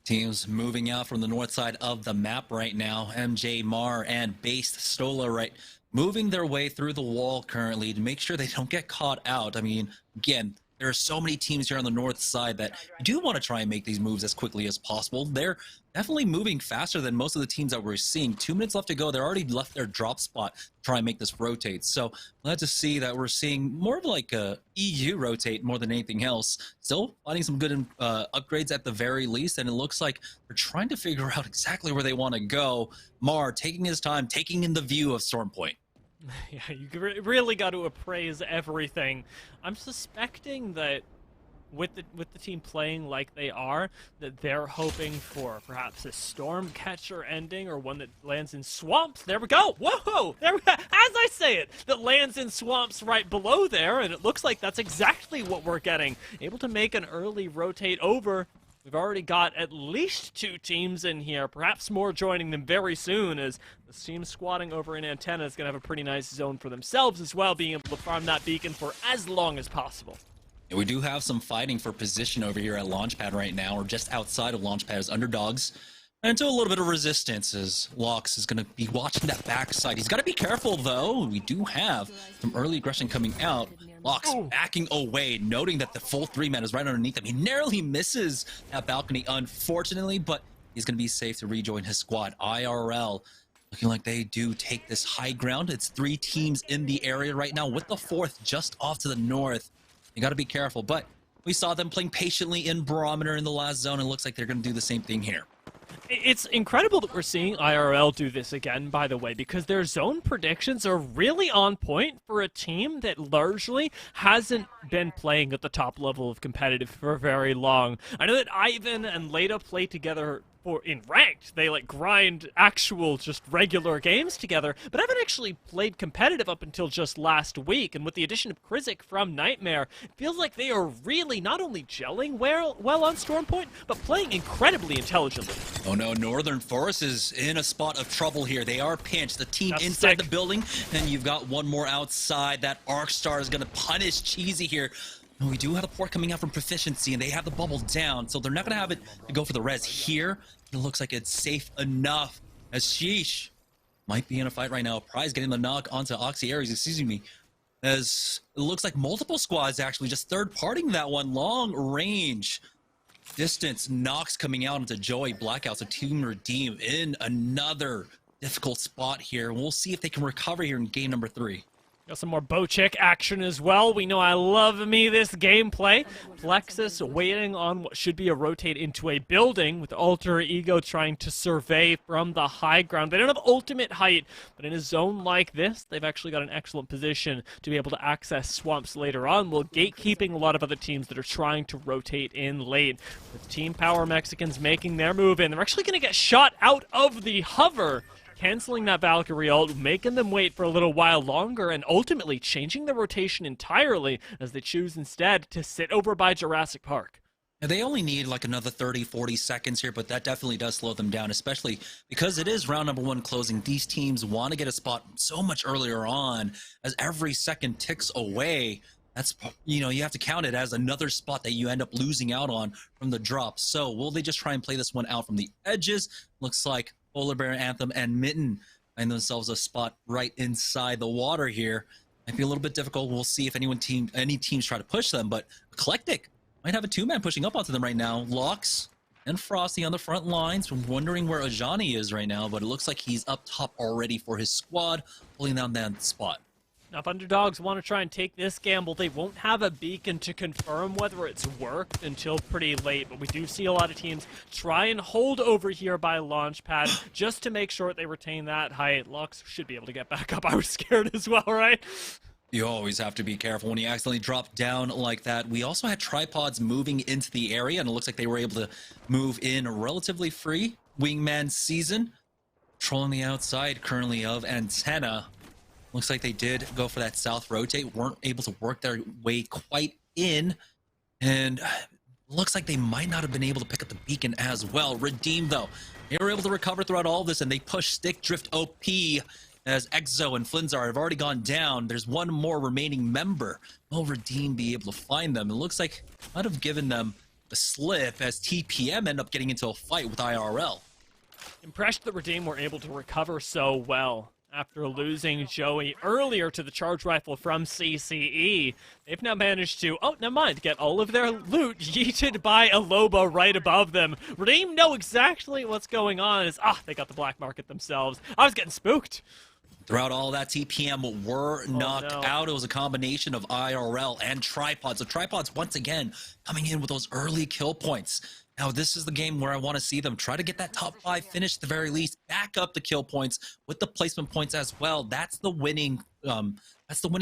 Teams moving out from the north side of the map right now. MJ Mar and Based Stola moving their way through the wall currently to make sure they don't get caught out. I mean, again, there are so many teams here on the north side that do want to try and make these moves as quickly as possible. They're definitely moving faster than most of the teams that we're seeing. 2 minutes left to go. They're already left their drop spot to try and make this rotate. So glad to see that we're seeing more of like a EU rotate more than anything else. Still finding some good upgrades at the very least, and it looks like they're trying to figure out exactly where they want to go. Mar taking his time, taking in the view of Stormpoint. Yeah, you really got to appraise everything. I'm suspecting that with the team playing like they are, that they're hoping for perhaps a storm catcher ending or one that lands in swamps. There we go. Whoa! There we go. As I say it, that lands in swamps right below there, and it looks like that's exactly what we're getting. Able to make an early rotate over. We've already got at least 2 teams in here, perhaps more joining them very soon, as this team squatting over in Antenna is going to have a pretty nice zone for themselves as well, being able to farm that beacon for as long as possible. Yeah, we do have some fighting for position over here at Launchpad right now, or just outside of Launchpad as underdogs. And to a little bit of resistance as Lox is going to be watching that backside. He's got to be careful, though. We do have some early aggression coming out. Lox backing away, noting that the full 3-man is right underneath him. He narrowly misses that balcony, unfortunately, but he's going to be safe to rejoin his squad. IRL looking like they do take this high ground. It's 3 teams in the area right now, with the 4th just off to the north. You got to be careful, but we saw them playing patiently in Barometer in the last zone, and it looks like they're going to do the same thing here. It's incredible that we're seeing IRL do this again, by the way, because their zone predictions are really on point for a team that largely hasn't been playing at the top level of competitive for very long. I know that Ivan and Leda play together in ranked. They like grind actual just regular games together, but I haven't actually played competitive up until just last week, and with the addition of Krizik from Nightmare, it feels like they are really not only gelling well on Stormpoint, but playing incredibly intelligently. Oh no, Northern Forest is in a spot of trouble here. They are pinched. The team inside the building, and you've got one more outside. That Arc Star is going to punish Cheesy here. We do have a port coming out from Proficiency, and they have the bubble down, so they're not going to have it to go for the res here. It looks like it's safe enough, as Sheesh might be in a fight right now. Prize getting the knock onto Oxy Ares, excuse me, as it looks like multiple squads actually just third-partying that one. Long range distance. Nox coming out into Joey Blackout, so Team Redeem in another difficult spot here. We'll see if they can recover here in game number 3. Got some more Bochek action as well. We know I love me this gameplay. Plexus waiting on what should be a rotate into a building with Alter Ego trying to survey from the high ground. They don't have ultimate height, but in a zone like this, they've actually got an excellent position to be able to access swamps later on, while gatekeeping a lot of other teams that are trying to rotate in late. With Team Power Mexicans making their move in, they're actually going to get shot out of the hover, canceling that Valkyrie ult, making them wait for a little while longer, and ultimately changing the rotation entirely as they choose instead to sit over by Jurassic Park. They only need like another 30, 40 seconds here, but that definitely does slow them down, especially because it is round number 1 closing. These teams want to get a spot so much earlier on. As every second ticks away, that's, you know, you have to count it as another spot that you end up losing out on from the drop. So will they just try and play this one out from the edges? Looks like Polar Bear, Anthem, and Mitten find themselves a spot right inside the water here. Might be a little bit difficult. We'll see if any teams try to push them, but Eclectic might have a 2-man pushing up onto them right now. Locks and Frosty on the front lines. I'm wondering where Ajani is right now, but it looks like he's up top already for his squad, pulling down that spot. Now, if underdogs want to try and take this gamble, they won't have a beacon to confirm whether it's worked until pretty late, but we do see a lot of teams try and hold over here by Launchpad just to make sure they retain that height. Lux should be able to get back up. I was scared as well, right? You always have to be careful when you accidentally drop down like that. We also had tripods moving into the area, and it looks like they were able to move in relatively free. Wingman Season, trolling the outside currently of Antenna. Looks like they did go for that south rotate, weren't able to work their way quite in, and looks like they might not have been able to pick up the beacon as well. Redeem, though, they were able to recover throughout all of this, and they push Stick Drift OP as Exo and Flinzar have already gone down. There's one more remaining member. Will Redeem be able to find them? It looks like might have given them a slip as TPM end up getting into a fight with IRL. Impressed that Redeem were able to recover so well. After losing Joey earlier to the charge rifle from CCE, they've now managed to, oh, never mind, get all of their loot yeeted by a Loba right above them. Redeem know exactly what's going on. They got the black market themselves. I was getting spooked. Throughout all that, TPM were knocked out. It was a combination of IRL and tripods. So tripods, once again, coming in with those early kill points. Now, this is the game where I want to see them try to get that top 5 finish at the very least, back up the kill points with the placement points as well. That's the winning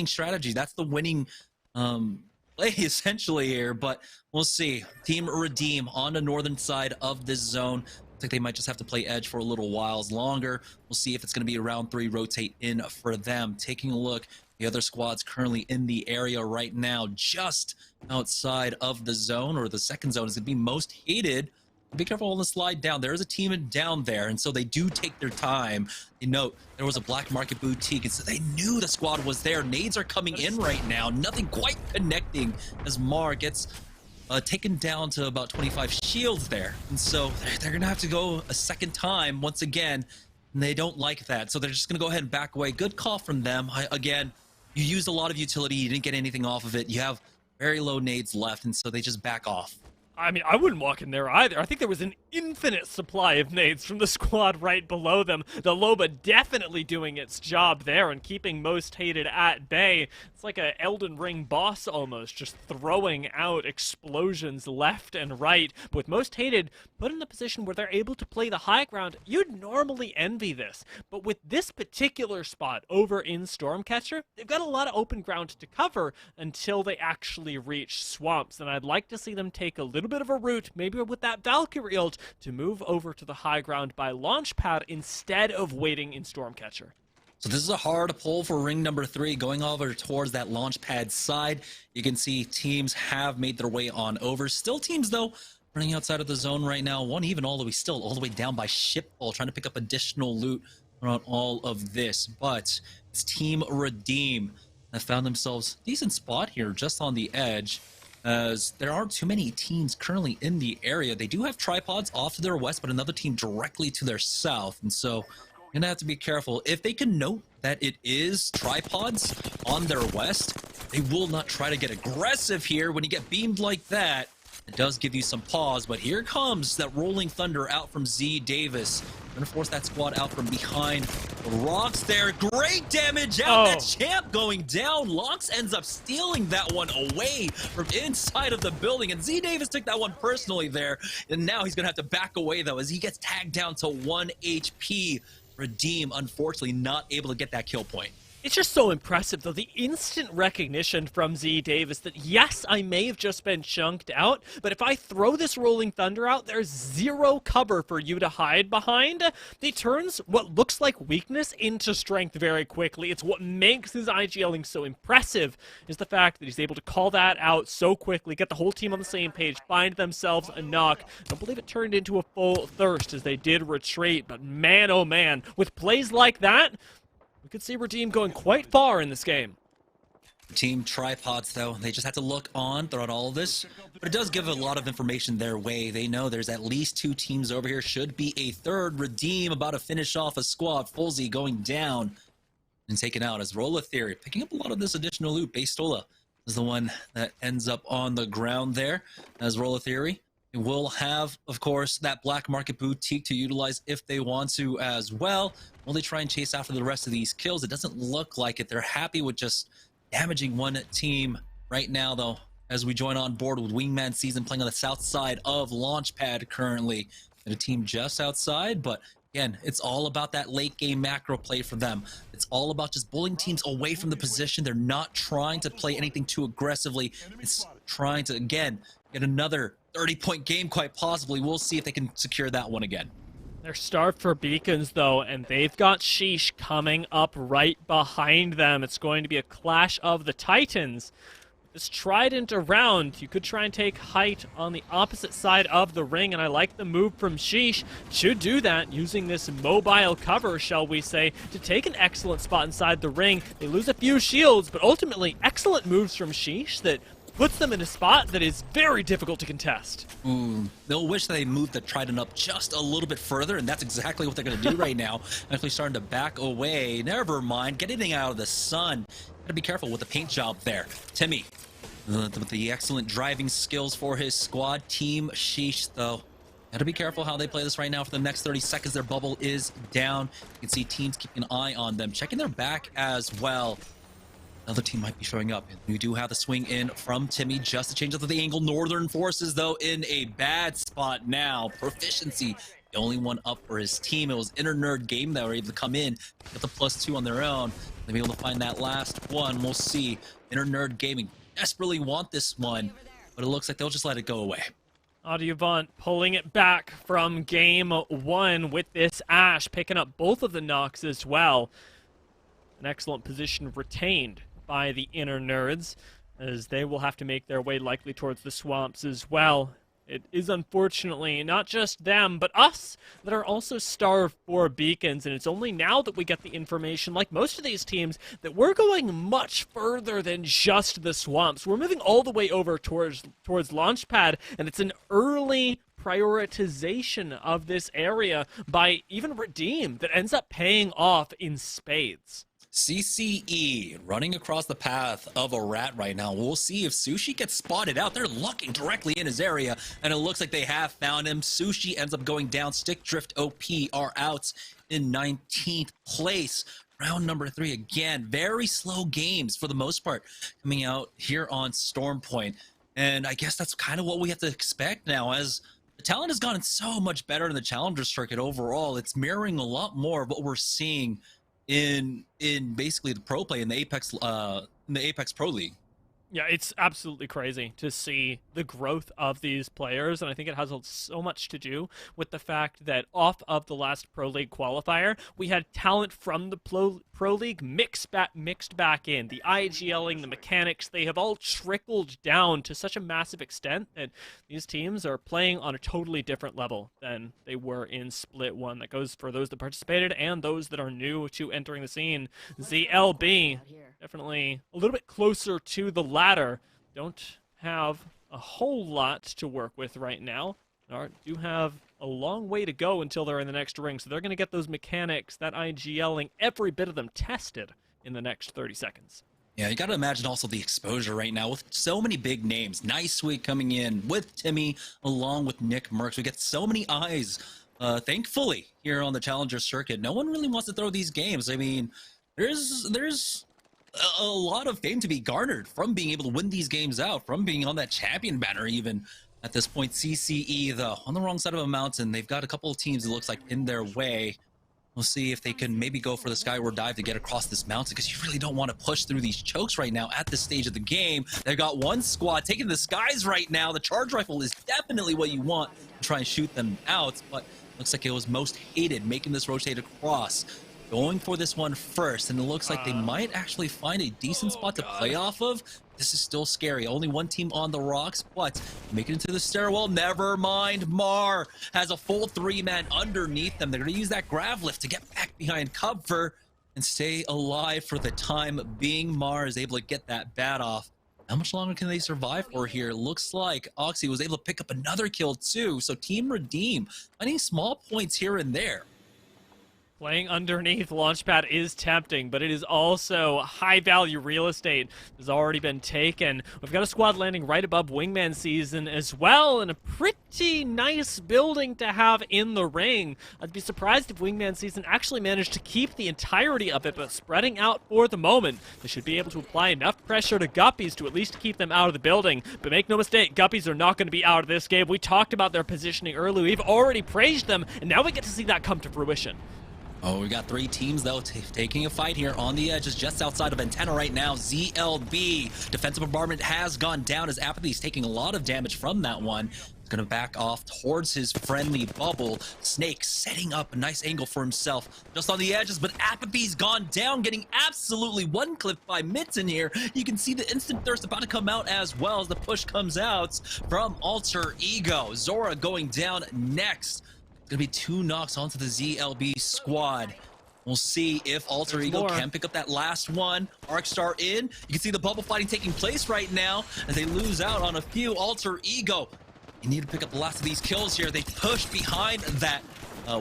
strategy. That's the winning play essentially here, but we'll see. Team Redeem on the northern side of this zone. Looks like they might just have to play edge for a little whiles longer. We'll see if it's going to be a round 3 rotate in for them. Taking a look, the other squads currently in the area right now, just outside of the zone, or the second zone is going to be most hated. Be careful on the slide down. There is a team down there, and so they do take their time. You note there was a black market boutique, and so they knew the squad was there. Nades are coming in right now. Nothing quite connecting as Mar gets taken down to about 25 shields there. And so they're going to have to go a second time once again, and they don't like that. So they're just going to go ahead and back away. Good call from them. Again, you used a lot of utility. You didn't get anything off of it. You have very low nades left, and so they just back off. I mean, I wouldn't walk in there either. I think there was an infinite supply of nades from the squad right below them. The Loba definitely doing its job there and keeping Most Hated at bay. It's like a Elden Ring boss almost, just throwing out explosions left and right. But with Most Hated put in a position where they're able to play the high ground, you'd normally envy this. But with this particular spot over in Stormcatcher, they've got a lot of open ground to cover until they actually reach swamps. And I'd like to see them take a little bit of a route, maybe with that Valkyrie ult, to move over to the high ground by Launchpad instead of waiting in Stormcatcher. So this is a hard pull for ring number 3, going over towards that Launchpad side. You can see teams have made their way on over. Still teams, though, running outside of the zone right now. One even all the way down by Shipfall, trying to pick up additional loot around all of this. But it's Team Redeem that found themselves a decent spot here just on the edge, as there aren't too many teams currently in the area. They do have tripods off to their west, but another team directly to their south. And so you're going to have to be careful. If they can note that it is tripods on their west, they will not try to get aggressive here. When you get beamed like that, it does give you some pause. But here comes that Rolling Thunder out from Z Davis. Gonna force that squad out from behind. The Rocks there, great damage out. That champ going down. Lox ends up stealing that one away from inside of the building, and Z Davis took that one personally there. And now he's gonna have to back away though as he gets tagged down to 1 HP. Redeem, unfortunately, not able to get that kill point. It's just so impressive, though, the instant recognition from Z Davis that, yes, I may have just been chunked out, but if I throw this Rolling Thunder out, there's zero cover for you to hide behind. He turns what looks like weakness into strength very quickly. It's what makes his IGLing so impressive, is the fact that he's able to call that out so quickly, get the whole team on the same page, find themselves a knock. I don't believe it turned into a full thirst as they did retreat, but man, oh man, with plays like that, we could see Redeem going quite far in this game. Team tripods, though, they just have to look on throughout all of this, but it does give a lot of information their way. They know there's at least 2 teams over here, should be a third. Redeem about to finish off a squad. Fulzy going down and taken out as Rolla Theory picking up a lot of this additional loot. Bastola is the one that ends up on the ground there as Rolla Theory. Will have, of course, that black market boutique to utilize if they want to as well. Will they try and chase after the rest of these kills? It doesn't look like it. They're happy with just damaging one team right now, though, as we join on board with Wingman Season playing on the south side of Launchpad currently. And a team just outside, but again, it's all about that late game macro play for them. It's all about just bullying teams away from the position. They're not trying to play anything too aggressively. It's trying to, again, get another 30-point game, quite possibly. We'll see if they can secure that one again. They're starved for beacons, though, and they've got Sheesh coming up right behind them. It's going to be a clash of the Titans. This trident around, you could try and take height on the opposite side of the ring, and I like the move from Sheesh to do that, using this mobile cover, shall we say, to take an excellent spot inside the ring. They lose a few shields, but ultimately excellent moves from Sheesh that puts them in a spot that is very difficult to contest. They'll wish they moved the Trident up just a little bit further, and that's exactly what they're going to do right now. Actually starting to back away. Never mind, getting out of the sun. Gotta be careful with the paint job there. Timmy, with the excellent driving skills for his squad. Team Sheesh, though, gotta be careful how they play this right now. For the next 30 seconds, their bubble is down. You can see teams keeping an eye on them, checking their back as well. Another team might be showing up. We do have the swing in from Timmy just to change up the angle. Northern Forces, though, in a bad spot now. Proficiency, the only one up for his team. It was Inner Nerd Game that were able to come in, get the +2 on their own. They'll be able to find that last one. We'll see. Inner Nerd Gaming desperately want this one, but it looks like they'll just let it go away. Audubon pulling it back from game 1 with this Ash, picking up both of the knocks as well. An excellent position retained by the Inner Nerds, as they will have to make their way likely towards the swamps as well. It is unfortunately not just them, but us that are also starved for beacons, and it's only now that we get the information, like most of these teams, that we're going much further than just the swamps. We're moving all the way over towards Launchpad, and it's an early prioritization of this area by even Redeem that ends up paying off in spades. CCE running across the path of a rat right now. We'll see if Sushi gets spotted out. They're looking directly in his area, and it looks like they have found him. Sushi ends up going down. Stick Drift OP are out in 19th place. Round number 3 again. Very slow games for the most part coming out here on Storm Point. And I guess that's kind of what we have to expect now, as the talent has gotten so much better in the Challenger circuit overall. It's mirroring a lot more of what we're seeing in basically the pro play in the Apex Pro League. Yeah, it's absolutely crazy to see the growth of these players, and I think it has so much to do with the fact that off of the last Pro League qualifier, we had talent from the Pro League mixed back in. The IGLing, the mechanics, they have all trickled down to such a massive extent that these teams are playing on a totally different level than they were in Split 1. That goes for those that participated and those that are new to entering the scene. ZLB, definitely a little bit closer to the latter. Don't have a whole lot to work with right now. Do have a long way to go until they're in the next ring, so they're going to get those mechanics, that IGLing, every bit of them tested in the next 30 seconds. Yeah, you got to imagine also the exposure right now with so many big names. Nice Sweet coming in with Timmy along with Nick Merckx. We get so many eyes thankfully, here on the Challenger circuit, no one really wants to throw these games. I mean, there's a lot of fame to be garnered from being able to win these games out, from being on that champion banner even. At this point, CCE, though, on the wrong side of a mountain. They've got a couple of teams, it looks like, in their way. We'll see if they can maybe go for the skyward dive to get across this mountain, because you really don't want to push through these chokes right now at this stage of the game. They've got one squad taking the skies right now. The charge rifle is definitely what you want to try and shoot them out, but looks like it was most hated, making this rotate across. Going for this one first, and it looks like they might actually find a decent spot to play off of. This is still scary. Only one team on the rocks, but make it into the stairwell. Never mind. Mar has a full 3-man underneath them. They're going to use that grav lift to get back behind cover and stay alive for the time being. Mar is able to get that bat off. How much longer can they survive for here? Looks like Oxy was able to pick up another kill too. So Team Redeem finding small points here and there. Playing underneath Launchpad is tempting, but it is also high-value real estate has already been taken. We've got a squad landing right above Wingman Season as well, and a pretty nice building to have in the ring. I'd be surprised if Wingman Season actually managed to keep the entirety of it, but spreading out for the moment. They should be able to apply enough pressure to Guppies to at least keep them out of the building. But make no mistake, Guppies are not going to be out of this game. We talked about their positioning earlier. We've already praised them, and now we get to see that come to fruition. Oh, we got 3 teams, though, taking a fight here on the edges just outside of Antenna right now. ZLB. Defensive bombardment has gone down as Apathy's taking a lot of damage from that one. He's going to back off towards his friendly bubble. Snake setting up a nice angle for himself just on the edges, but Apathy's gone down, getting absolutely one-clipped by Mitten here. You can see the instant thirst about to come out as well as the push comes out from Alter Ego. Zora going down next. Gonna be 2 knocks onto the ZLB squad. We'll see if Alter Ego can pick up that last one. Arcstar in. You can see the bubble fighting taking place right now as they lose out on a few. Alter Ego, you need to pick up the last of these kills here. They push behind that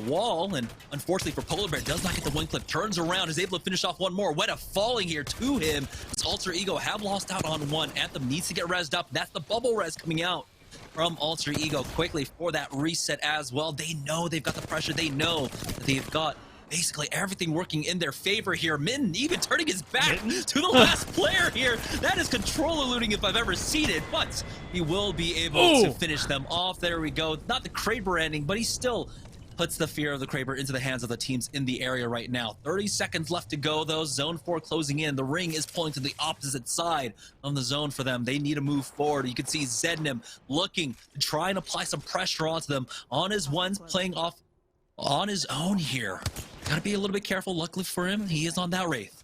wall, and unfortunately for Polar Bear, does not get the one clip. Turns around, is able to finish off one more. Weta falling here to him. As Alter Ego have lost out on one. Anthem needs to get rezzed up. That's the bubble res coming out from Alter Ego quickly for that reset as well. They know they've got the pressure. They know that they've got basically everything working in their favor here. Mitten even turning his back to the last player here. That is control eluding if I've ever seen it, but he will be able to finish them off. There we go. Not the Kraber ending, but he still puts the fear of the Kraber into the hands of the teams in the area right now. 30 seconds left to go, though. Zone 4 closing in. The ring is pulling to the opposite side of the zone for them. They need to move forward. You can see Zednim looking to try and apply some pressure onto them. On his ones, playing off on his own here. Gotta be a little bit careful. Luckily for him, he is on that Wraith.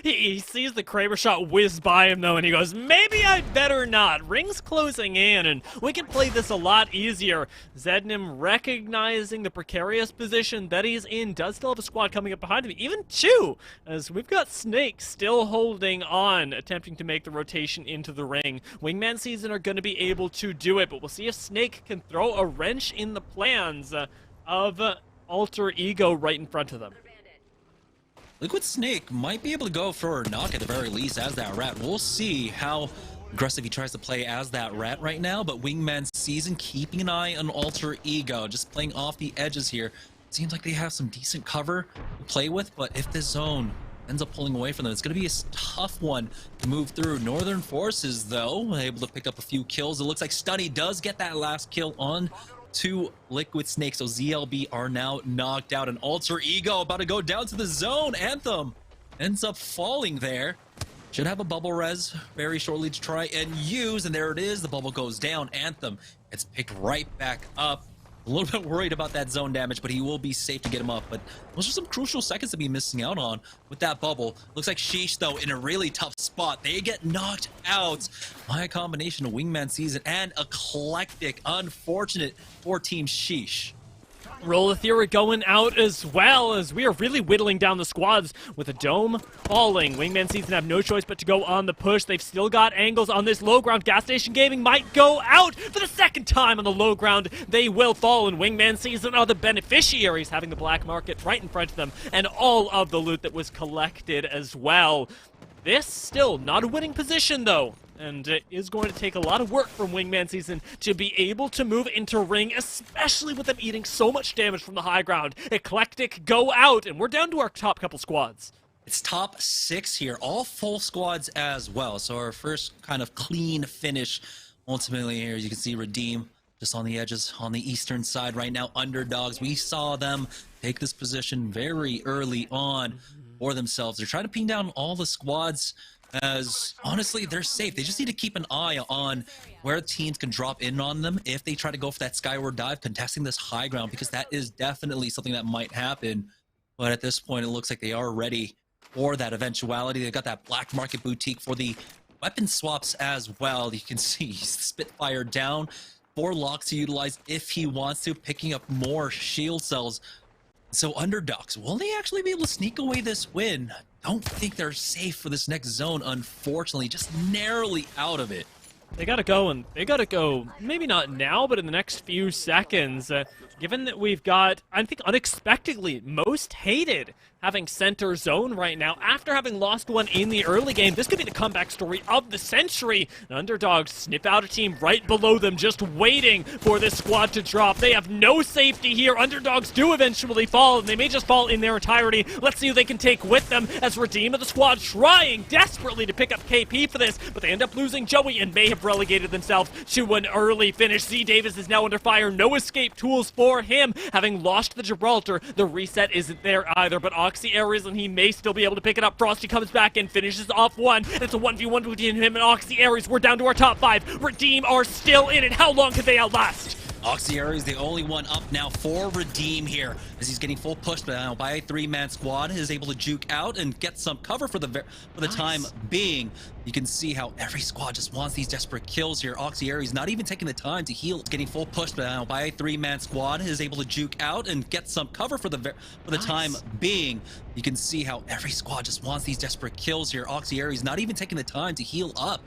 He sees the Kraber shot whiz by him, though, and he goes, maybe I'd better not. Ring's closing in, and we can play this a lot easier. Zednim recognizing the precarious position that he's in, does still have a squad coming up behind him, even 2, as we've got Snake still holding on, attempting to make the rotation into the ring. Wingman Season are going to be able to do it, but we'll see if Snake can throw a wrench in the plans of Alter Ego right in front of them. Liquid Snake might be able to go for a knock at the very least as that rat. We'll see how aggressive he tries to play as that rat right now, but Wingman Season keeping an eye on Alter Ego, just playing off the edges here. Seems like they have some decent cover to play with, but if this zone ends up pulling away from them, it's going to be a tough one to move through. Northern Forces, though, able to pick up a few kills. It looks like Stunny does get that last kill on to Liquid Snake, so ZLB are now knocked out, and Alter Ego about to go down to the zone. Anthem ends up falling there. Should have a bubble res very shortly to try and use, and there it is. The bubble goes down. Anthem gets picked right back up. A little bit worried about that zone damage, but he will be safe to get him up. But those are some crucial seconds to be missing out on with that bubble. Looks like Sheesh, though, in a really tough spot. They get knocked out by a combination of Wingman Season and Eclectic. Unfortunate for Team Sheesh. Roll Etheria going out as well, as we are really whittling down the squads with a dome falling. Wingman Season have no choice but to go on the push. They've still got angles on this low ground. Gas Station Gaming might go out for the second time on the low ground. They will fall, and Wingman Season are the beneficiaries, having the black market right in front of them and all of the loot that was collected as well. This still not a winning position, though, and it is going to take a lot of work from Wingman Season to be able to move into ring, especially with them eating so much damage from the high ground. Eclectic go out, and we're down to our top couple squads. It's top 6 here, all full squads as well. So our first kind of clean finish. Ultimately here, you can see Redeem just on the edges on the eastern side right now. Underdogs, we saw them take this position very early on for themselves. They're trying to pin down all the squads as, honestly, they're safe. They just need to keep an eye on where teams can drop in on them if they try to go for that skyward dive, contesting this high ground, because that is definitely something that might happen. But at this point, it looks like they are ready for that eventuality. They've got that black market boutique for the weapon swaps as well. You can see Spitfire down, 4 locks to utilize if he wants to, picking up more shield cells. So Underdogs, will they actually be able to sneak away this win? Don't think they're safe for this next zone, unfortunately, just narrowly out of it. They gotta go, and they gotta go, maybe not now, but in the next few seconds. Given that we've got, I think, unexpectedly most hated having center zone right now, after having lost one in the early game, this could be the comeback story of the century. And Underdogs snip out a team right below them, just waiting for this squad to drop. They have no safety here. Underdogs do eventually fall, and they may just fall in their entirety. Let's see who they can take with them, as Redeem of the squad trying desperately to pick up KP for this, but they end up losing Joey and may have relegated themselves to an early finish. Z Davis is now under fire. No escape tools for him. Having lost the Gibraltar, the reset isn't there either, but Oxy Aries, and he may still be able to pick it up. Frosty comes back and finishes off one. It's a 1v1 between him and Oxy Aries. We're down to our top 5. Redeem are still in it. How long can they outlast? Oxyary is the only one up now for Redeem here, as he's getting full pushed now by a 3-man squad. He is able to juke out and get some cover for the time being. You can see how every squad just wants these desperate kills here. Oxyary is not even taking the time to heal. Getting full pushed now by a 3-man squad. He is able to juke out and get some cover for the time being. You can see how every squad just wants these desperate kills here. Oxyary is not even taking the time to heal up.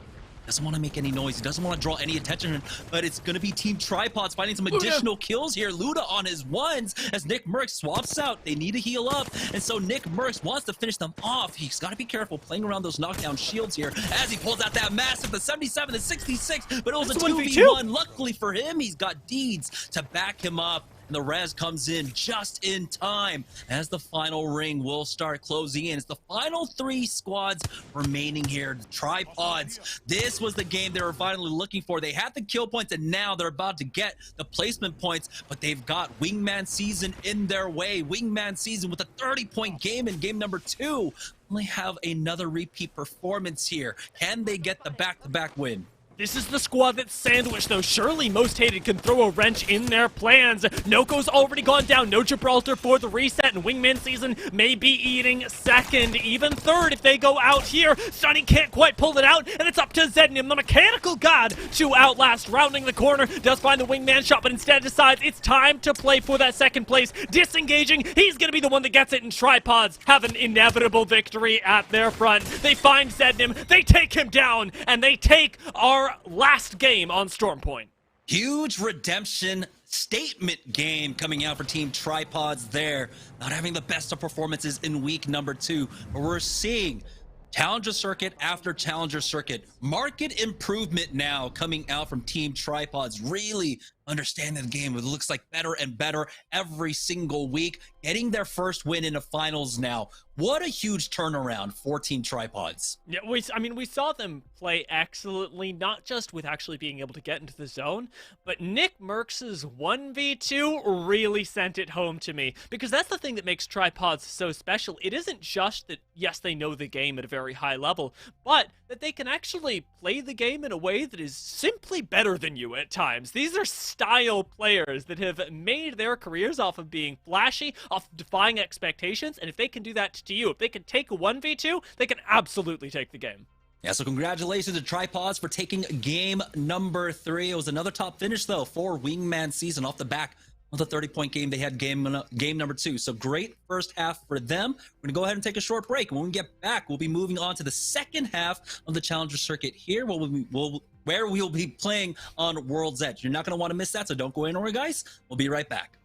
Doesn't want to make any noise. He doesn't want to draw any attention, but it's going to be Team Tripods finding some additional kills here. Luda on his ones as Nick Merckx swaps out. They need to heal up, and so Nick Merckx wants to finish them off. He's got to be careful playing around those knockdown shields here as he pulls out that massive, the 77 to 66, but it was a 2v1. Luckily for him, he's got Deeds to back him up. And the res comes in just in time as the final ring will start closing in. It's the final 3 squads remaining here. The Tripods. This was the game they were finally looking for. They had the kill points, and now they're about to get the placement points, but they've got Wingman Season in their way. Wingman Season with a 30-point game in game number 2. Only have another repeat performance here. Can they get the back-to-back win? This is the squad that's sandwiched, though. Surely Most Hated can throw a wrench in their plans. Noko's already gone down. No Gibraltar for the reset, and Wingman Season may be eating second, even third if they go out here. Sunny can't quite pull it out, and it's up to Zednim, the mechanical god, to outlast. Rounding the corner, does find the Wingman shot, but instead decides it's time to play for that second place. Disengaging, he's going to be the one that gets it, and Tripods have an inevitable victory at their front. They find Zednim, they take him down, and they take our last game on Stormpoint. Huge redemption statement game coming out for Team Tripods there. Not having the best of performances in week number 2, but we're seeing Challenger Circuit after Challenger Circuit. Market improvement now coming out from Team Tripods. Really understanding the game. It looks like better and better every single week. Getting their first win in the finals now. What a huge turnaround for Team Tripods. Yeah, we saw them play excellently, not just with actually being able to get into the zone, but Nick Merckx's 1v2 really sent it home to me, because that's the thing that makes Tripods so special. It isn't just that, yes, they know the game at a very high level, but that they can actually play the game in a way that is simply better than you at times. These are style players that have made their careers off of being flashy, off of defying expectations, and if they can do that to you, if they can take a 1v2, they can absolutely take the game. Yeah, so congratulations to Tripods for taking game number 3. It was another top finish, though, for Wingman Season off the back of the 30-point game they had game number 2. So great first half for them. We're going to go ahead and take a short break. When we get back, we'll be moving on to the second half of the Challenger Circuit here, where we'll be playing on World's Edge. You're not going to want to miss that, so don't go anywhere, guys. We'll be right back.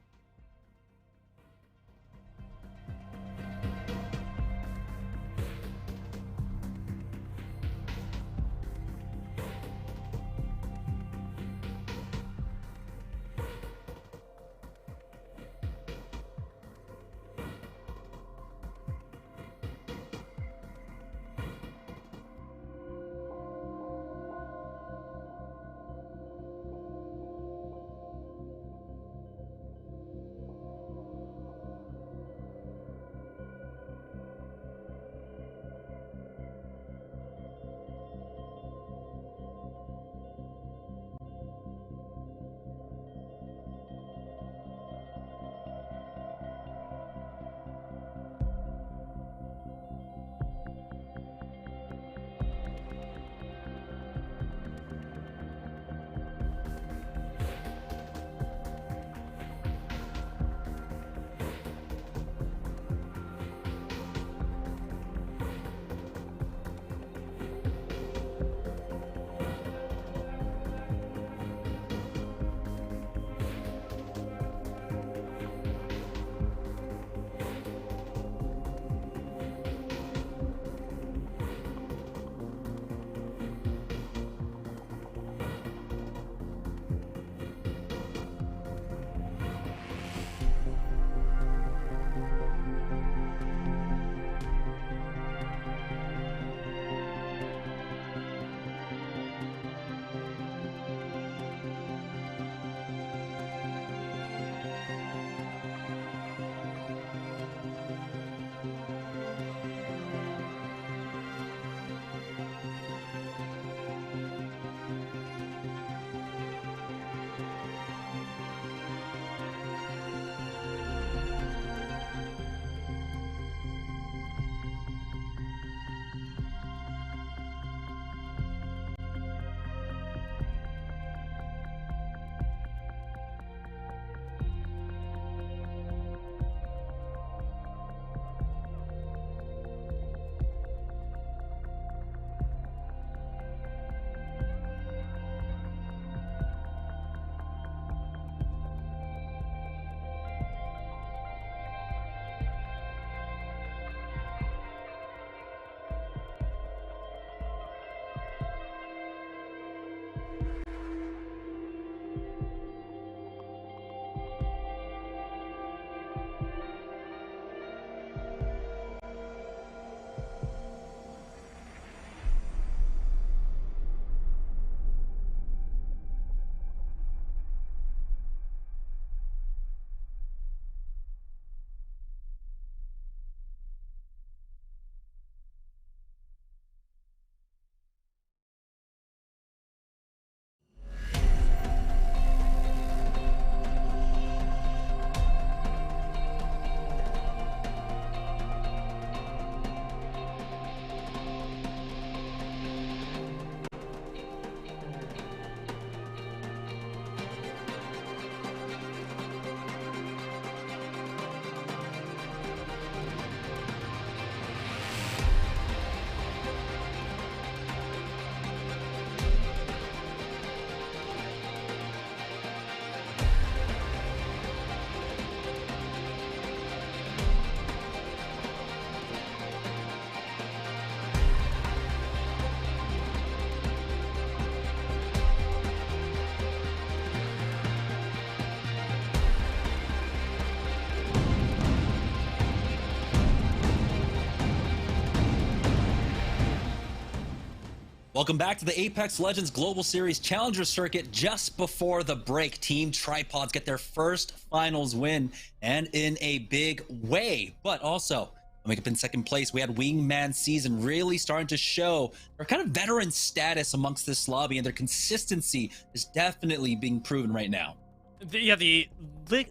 Welcome back to the Apex Legends Global Series Challenger Circuit. Just before the break, Team Tripods get their first finals win, and in a big way. But also, coming up in second place, we had Wingman Season really starting to show their kind of veteran status amongst this lobby, and their consistency is definitely being proven right now. The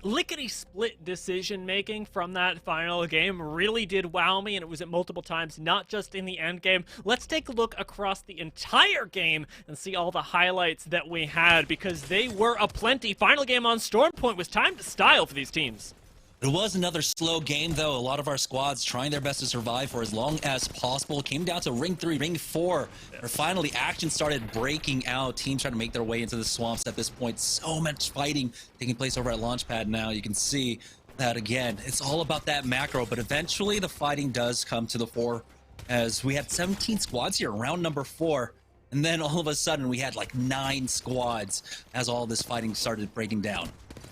lickety-split decision-making from that final game really did wow me, and it was at multiple times, not just in the end game. Let's take a look across the entire game and see all the highlights that we had, because they were aplenty. Final game on Stormpoint was time to style for these teams. It was another slow game, though. A lot of our squads trying their best to survive for as long as possible. It came down to Ring 3, Ring 4, where finally action started breaking out. Teams trying to make their way into the swamps at this point. So much fighting taking place over at Launchpad now. You can see that again. It's all about that macro, but eventually the fighting does come to the fore, as we had 17 squads here, round number 4. And then all of a sudden we had like 9 squads as all this fighting started breaking down.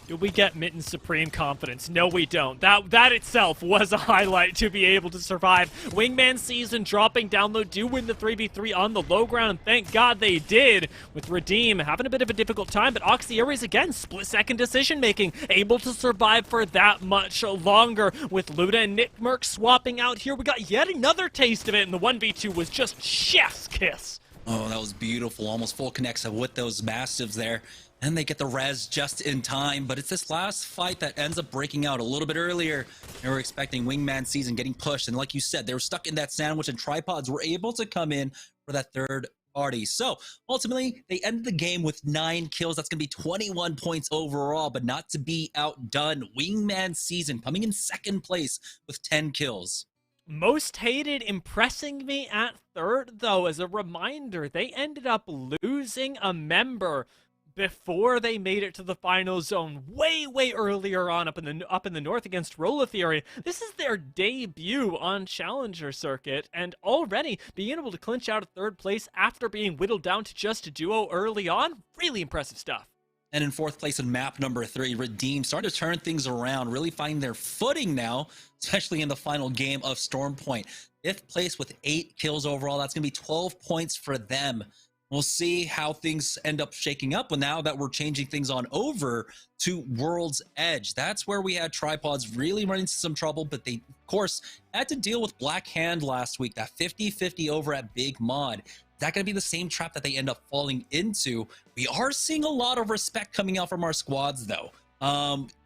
Do we get Mitten's supreme confidence? No, we don't. That itself was a highlight to be able to survive. Wingman Season dropping down low, do win the 3v3 on the low ground, and thank God they did, with Redeem having a bit of a difficult time, but Oxy Aries again, split-second decision-making, able to survive for that much longer, with Luda and Nick Merck swapping out here. We got yet another taste of it, and the 1v2 was just chef's kiss. Oh, that was beautiful. Almost full connects with those Mastiffs there. And they get the res just in time, but it's this last fight that ends up breaking out a little bit earlier. They were expecting Wingman Season getting pushed, and like you said, they were stuck in that sandwich, and Tripods were able to come in for that third party. So ultimately, they ended the game with 9 kills. That's going to be 21 points overall, but not to be outdone. Wingman Season coming in second place with 10 kills. Most hated impressing me at third, though. As a reminder, they ended up losing a member before they made it to the final zone, way earlier on up in the north against Rolla Theory. This is their debut on Challenger Circuit, and already being able to clinch out a third place after being whittled down to just a duo early on, really impressive stuff. And in fourth place in map number 3, Redeem starting to turn things around, really finding their footing now, especially in the final game of Stormpoint. Fifth place with 8 kills overall. That's going to be 12 points for them. We'll see how things end up shaking up now that we're changing things on over to World's Edge. That's where we had Tripods really running into some trouble, but they, of course, had to deal with Black Hand last week, that 50-50 over at Big Mod. Is that going to be the same trap that they end up falling into? We are seeing a lot of respect coming out from our squads, though.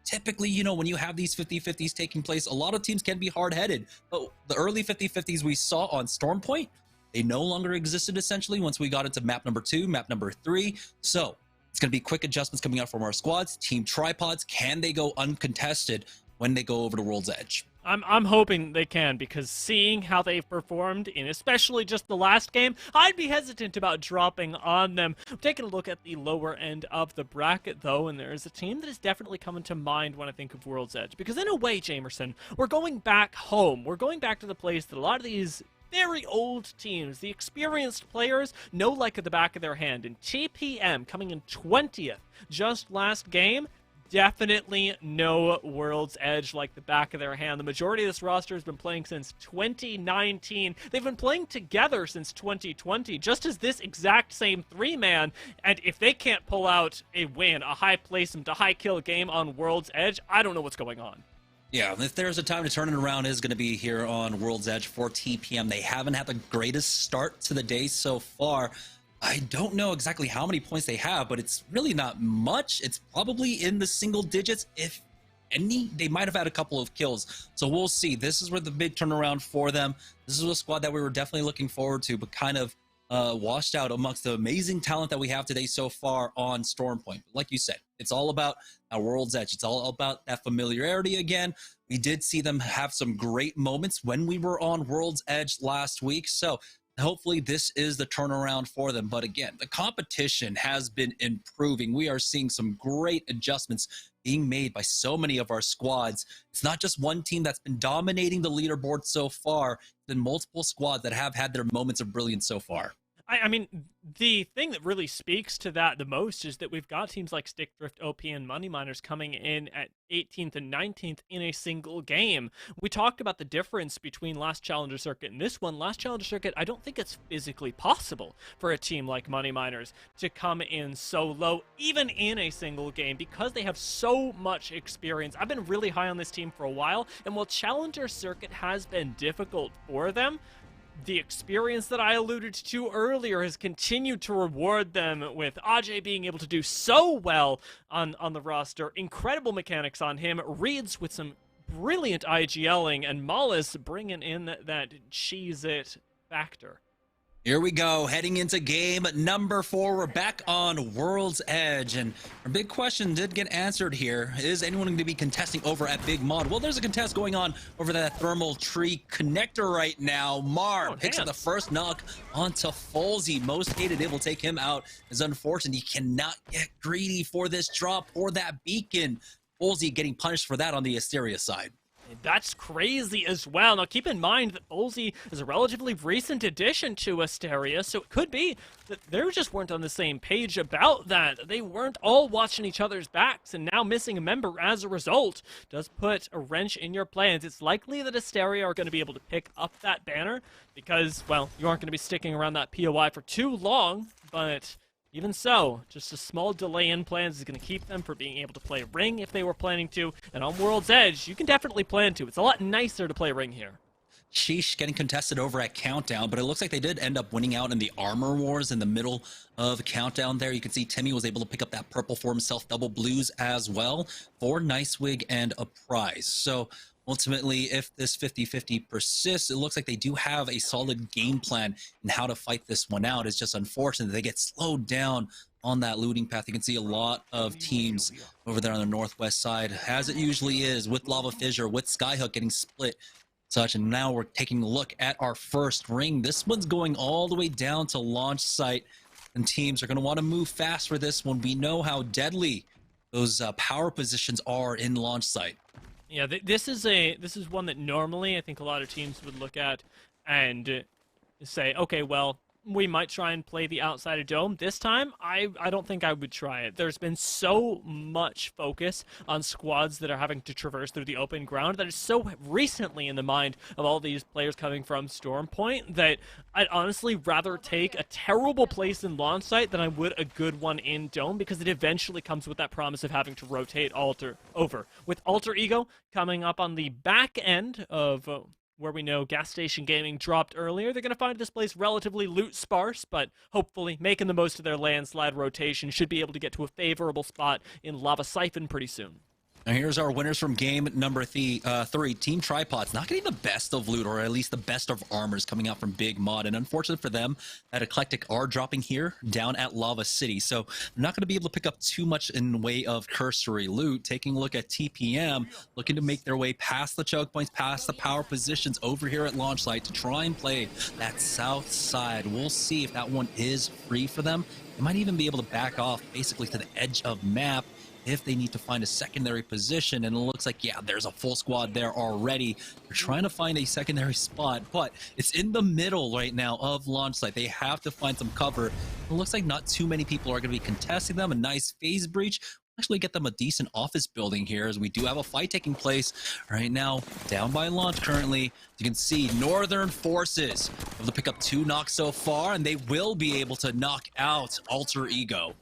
Typically, you know, when you have these 50-50s taking place, a lot of teams can be hard-headed, but the early 50-50s we saw on Stormpoint, they no longer existed, essentially, once we got into map number 2, map number 3. So it's going to be quick adjustments coming out from our squads. Team Tripods, can they go uncontested when they go over to World's Edge? I'm hoping they can, because seeing how they've performed in especially just the last game, I'd be hesitant about dropping on them. Taking a look at the lower end of the bracket, though, and there is a team that is definitely coming to mind when I think of World's Edge. Because in a way, Jamerson, we're going back home. We're going back to the place that a lot of these very old teams, the experienced players, know like at the back of their hand. And TPM coming in 20th just last game, definitely know World's Edge like the back of their hand. The majority of this roster has been playing since 2019. They've been playing together since 2020, just as this exact same 3-man. And if they can't pull out a win, a high placement, a high kill game on World's Edge, I don't know what's going on. Yeah, if there's a time to turn it around, is going to be here on World's Edge for TPM. They haven't had the greatest start to the day so far. I don't know exactly how many points they have, but it's really not much. It's probably in the single digits, if any. They might have had a couple of kills. So we'll see. This is where the big turnaround for them. This is a squad that we were definitely looking forward to, but kind of washed out amongst the amazing talent that we have today so far on Stormpoint. Like you said, it's all about our World's Edge. It's all about that familiarity again. We did see them have some great moments when we were on World's Edge last week. So hopefully this is the turnaround for them. But again, the competition has been improving. We are seeing some great adjustments being made by so many of our squads. It's not just one team that's been dominating the leaderboard so far. It's been multiple squads that have had their moments of brilliance so far. I mean, the thing that really speaks to that the most is that we've got teams like Stick Drift, OP, and Money Miners coming in at 18th and 19th in a single game. We talked about the difference between last Challenger Circuit and this one. Last Challenger Circuit, I don't think it's physically possible for a team like Money Miners to come in so low, even in a single game, because they have so much experience. I've been really high on this team for a while, and while Challenger Circuit has been difficult for them, the experience that I alluded to earlier has continued to reward them, with Ajay being able to do so well on the roster. Incredible mechanics on him. Reeds with some brilliant IGLing, and Mollis bringing in that cheese-it factor. Here we go, heading into game number 4. We're back on World's Edge, and our big question did get answered here. Is anyone going to be contesting over at Big Mod? Well, there's a contest going on over that thermal tree connector right now. Mar picks up the first knock onto Folsey. Most hated, it will take him out. It's unfortunate. He cannot get greedy for this drop or that beacon. Folsey getting punished for that on the Asteria side. That's crazy as well. Now, keep in mind that Folsey is a relatively recent addition to Asteria, so it could be that they just weren't on the same page about that. They weren't all watching each other's backs, and now missing a member as a result does put a wrench in your plans. It's likely that Asteria are going to be able to pick up that banner because, well, you aren't going to be sticking around that POI for too long, but even so, just a small delay in plans is going to keep them from being able to play Ring if they were planning to. And on World's Edge, you can definitely plan to. It's a lot nicer to play Ring here. Sheesh getting contested over at Countdown, but it looks like they did end up winning out in the Armor Wars in the middle of Countdown there. You can see Timmy was able to pick up that purple for himself, double blues as well, for Nicewig and a prize. So ultimately, if this 50-50 persists, it looks like they do have a solid game plan in how to fight this one out. It's just unfortunate that they get slowed down on that looting path. You can see a lot of teams over there on the northwest side, as it usually is, with Lava Fissure, with Skyhook getting split such. And now we're taking a look at our first ring. This one's going all the way down to launch site, and teams are going to want to move fast for this one. We know how deadly those power positions are in launch site. Yeah, this is one that normally I think a lot of teams would look at and say, okay, well, we might try and play the outside of Dome. This time, I don't think I would try it. There's been so much focus on squads that are having to traverse through the open ground that is so recently in the mind of all these players coming from Storm Point that I'd honestly rather take a terrible place in launch site than I would a good one in Dome, because it eventually comes with that promise of having to rotate over. With Alter Ego coming up on the back end of where we know Gas Station Gaming dropped earlier, they're going to find this place relatively loot sparse, but hopefully making the most of their landslide rotation, should be able to get to a favorable spot in Lava Siphon pretty soon. Now here's our winners from game number 3. Team Tripods not getting the best of loot, or at least the best of armors coming out from Big Mod. And unfortunate for them, that Eclectic are dropping here down at Lava City. So they're not going to be able to pick up too much in way of cursory loot. Taking a look at TPM, looking to make their way past the choke points, past the power positions over here at launch site to try and play that south side. We'll see if that one is free for them. They might even be able to back off basically to the edge of map if they need to find a secondary position. And it looks like, yeah, there's a full squad there already. They're trying to find a secondary spot, but it's in the middle right now of launch site. They have to find some cover. It looks like not too many people are going to be contesting them. A nice phase breach actually get them a decent office building here, as we do have a fight taking place right now down by launch currently. You can see Northern Forces able to pick up 2 knocks so far, and they will be able to knock out Alter Ego.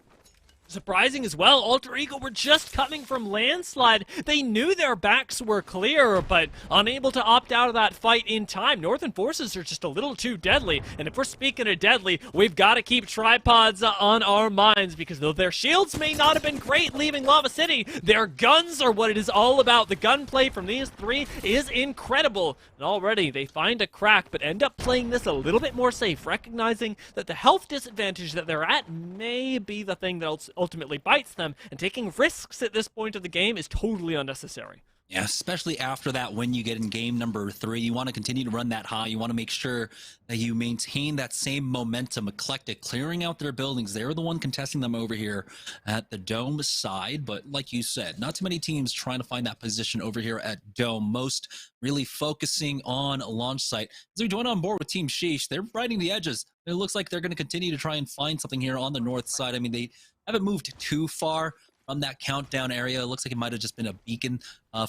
Surprising as well, Alter Ego were just coming from landslide. They knew their backs were clear, but unable to opt out of that fight in time. Northern Forces are just a little too deadly, and if we're speaking of deadly, we've got to keep Tripods on our minds, because though their shields may not have been great leaving Lava City, their guns are what it is all about. The gunplay from these 3 is incredible, and already they find a crack, but end up playing this a little bit more safe, recognizing that the health disadvantage that they're at may be the thing that ultimately bites them, and taking risks at this point of the game is totally unnecessary. Yeah, especially after that, when you get in game number 3, you want to continue to run that high. You want to make sure that you maintain that same momentum, eclectic, clearing out their buildings. They're the one contesting them over here at the Dome side. But like you said, not too many teams trying to find that position over here at Dome. Most really focusing on launch site. As we join on board with Team Sheesh, they're riding the edges. It looks like they're going to continue to try and find something here on the north side. I mean, they haven't moved too far from that countdown area. It looks like it might have just been a beacon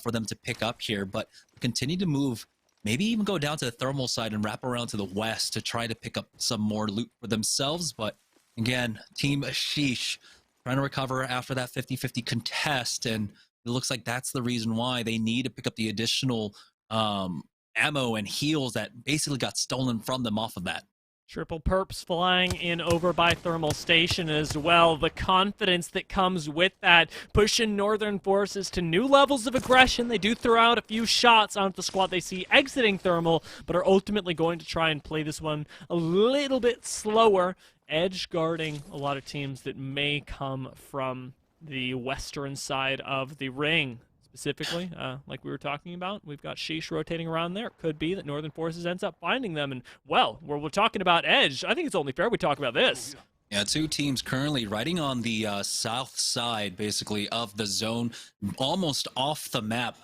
for them to pick up here, but continue to move, maybe even go down to the thermal side and wrap around to the west to try to pick up some more loot for themselves. But again, Team Sheesh trying to recover after that 50-50 contest, and it looks like that's the reason why they need to pick up the additional ammo and heals that basically got stolen from them off of that. Triple perps flying in over by Thermal Station as well. The confidence that comes with that, pushing Northern Forces to new levels of aggression. They do throw out a few shots onto the squad they see exiting Thermal, but are ultimately going to try and play this one a little bit slower, edge guarding a lot of teams that may come from the western side of the ring. Specifically, like we were talking about, we've got Sheesh rotating around there. It could be that Northern Forces ends up finding them. And, well, we're talking about Edge. I think it's only fair we talk about this. Yeah, two teams currently riding on the south side, basically, of the zone, almost off the map.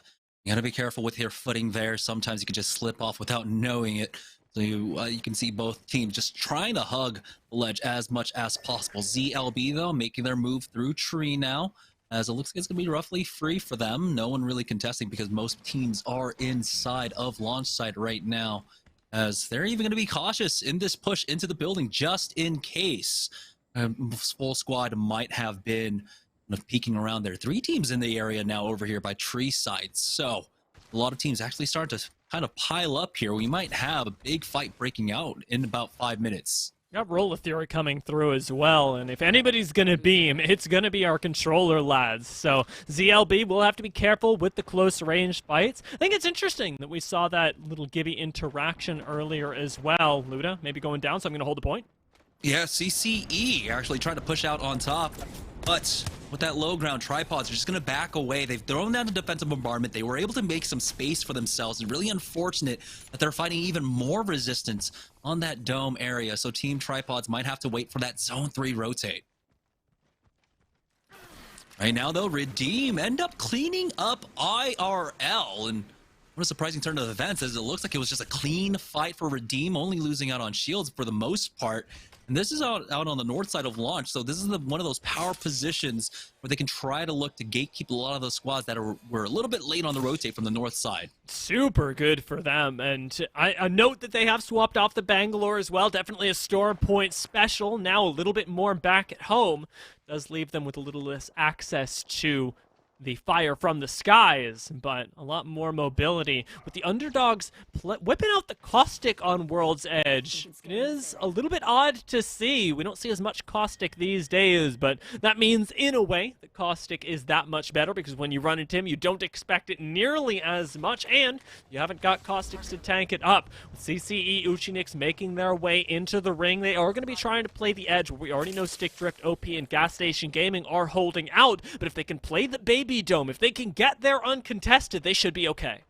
You gotta be careful with your footing there. Sometimes you can just slip off without knowing it. So you can see both teams just trying to hug the ledge as much as possible. ZLB, though, making their move through tree now, as it looks like it's going to be roughly free for them. No one really contesting because most teams are inside of launch site right now, as they're even going to be cautious in this push into the building just in case full squad might have been kind of peeking around there. 3 teams in the area now over here by tree sides, so a lot of teams actually start to kind of pile up here. We might have a big fight breaking out in about 5 minutes. Got Roller Theory coming through as well, and if anybody's going to beam, it's going to be our controller lads. So ZLB will have to be careful with the close-range fights. I think it's interesting that we saw that little Gibby interaction earlier as well. Luda maybe going down, so I'm going to hold the point. Yeah, CCE actually trying to push out on top, but with that low ground, tripods are just going to back away. They've thrown down a defensive bombardment. They were able to make some space for themselves. It's really unfortunate that they're fighting even more resistance on that dome area, so Team Tripods might have to wait for that Zone 3 rotate. Right now, though, Redeem end up cleaning up IRL, and what a surprising turn of events, as it looks like it was just a clean fight for Redeem, only losing out on shields for the most part. And this is out on the north side of launch, so this is one of those power positions where they can try to look to gatekeep a lot of those squads that were a little bit late on the rotate from the north side. Super good for them, and I note that they have swapped off the Bangalore as well. Definitely a Storm Point special, now a little bit more back at home. Does leave them with a little less access to the fire from the skies, but a lot more mobility. With the underdogs whipping out the caustic on World's Edge, it is a little bit odd to see. We don't see as much caustic these days, but that means, in a way, the caustic is that much better, because when you run into him, you don't expect it nearly as much, and you haven't got caustics to tank it up. With CCE Uchinix making their way into the ring, they are going to be trying to play the edge, where we already know Stick Drift, OP, and Gas Station Gaming are holding out, but if they can play the baby dome, if they can get there uncontested, they should be okay.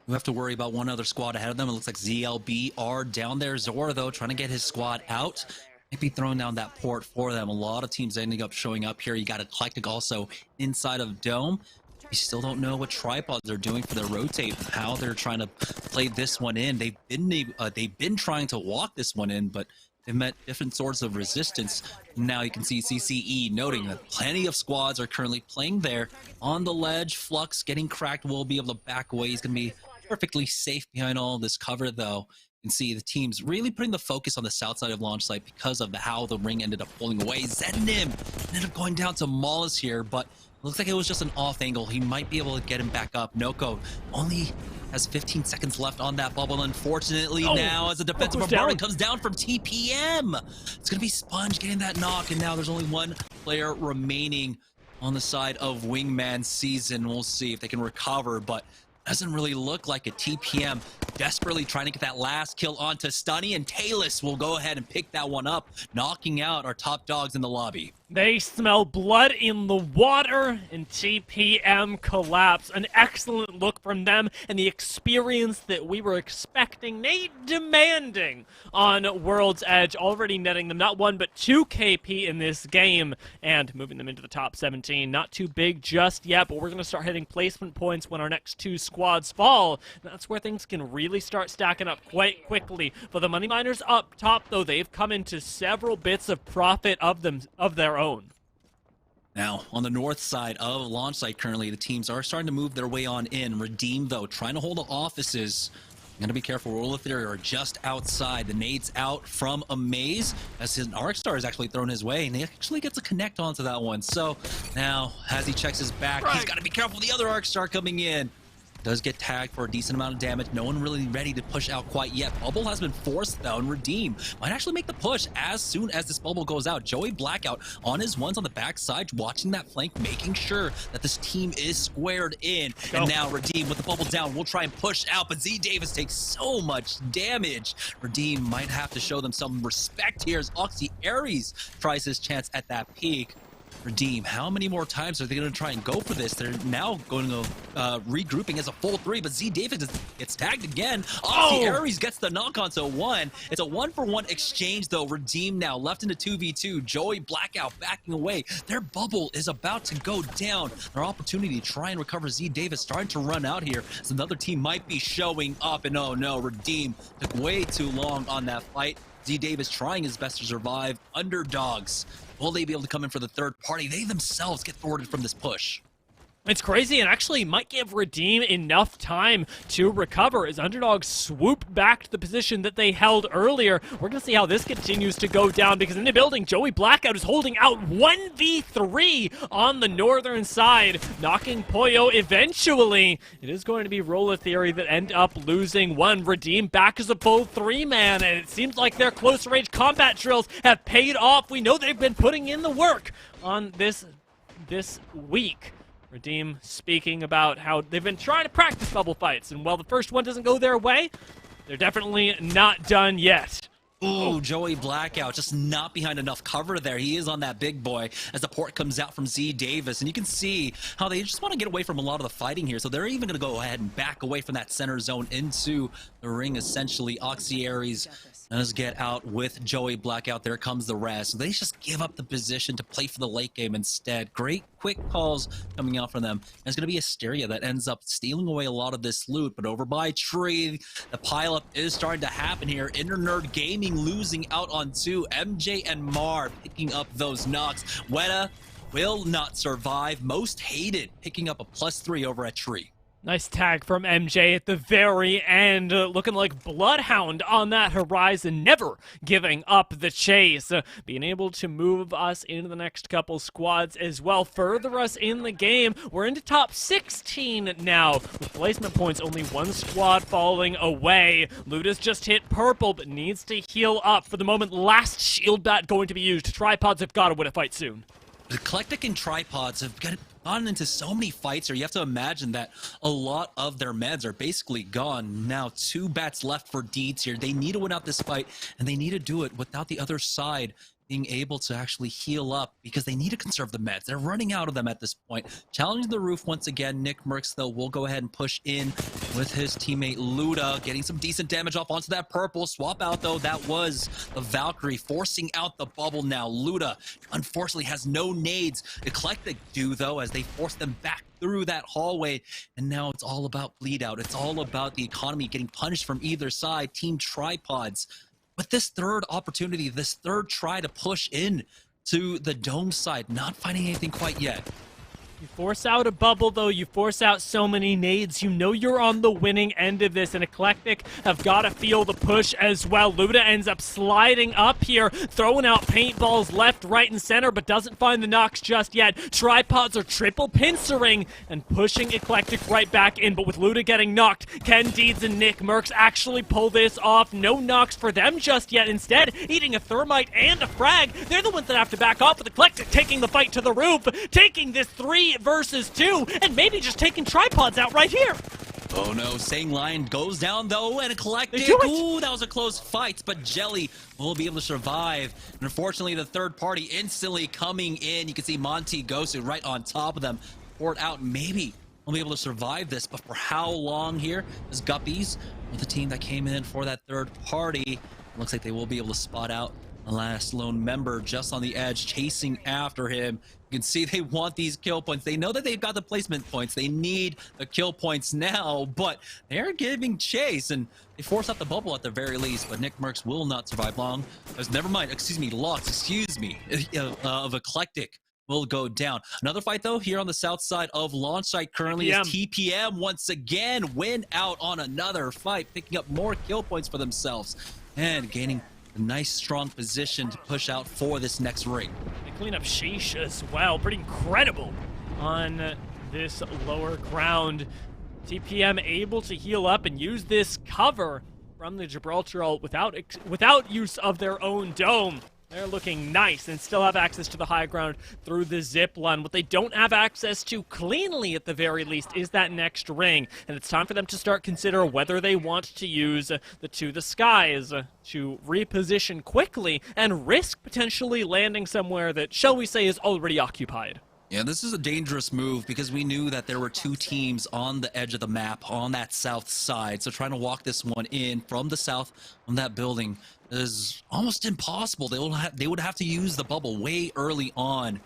We have to worry about one other squad ahead of them. It looks like ZLB are down there. Zora, though, trying to get his squad out. Maybe throwing down that port for them. A lot of teams ending up showing up here. You got Eclectic also inside of Dome. We still don't know what tripods are doing for their rotate, how they're trying to play this one in. They've been trying to walk this one in, but they've met different sorts of resistance. Now you can see CCE noting that plenty of squads are currently playing there on the ledge. Flux getting cracked will be able to back away. He's going to be perfectly safe behind all this cover, though. You can see the teams really putting the focus on the south side of launch site because of how the ring ended up pulling away. Zenim ended up going down to Maulus here, but looks like it was just an off angle. He might be able to get him back up. Noko only has 15 seconds left on that bubble, unfortunately. Now as the defensive bombardment comes down from TPM. It's going to be Sponge getting that knock, and now there's only one player remaining on the side of Wingman Season. We'll see if they can recover, but doesn't really look like a TPM desperately trying to get that last kill onto Stunny, and Talus will go ahead and pick that one up, knocking out our top dogs in the lobby. They smell blood in the water, and TPM collapse. An excellent look from them, and the experience that we were expecting, nay, demanding on World's Edge, already netting them not 1 but 2 KP in this game, and moving them into the top 17. Not too big just yet, but we're going to start hitting placement points when our next 2 squads fall. That's where things can really start stacking up quite quickly. For the Money Miners up top, though, they've come into several bits of profit of their own. Now, on the north side of launch site currently, the teams are starting to move their way on in. Redeem, though, trying to hold the offices. I'm gonna be careful. Roll of Theory are just outside. The nade's out from Amaze, as his Arc Star is actually thrown his way, and he actually gets a connect onto that one. So now, as he checks his back, he's got to be careful. The other Arc Star coming in does get tagged for a decent amount of damage. No one really ready to push out quite yet. Bubble has been forced, though, and Redeem might actually make the push as soon as this bubble goes out. Joey Blackout on his ones on the backside, watching that flank, making sure that this team is squared in. And now Redeem with the bubble down will try and push out, but Z Davis takes so much damage. Redeem might have to show them some respect here as Oxy Aries tries his chance at that peak. Redeem, how many more times are they going to try and go for this? They're now going to regrouping as a full 3, but Z Davis gets tagged again. Oxy Aries gets the knock on to 1. It's a 1-for-1 exchange, though. Redeem now left into 2v2. Joey Blackout backing away. Their bubble is about to go down. Their opportunity to try and recover Z Davis starting to run out here. So another team might be showing up, and oh no, Redeem took way too long on that fight. Z Davis trying his best to survive. Underdogs, will they be able to come in for the third party? They themselves get thwarted from this push. It's crazy, and actually might give Redeem enough time to recover as Underdogs swoop back to the position that they held earlier. We're going to see how this continues to go down, because in the building, Joey Blackout is holding out 1v3 on the northern side, knocking Poyo eventually. It is going to be Roller Theory that end up losing one. Redeem back as a full 3-man, and it seems like their close-range combat drills have paid off. We know they've been putting in the work on this week. Redeem speaking about how they've been trying to practice bubble fights, and while the first one doesn't go their way, they're definitely not done yet. Ooh, Joey Blackout just not behind enough cover there. He is on that big boy as the port comes out from Z Davis, and you can see how they just want to get away from a lot of the fighting here, so they're even going to go ahead and back away from that center zone into the ring, essentially. Oxy Aries does get out with Joey Blackout. There comes the rest. So they just give up the position to play for the late game instead. Great quick calls coming out from them. And it's going to be Asteria that ends up stealing away a lot of this loot, but over by Tree, the pileup is starting to happen here. Inner Nerd Gaming losing out on 2. MJ and Mar picking up those knocks. Weta will not survive. Most Hated picking up a +3 over at Tree. Nice tag from MJ at the very end, looking like Bloodhound on that horizon, never giving up the chase. Being able to move us into the next couple squads as well, further us in the game. We're into top 16 now, with placement points only 1 squad falling away. Luda's just hit purple, but needs to heal up. For the moment, last shield bat going to be used. Tripods have got to win a fight soon. The Eclectic and Tripods have gotten into so many fights here. You have to imagine that a lot of their meds are basically gone. Now 2 bats left for Deeds here. They need to win out this fight, and they need to do it without the other side being able to actually heal up, because they need to conserve the meds. They're running out of them at this point. Challenging the roof once again. Nick Merckx, though, will go ahead and push in with his teammate Luda, getting some decent damage off onto that purple. Swap out, though, that was the Valkyrie, forcing out the bubble now. Luda, unfortunately, has no nades. Eclectic do, though, as they force them back through that hallway, and now it's all about bleed out. It's all about the economy getting punished from either side. Team Tripods, with this third opportunity, this third try to push in to the dome side, not finding anything quite yet. You force out a bubble, though. You force out so many nades. You know you're on the winning end of this, and Eclectic have got to feel the push as well. Luda ends up sliding up here, throwing out paintballs left, right, and center, but doesn't find the knocks just yet. Tripods are triple pincering and pushing Eclectic right back in, but with Luda getting knocked, can Deeds and Nick Merckx actually pull this off? No knocks for them just yet. Instead, eating a thermite and a frag. They're the ones that have to back off, with Eclectic taking the fight to the roof, taking this 3 versus 2, and maybe just taking Tripods out right here. Oh no, Sang Lion goes down though, and Eclectic. They do it! Ooh, that was a close fight, but Jelly will be able to survive. And unfortunately, the third party instantly coming in. You can see Monty Gosu right on top of them. Pour it out, maybe we'll be able to survive this, but for how long here? As Guppies with the team that came in for that third party. Looks like they will be able to spot out the last lone member just on the edge, chasing after him. You can see they want these kill points. They know that they've got the placement points. They need the kill points now, but they're giving chase, and they force out the bubble at the very least, but Nick Merckx will not survive long. Never mind, Lots, of Eclectic will go down. Another fight, though, here on the south side of launch site currently is TPM once again win out on another fight, picking up more kill points for themselves and gaining a nice strong position to push out for this next ring. They clean up Sheesh as well. Pretty incredible on this lower ground. TPM able to heal up and use this cover from the Gibraltar ult without use of their own dome. They're looking nice and still have access to the high ground through the zip line. What they don't have access to cleanly at the very least is that next ring. And it's time for them to start consider whether they want to use the To the Skies to reposition quickly and risk potentially landing somewhere that, shall we say, is already occupied. Yeah, this is a dangerous move because we knew that there were two teams on the edge of the map on that south side. So trying to walk this one in from the south from that building is almost impossible. They would have to use the bubble way early on.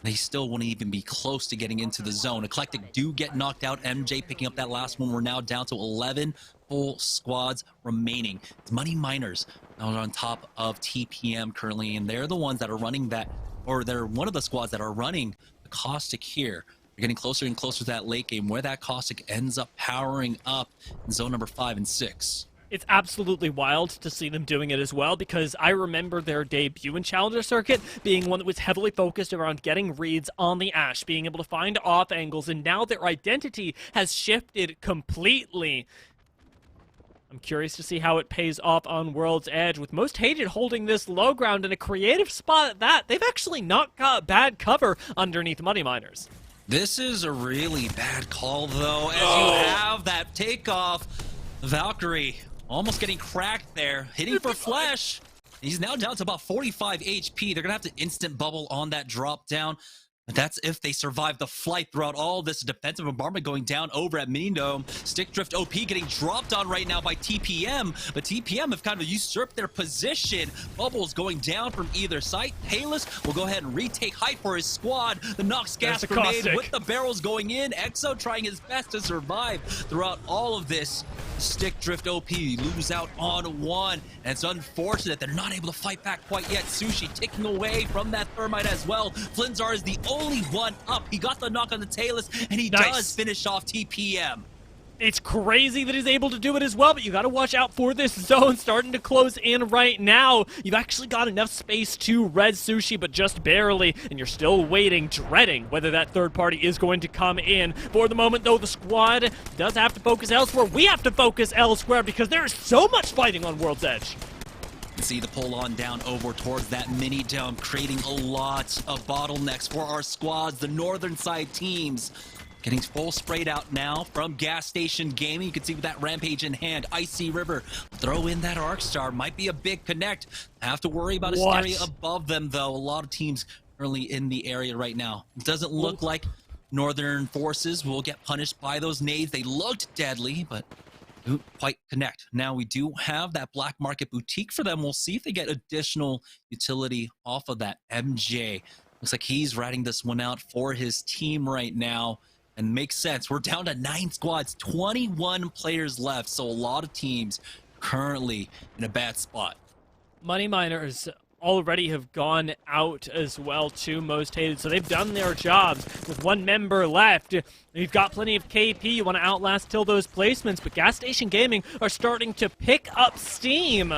They still wouldn't even be close to getting into the zone. Eclectic do get knocked out. MJ picking up that last one. We're now down to 11 full squads remaining. It's Money Miners out on top of TPM currently, and they're the ones that are running that, or they're one of the squads that are running the Caustic here. They're getting closer and closer to that late game where that Caustic ends up powering up in zone number 5 and 6. It's absolutely wild to see them doing it as well, because I remember their debut in Challenger Circuit being one that was heavily focused around getting reads on the Ashe, being able to find off angles, and now their identity has shifted completely. I'm curious to see how it pays off on World's Edge, with Most Hated holding this low ground in a creative spot at that. They've actually not got bad cover underneath Money Miners. This is a really bad call, though, as you have that takeoff. Valkyrie almost getting cracked there, hitting for Flesh. He's now down to about 45 HP. They're gonna have to instant bubble on that drop down. But that's if they survive the flight throughout all this defensive bombardment going down over at Mini Dome. Stick Drift OP getting dropped on right now by TPM, but TPM have kind of usurped their position. Bubbles going down from either side. Payless will go ahead and retake height for his squad. The Nox gas grenade with the barrels going in. EXO trying his best to survive throughout all of this. Stick Drift OP lose out on one, and it's unfortunate they're not able to fight back quite yet. Sushi ticking away from that thermite as well. Flinzar is the only one up. He got the knock on the Talus, and he does finish off TPM. It's crazy that he's able to do it as well, but you got to watch out for this zone starting to close in right now. You've actually got enough space to res Sushi, but just barely, and you're still waiting, dreading whether that third party is going to come in. For the moment, though, the squad does have to focus elsewhere. We have to focus elsewhere because there is so much fighting on World's Edge. See the pull on down over towards that mini dome, creating a lot of bottlenecks for our squads, the northern side teams. Getting full sprayed out now from Gas Station Gaming. You can see with that Rampage in hand. Icy River. Throw in that Arc Star. Might be a big connect. Have to worry about Hysteria above them, though. A lot of teams early in the area right now. It doesn't look like Northern forces will get punished by those nades. They looked deadly, but don't quite connect. Now we do have that Black Market Boutique for them. We'll see if they get additional utility off of that MJ. Looks like he's riding this one out for his team right now. And makes sense. We're down to 9 squads, 21 players left. So a lot of teams currently in a bad spot. Money Miners already have gone out as well too, Most Hated. So they've done their jobs with one member left. You've got plenty of KP. You want to outlast till those placements. But Gas Station Gaming are starting to pick up steam.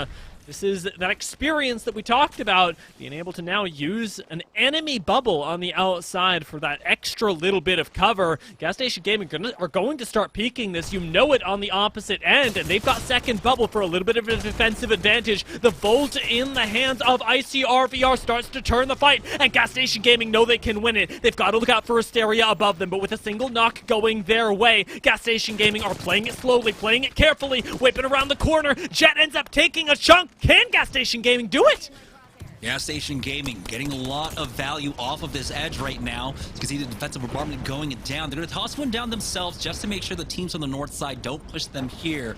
This is that experience that we talked about, being able to now use an enemy bubble on the outside for that extra little bit of cover. Gas Station Gaming are going to start peeking this. You know it on the opposite end, and they've got second bubble for a little bit of a defensive advantage. The Volt in the hands of ICRVR starts to turn the fight, and Gas Station Gaming know they can win it. They've got to look out for Asteria above them, but with a single knock going their way, Gas Station Gaming are playing it slowly, playing it carefully, whipping around the corner. Jet ends up taking a chunk. Can Gas Station Gaming do it? Gas Station Gaming getting a lot of value off of this edge right now. You can see the defensive bombardment going down. They're going to toss one down themselves just to make sure the teams on the north side don't push them here,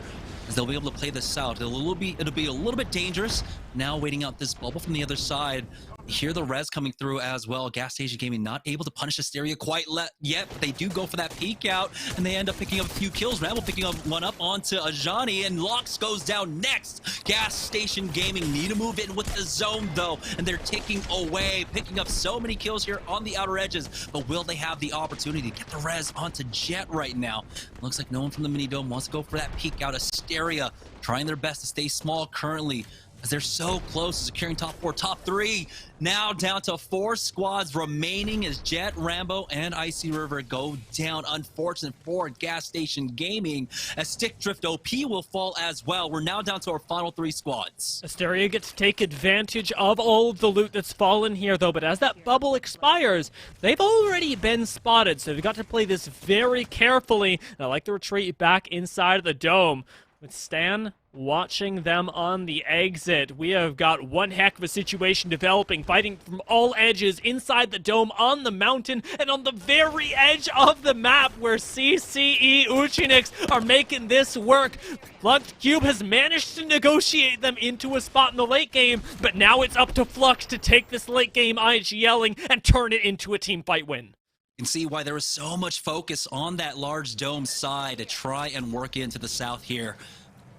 as they'll be able to play this out. It'll be a little bit dangerous. Now waiting out this bubble from the other side. You hear the res coming through as well. Gas Station Gaming not able to punish Asteria quite yet, but they do go for that peek out, and they end up picking up a few kills. Ramble picking up one up onto Ajani, and Lox goes down next. Gas Station Gaming need to move in with the zone, though, and they're ticking away, picking up so many kills here on the outer edges. But will they have the opportunity to get the res onto Jet right now? Looks like no one from the mini dome wants to go for that peek out. Asteria trying their best to stay small currently, as they're so close to securing top 4, top 3. Now down to 4 squads remaining as Jet, Rambo, and Icy River go down. Unfortunate for Gas Station Gaming, as Stick Drift OP will fall as well. We're now down to our final 3 squads. Asteria gets to take advantage of all of the loot that's fallen here, though, but as that bubble expires, they've already been spotted, so they've got to play this very carefully. And I like the retreat back inside of the dome, with Stan watching them on the exit. We have got one heck of a situation developing, fighting from all edges inside the dome, on the mountain, and on the very edge of the map where CCE Uchinix are making this work. Plugged Cube has managed to negotiate them into a spot in the late game, but now it's up to Flux to take this late game IGLing and turn it into a team fight win. You can see why there was so much focus on that large dome side to try and work into the south here.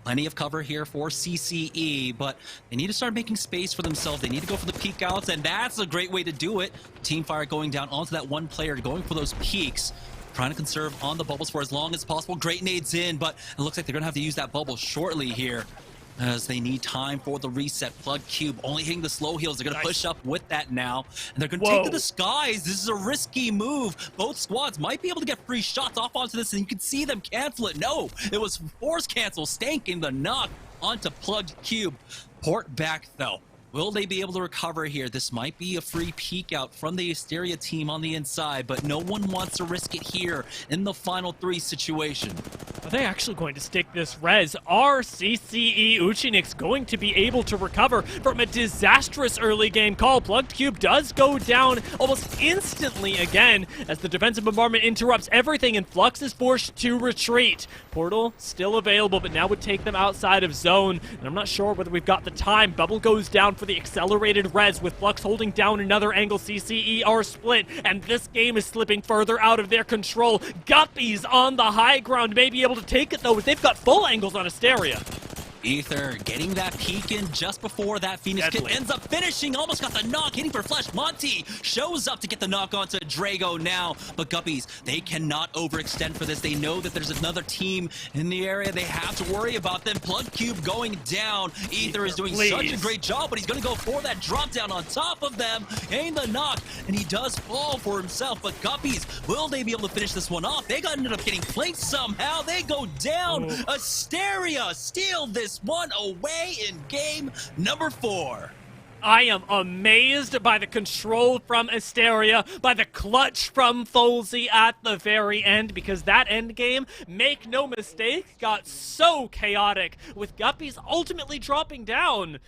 Plenty of cover here for CCE, but they need to start making space for themselves. They need to go for the peek outs, and that's a great way to do it. Teamfire going down onto that one player, going for those peeks, trying to conserve on the bubbles for as long as possible. Great nades in, but it looks like they're going to have to use that bubble shortly here, as they need time for the reset. Plug Cube only hitting the slow heals. They're going to push up with that now, and they're going to take to the skies. This is a risky move. Both squads might be able to get free shots off onto this, and you can see them cancel it. No, it was force cancel, stanking the knock onto Plugged Cube. Port back, though. Will they be able to recover here? This might be a free peek out from the Asteria team on the inside, but no one wants to risk it here in the final 3 situation. Are they actually going to stick this res? Are CCE Uchinix going to be able to recover from a disastrous early game call? Plugged Cube does go down almost instantly again, as the defensive bombardment interrupts everything and Flux is forced to retreat. Portal still available, but now would take them outside of zone, and I'm not sure whether we've got the time. Bubble goes down for the accelerated res, with Flux holding down another angle. CCE are split, and this game is slipping further out of their control. Guppies on the high ground may be able to take it, though, as they've got full angles on Asteria. Ether getting that peek in just before that Phoenix kit ends up finishing. Almost got the knock, hitting for Flesh. Monty shows up to get the knock onto Drago now. But Guppies, they cannot overextend for this. They know that there's another team in the area they have to worry about them. Plug Cube going down. Ether is doing such a great job, but he's going to go for that drop down on top of them. Gain the knock, and he does fall for himself. But Guppies, will they be able to finish this one off? They ended up getting flanked somehow. They go down. Asteria steal this one away in game number 4. I am amazed by the control from Asteria, by the clutch from Folsey at the very end, because that end game, make no mistake, got so chaotic, with Guppies ultimately dropping down.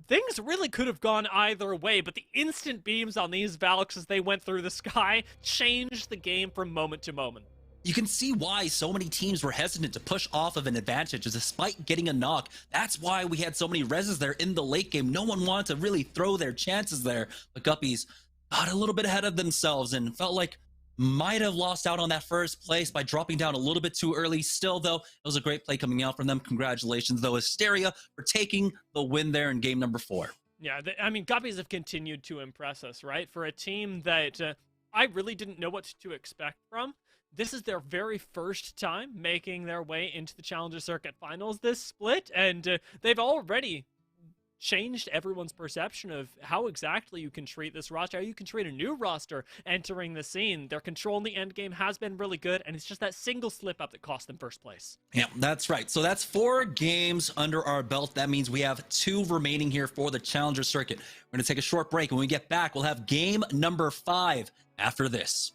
Things really could have gone either way, but the instant beams on these Valks as they went through the sky changed the game from moment to moment. You can see why so many teams were hesitant to push off of an advantage despite getting a knock. That's why we had so many reses there in the late game. No one wanted to really throw their chances there. But Guppies got a little bit ahead of themselves and felt like might have lost out on that first place by dropping down a little bit too early. Still, though, it was a great play coming out from them. Congratulations, though, Asteria, for taking the win there in game number 4. Yeah, I mean, Guppies have continued to impress us, right? For a team that I really didn't know what to expect from. This is their very first time making their way into the Challenger Circuit Finals this split, and they've already changed everyone's perception of how exactly you can treat this roster, how you can treat a new roster entering the scene. Their control in the end game has been really good, and it's just that single slip up that cost them first place. Yeah, that's right. So that's 4 games under our belt. That means we have 2 remaining here for the Challenger Circuit. We're going to take a short break. When we get back, we'll have game number 5 after this.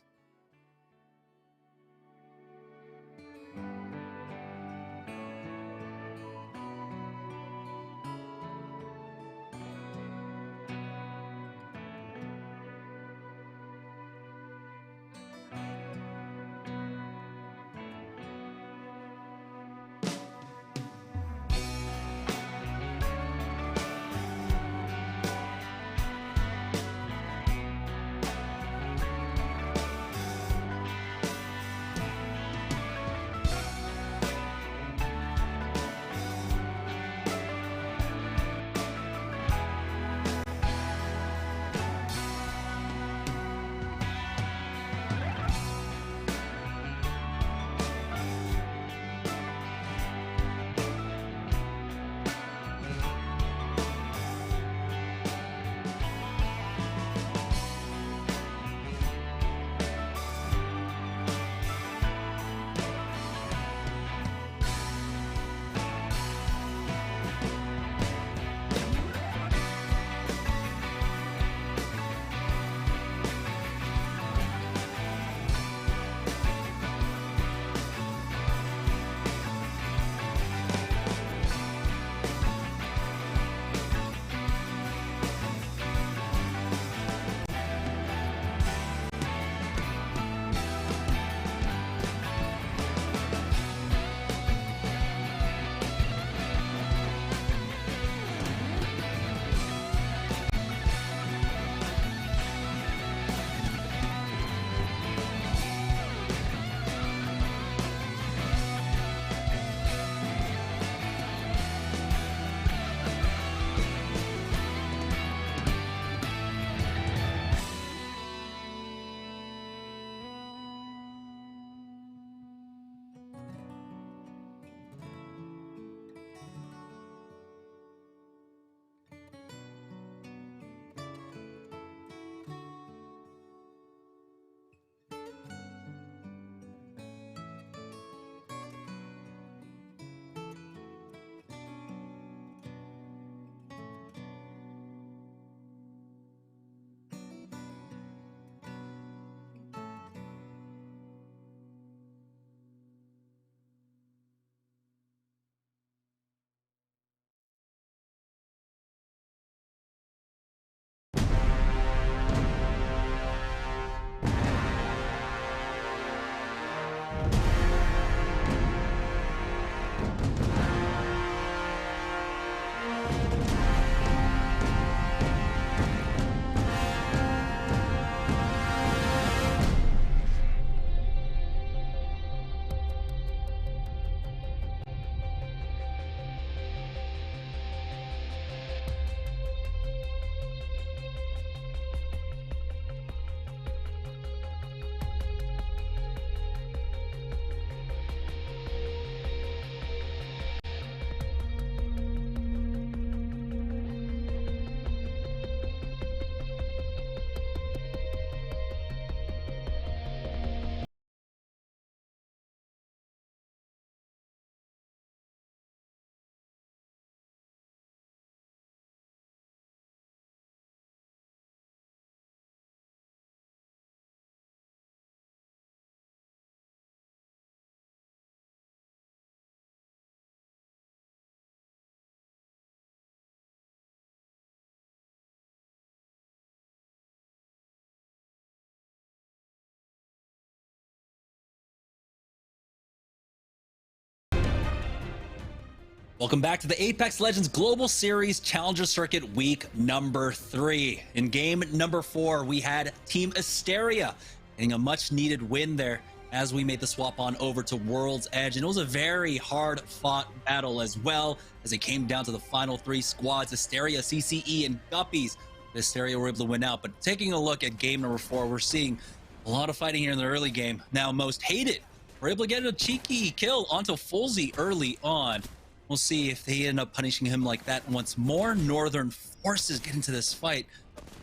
Welcome back to the Apex Legends Global Series Challenger Circuit week number 3. In game number 4, we had Team Asteria getting a much needed win there as we made the swap on over to World's Edge. And it was a very hard fought battle as well as it came down to the final 3 squads, Asteria, CCE, and Guppies. The Asteria were able to win out. But taking a look at game number 4, we're seeing a lot of fighting here in the early game. Now, Most Hated, we're able to get a cheeky kill onto Fulzy early on. We'll see if they end up punishing him like that once more. Northern forces get into this fight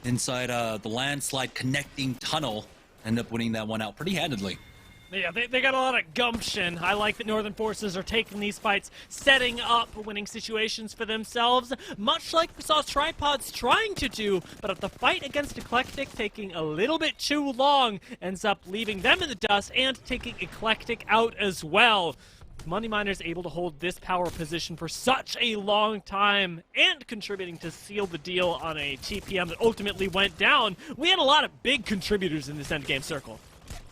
inside the landslide connecting tunnel. End up winning that one out pretty handedly. Yeah, they got a lot of gumption. I like that Northern Forces are taking these fights, setting up winning situations for themselves, much like we saw Tripods trying to do, but the fight against Eclectic taking a little bit too long ends up leaving them in the dust and taking Eclectic out as well. Money Miner's able to hold this power position for such a long time and contributing to seal the deal on a TPM that ultimately went down. We had a lot of big contributors in this endgame circle.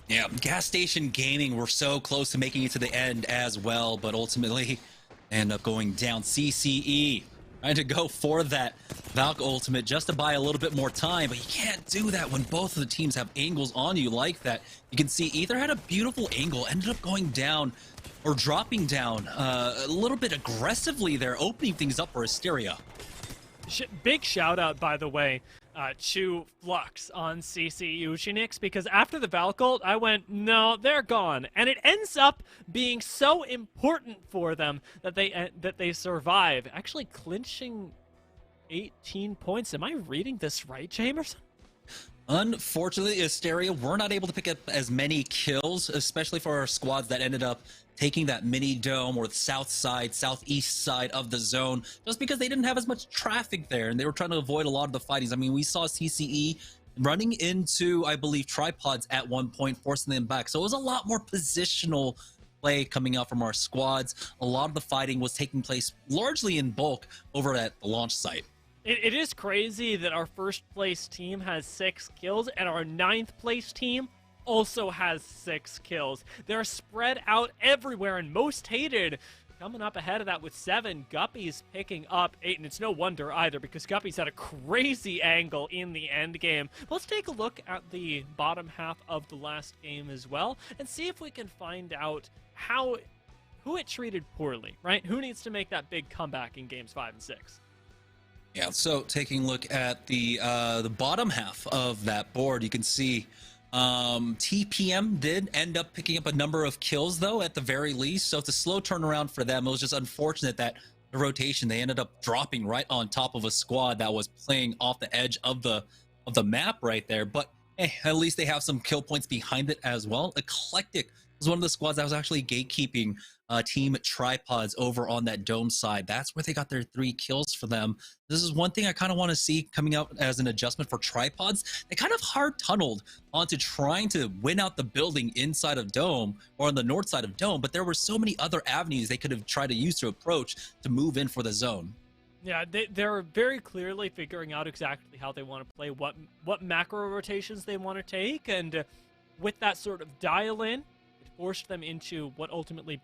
Yeah, Gas Station Gaming were so close to making it to the end as well, but ultimately end up going down. CCE trying to go for that Valk ultimate just to buy a little bit more time, but you can't do that when both of the teams have angles on you like that. You can see Ether had a beautiful angle, ended up going down or dropping down a little bit aggressively there, opening things up for Hysteria. Big shout out, by the way, to Flux on CC Uchinix, because after the Valk ult, I went, no, they're gone. And it ends up being so important for them that they survive, actually clinching 18 points. Am I reading this right, Jamerson? Unfortunately, Hysteria were not able to pick up as many kills, especially for our squads that ended up taking that mini dome or the south side, southeast side of the zone, just because they didn't have as much traffic there and they were trying to avoid a lot of the fightings. I mean, we saw CCE running into, I believe, Tripods at one point, forcing them back. So it was a lot more positional play coming out from our squads. A lot of the fighting was taking place largely in bulk over at the launch site. It is crazy that our first place team has 6 kills and our 9th place team also has 6 kills. They're spread out everywhere, and most hated coming up ahead of that with 7. Guppy's picking up 8, and it's no wonder either because Guppy's had a crazy angle in the end game. Let's take a look at the bottom half of the last game as well and see if we can find out who it treated poorly, right? Who needs to make that big comeback in games 5 and 6? Yeah, so taking a look at the bottom half of that board, you can see TPM did end up picking up a number of kills, though, at the very least. So it's a slow turnaround for them. It was just unfortunate that the rotation, they ended up dropping right on top of a squad that was playing off the edge of the map right there. But hey, at least they have some kill points behind it as well. Eclectic was one of the squads that was actually gatekeeping Team Tripods over on that dome side. That's where they got their 3 kills for them. This is one thing I kind of want to see coming out as an adjustment for Tripods. They kind of hard tunneled onto trying to win out the building inside of Dome or on the north side of Dome, but there were so many other avenues they could have tried to use to approach to move in for the zone. Yeah, they're very clearly figuring out exactly how they want to play, what macro rotations they want to take, and with that sort of dial-in, forced them into what ultimately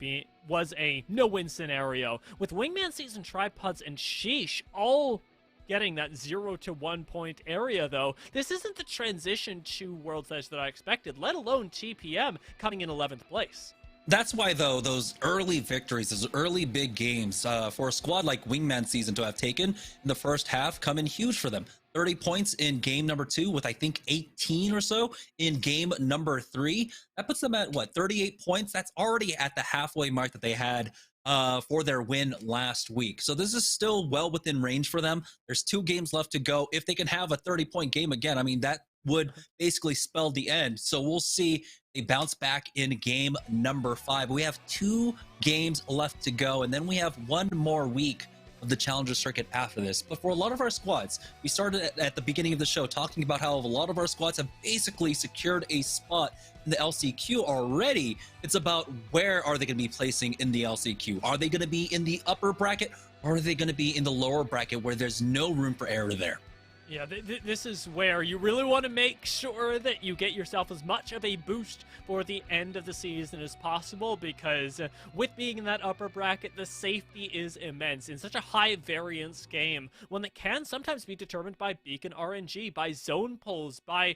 was a no-win scenario. With Wingman Season, Tripods, and Sheesh all getting that 0 to 1 point area, though, this isn't the transition to World's Edge that I expected, let alone TPM coming in 11th place. That's why, though, those early victories, those early big games, for a squad like Wingman Season to have taken in the first half come in huge for them. 30 points in game number 2 with, I think, 18 or so in game number 3. That puts them at, what, 38 points? That's already at the halfway mark that they had for their win last week. So this is still well within range for them. There's 2 games left to go. If they can have a 30-point game again, I mean, that would basically spell the end. So we'll see. They bounce back in game number 5. We have 2 games left to go, and then we have 1 more week of the Challenger Circuit after this. But for a lot of our squads, we started at the beginning of the show talking about how a lot of our squads have basically secured a spot in the LCQ already. It's about where are they going to be placing in the LCQ? Are they going to be in the upper bracket, or are they going to be in the lower bracket where there's no room for error there? Yeah, this is where you really want to make sure that you get yourself as much of a boost for the end of the season as possible, because with being in that upper bracket, the safety is immense in such a high variance game, one that can sometimes be determined by beacon RNG, by zone pulls, by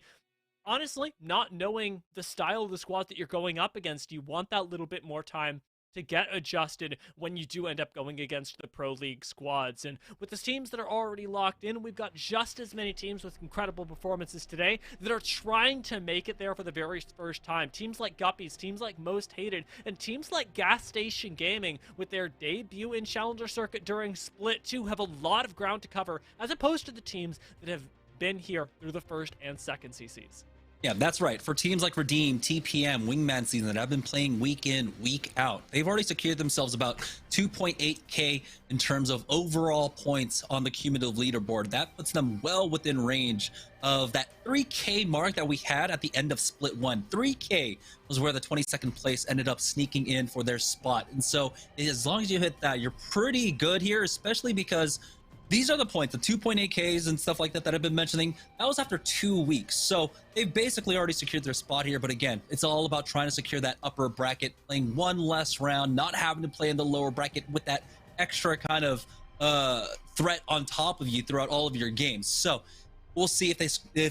honestly not knowing the style of the squad that you're going up against. You want that little bit more time to get adjusted when you do end up going against the Pro League squads. And with the teams that are already locked in, we've got just as many teams with incredible performances today that are trying to make it there for the very first time. Teams like Guppies, teams like Most Hated, and teams like Gas Station Gaming, with their debut in Challenger Circuit during Split 2, have a lot of ground to cover, as opposed to the teams that have been here through the first and second CCs. Yeah, that's right. For teams like Redeem, TPM, Wingman Season that have been playing week in, week out, they've already secured themselves about 2.8k in terms of overall points on the cumulative leaderboard. That puts them well within range of that 3k mark that we had at the end of Split 1. 3k was where the 22nd place ended up sneaking in for their spot. And so as long as you hit that, you're pretty good here, especially because these are the points, the 2.8Ks and stuff like that that I've been mentioning. That was after 2 weeks. So they've basically already secured their spot here. But again, it's all about trying to secure that upper bracket, playing one less round, not having to play in the lower bracket with that extra kind of threat on top of you throughout all of your games. So we'll see if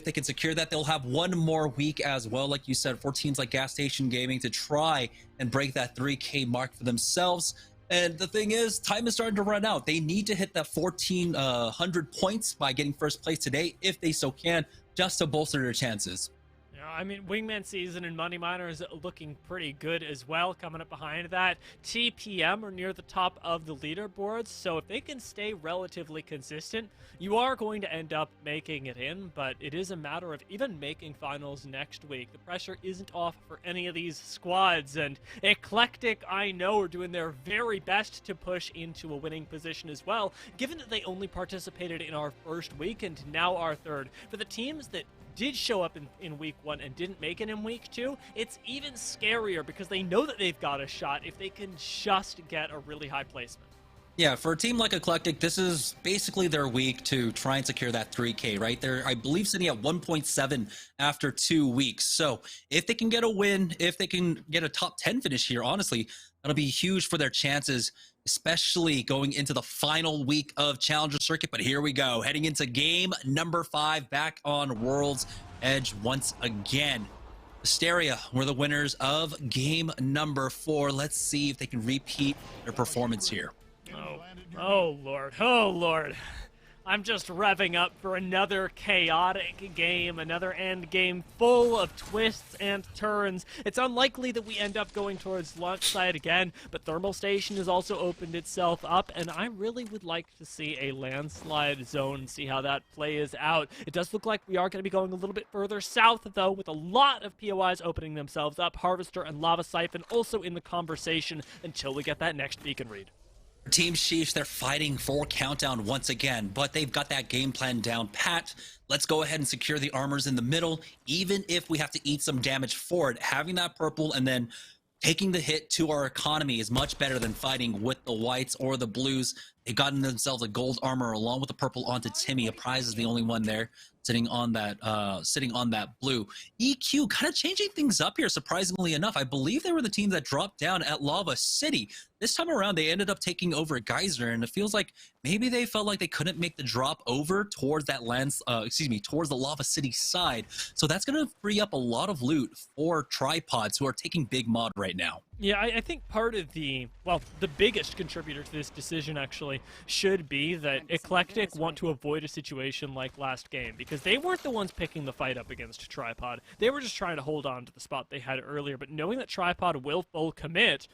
they can secure that. They'll have one more week as well, like you said, for teams like Gas Station Gaming to try and break that 3K mark for themselves. And the thing is, time is starting to run out. They need to hit that 1,400 points by getting first place today, if they so can, just to bolster their chances. Yeah, I mean, Wingman Season and Money Miner is looking pretty good as well. Coming up behind that, TPM are near the top of the leaderboards, so if they can stay relatively consistent, you are going to end up making it in, but it is a matter of even making finals next week. The pressure isn't off for any of these squads, and Eclectic, I know, are doing their very best to push into a winning position as well, given that they only participated in our first week and now our third. For the teams that did show up in week 1 and didn't make it in week 2, it's even scarier because they know that they've got a shot if they can just get a really high placement. Yeah, for a team like Eclectic, this is basically their week to try and secure that 3K, right? They're, I believe, sitting at 1.7 after 2 weeks. So if they can get a win, if they can get a top 10 finish here, honestly, that'll be huge for their chances, especially going into the final week of Challenger Circuit. But here we go, heading into game number 5, back on World's Edge once again. Hysteria were the winners of game number 4. Let's see if they can repeat their performance here. Oh, Lord. Oh, Lord. I'm just revving up for another chaotic game, another end game full of twists and turns. It's unlikely that we end up going towards launch site again, but Thermal Station has also opened itself up, and I really would like to see a landslide zone, see how that plays out. It does look like we are going to be going a little bit further south, though, with a lot of POIs opening themselves up. Harvester and Lava Siphon also in the conversation until we get that next beacon read. Team Sheesh, they're fighting for Countdown once again, but they've got that game plan down pat. Let's go ahead and secure the armors in the middle, even if we have to eat some damage for it. Having that purple and then taking the hit to our economy is much better than fighting with the whites or the blues. They've gotten themselves a gold armor along with the purple onto Timmy. A prize is the only one there sitting on that blue. EQ kind of changing things up here, surprisingly enough. I believe they were the team that dropped down at Lava City. This time around, they ended up taking over Geyser, and it feels like maybe they felt like they couldn't make the drop over towards that towards the Lava City side. So that's going to free up a lot of loot for tripods who are taking big mod right now. Yeah, I think part of the biggest contributor to this decision actually should be that Eclectic want to avoid a situation like last game, because they weren't the ones picking the fight up against Tripod. They were just trying to hold on to the spot they had earlier, but knowing that Tripod will full commit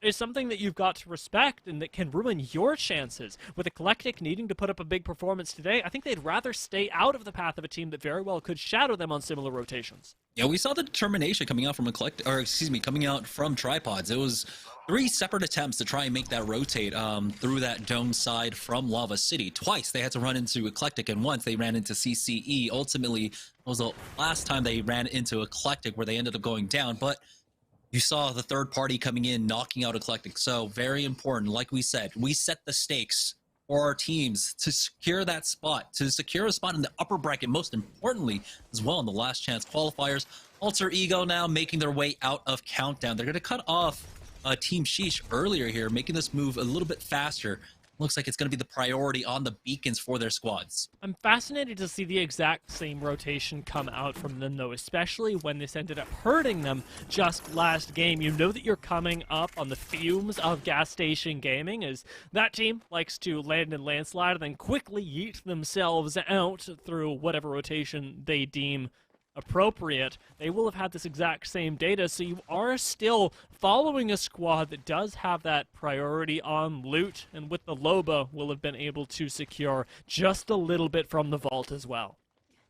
is something that you've got to respect and that can ruin your chances. With Eclectic needing to put up a big performance today, I think they'd rather stay out of the path of a team that very well could shadow them on similar rotations. Yeah, we saw the determination coming out from coming out from Tripods. It was 3 separate attempts to try and make that rotate through that dome side from Lava City. Twice they had to run into Eclectic, and once they ran into CCE. Ultimately, it was the last time they ran into Eclectic where they ended up going down, but you saw the third party coming in, knocking out Eclectic. So very important. Like we said, we set the stakes for our teams to secure that spot, to secure a spot in the upper bracket, most importantly, as well in the last chance qualifiers. Alter Ego now making their way out of Countdown. They're going to cut off Team Sheesh earlier here, making this move a little bit faster. looks like it's going to be the priority on the beacons for their squads. I'm fascinated to see the exact same rotation come out from them, though, especially when this ended up hurting them just last game. You know that you're coming up on the fumes of gas station gaming, as that team likes to land and landslide and then quickly yeet themselves out through whatever rotation they deem appropriate. They will have had this exact same data, so you are still following a squad that does have that priority on loot, and with the Loba will have been able to secure just a little bit from the vault as well.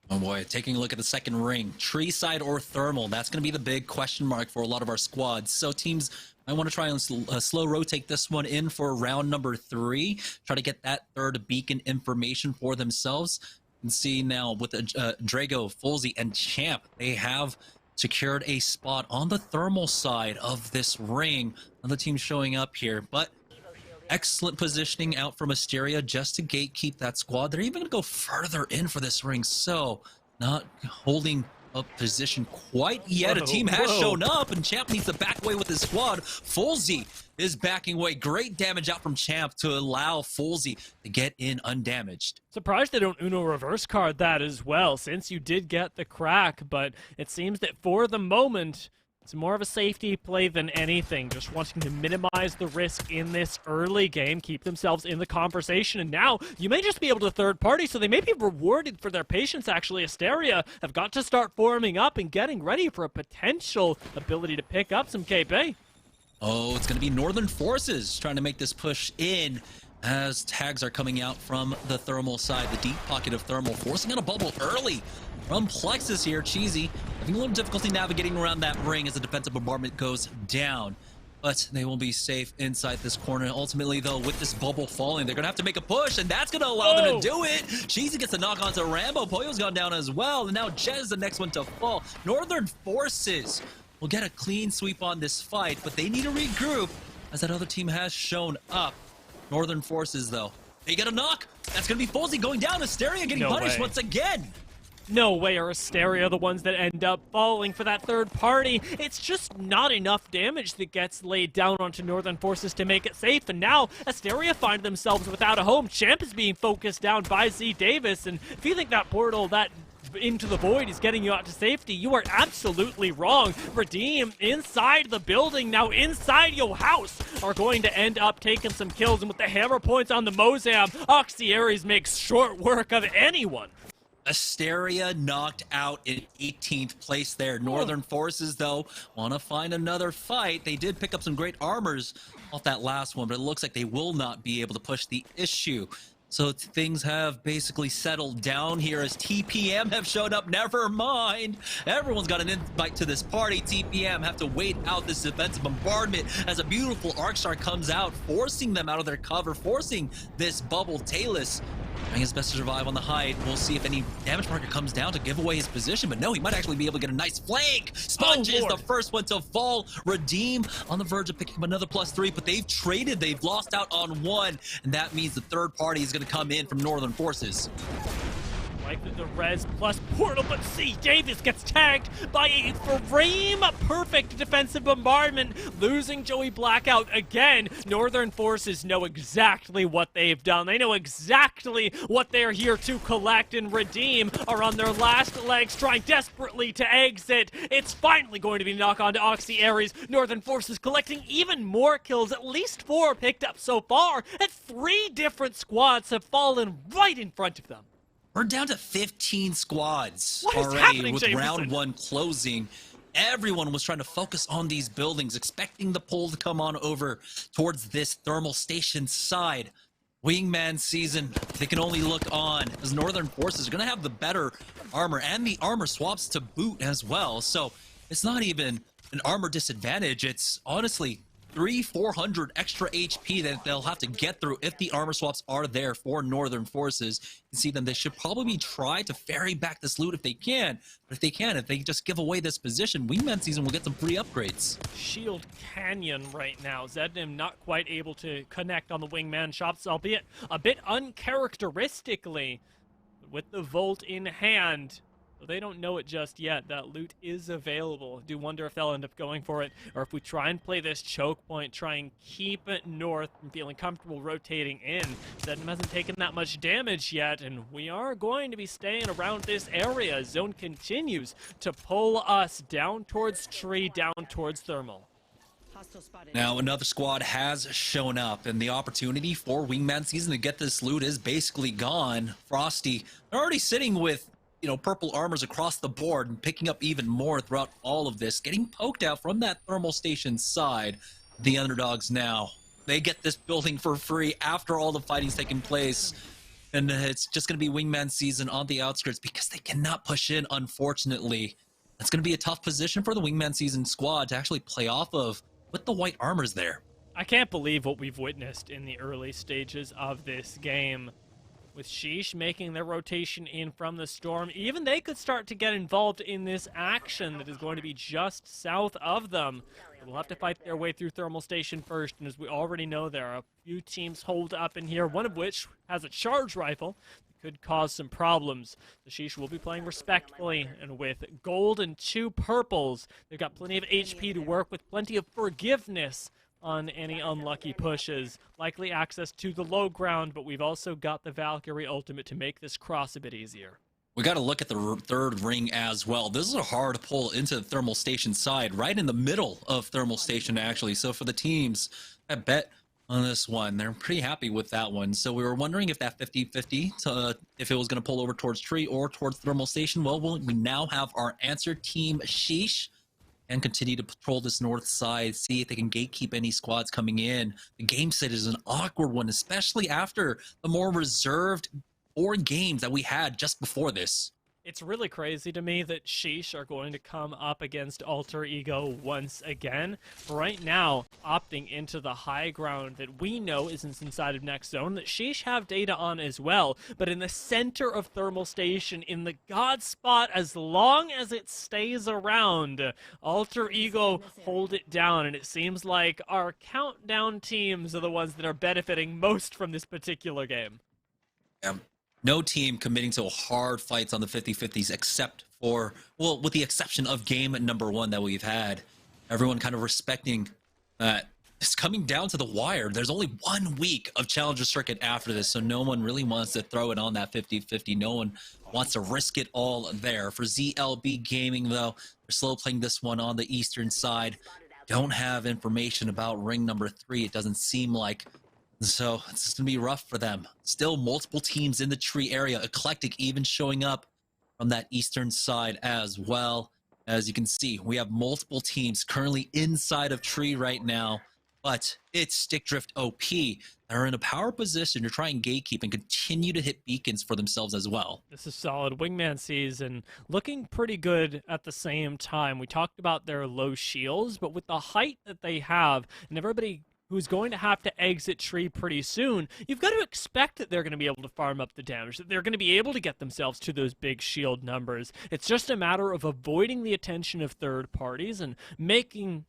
Oh boy, taking a look at the second ring, tree side or thermal, that's going to be the big question mark for a lot of our squads. So teams, I want to try and slow rotate this one in for round number 3, try to get that third beacon information for themselves. And see now with Drago, Folsey, and Champ, they have secured a spot on the thermal side of this ring. Another team showing up here, but excellent positioning out from Asteria just to gatekeep that squad. They're even going to go further in for this ring, so not holding up position quite yet. A team has shown up, and Champ needs to back away with his squad. Folsey is backing away. Great damage out from Champ to allow Folsey to get in undamaged. Surprised they don't Uno reverse card that as well, since you did get the crack, but it seems that for the moment, it's more of a safety play than anything, just wanting to minimize the risk in this early game, keep themselves in the conversation, and now you may just be able to third party, so they may be rewarded for their patience. Actually, Asteria have got to start forming up and getting ready for a potential ability to pick up some KP. Oh, it's going to be Northern Forces trying to make this push in as tags are coming out from the thermal side, the deep pocket of thermal, forcing out a bubble early from Plexus here. Cheesy having a little difficulty navigating around that ring as the defensive bombardment goes down, but they will be safe inside this corner. Ultimately, though, with this bubble falling, they're going to have to make a push, and that's going to allow them to do it. Cheesy gets a knock onto Rambo. Pollo's gone down as well, and now Jet is the next one to fall. Northern Forces will get a clean sweep on this fight, but they need to regroup as that other team has shown up. Northern Forces, though, they get a knock. That's going to be Folsey going down. Asteria getting punished once again. No way are Asteria the ones that end up falling for that third party. It's just not enough damage that gets laid down onto Northern Forces to make it safe, and now Asteria find themselves without a home. Champ is being focused down by Z Davis, and if you think that portal, that into the void is getting you out to safety, you are absolutely wrong. Redeem inside the building, now inside your house, are going to end up taking some kills, and with the hammer points on the Mozam, Oxyaries makes short work of anyone. Asteria knocked out in 18th place there. Northern Forces, though, want to find another fight. They did pick up some great armors off that last one, but it looks like they will not be able to push the issue. So things have basically settled down here as TPM have showed up. Never mind. Everyone's got an invite to this party. TPM have to wait out this defensive bombardment as a beautiful Arcstar comes out, forcing them out of their cover, forcing this bubble Talus trying his best to survive on the height. We'll see if any damage marker comes down to give away his position, but no, he might actually be able to get a nice flank. Sponge is the first one to fall. Redeem on the verge of picking up another +3, but they've traded. They've lost out on one, and that means the third party is going to come in from Northern Forces. Like the res plus portal, but C. Davis gets tagged by a frame-perfect defensive bombardment, losing Joey Blackout again. Northern Forces know exactly what they've done. They know exactly what they're here to collect, and Redeem are on their last legs, trying desperately to exit. It's finally going to be a knock on to Oxyaries. Northern Forces collecting even more kills, at least 4 picked up so far, and 3 different squads have fallen right in front of them. We're down to 15 squads already with round 1 closing. Everyone was trying to focus on these buildings, expecting the pull to come on over towards this thermal station side. Wingman season, they can only look on as Northern Forces are going to have the better armor and the armor swaps to boot as well. So it's not even an armor disadvantage. It's honestly 300-400 extra HP that they'll have to get through if the armor swaps are there for Northern Forces. You see them, they should probably try to ferry back this loot if they can. But if they just give away this position, Wingman season will get some free upgrades. Shield Canyon right now. Zednim not quite able to connect on the Wingman shops, albeit a bit uncharacteristically. With the Volt in hand, Though they don't know it just yet, that loot is available. I do wonder if they'll end up going for it, or if we try and play this choke point, try and keep it north and feeling comfortable rotating in. Zednam hasn't taken that much damage yet, and we are going to be staying around this area. Zone continues to pull us down towards tree, down towards thermal. Now another squad has shown up, and the opportunity for Wingman Season to get this loot is basically gone. Frosty, they're already sitting with, you know, purple armors across the board and picking up even more throughout all of this, getting poked out from that thermal station side. The underdogs now, they get this building for free after all the fighting's taking place. And it's just going to be Wingman Season on the outskirts because they cannot push in, unfortunately. That's going to be a tough position for the Wingman Season squad to actually play off of with the white armors there. I can't believe what we've witnessed in the early stages of this game. With Sheesh making their rotation in from the storm, even they could start to get involved in this action that is going to be just south of them. They'll have to fight their way through thermal station first, and as we already know, there are a few teams holed up in here, one of which has a charge rifle that could cause some problems. The Sheesh will be playing respectfully, and with gold and 2 purples, they've got plenty of HP to work with, plenty of forgiveness on any unlucky pushes. Likely access to the low ground, but we've also got the Valkyrie ultimate to make this cross a bit easier. We got to look at the third ring as well. This is a hard pull into the thermal station side, right in the middle of thermal station, actually. So for the teams, I bet on this one, they're pretty happy with that one. So we were wondering if that 50-50, if it was going to pull over towards tree or towards thermal station. Well, we now have our answer team, Sheesh, and continue to patrol this north side, see if they can gatekeep any squads coming in. The game set is an awkward one, especially after the more reserved 4 games that we had just before this. It's really crazy to me that Sheesh are going to come up against Alter Ego once again. Right now, opting into the high ground that we know isn't inside of next zone, that Sheesh have data on as well, but in the center of thermal station, in the god spot, as long as it stays around, Alter Ego hold it down, and it seems like our countdown teams are the ones that are benefiting most from this particular game. Yeah. No team committing to hard fights on the 50-50s except for, well, with the exception of game number 1 that we've had. Everyone kind of respecting that it's coming down to the wire. There's only 1 week of Challenger Circuit after this, so no one really wants to throw it on that 50-50. No one wants to risk it all there. For ZLB Gaming, though, they're slow playing this one on the eastern side. Don't have information about ring number 3, it doesn't seem like. So it's just going to be rough for them. Still multiple teams in the tree area, eclectic even showing up from that eastern side as well. As you can see, we have multiple teams currently inside of tree right now, but it's Stick Drift OP that are in a power position to try and gatekeep and continue to hit beacons for themselves as well. This is solid. Wingman season looking pretty good at the same time. We talked about their low shields, but with the height that they have and everybody who's going to have to exit tree pretty soon, you've got to expect that they're going to be able to farm up the damage, that they're going to be able to get themselves to those big shield numbers. It's just a matter of avoiding the attention of third parties and making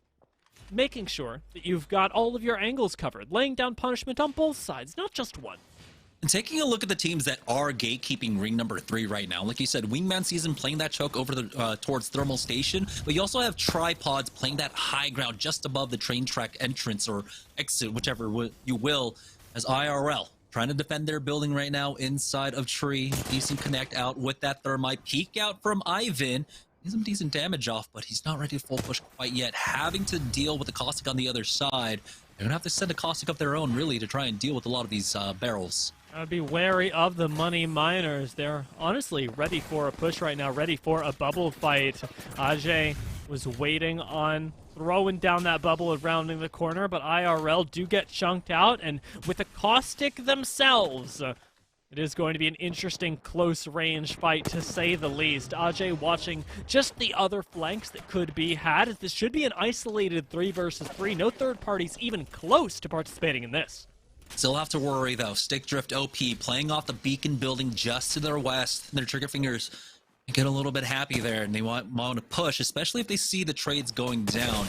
sure that you've got all of your angles covered, laying down punishment on both sides, not just one. And taking a look at the teams that are gatekeeping ring number 3 right now, like you said, Wingman Season playing that choke over the towards thermal station, but you also have Tripods playing that high ground just above the train track entrance or exit, whichever you will, as IRL trying to defend their building right now inside of tree. Decent connect out with that thermite. Peek out from Ivan. He's some decent damage off, but he's not ready to full push quite yet. Having to deal with the caustic on the other side. They're gonna have to send a caustic of their own, really, to try and deal with a lot of these barrels. I'd be wary of the money miners. They're honestly ready for a push right now, ready for a bubble fight. Ajay was waiting on throwing down that bubble and rounding the corner, but IRL do get chunked out, and with the caustic themselves, it is going to be an interesting close-range fight, to say the least. Ajay watching just the other flanks that could be had. This should be an isolated 3 versus 3. No third parties even close to participating in this. Still have to worry, though. Stick Drift OP playing off the beacon building just to their west. Their trigger fingers get a little bit happy there, and they want to push, especially if they see the trades going down.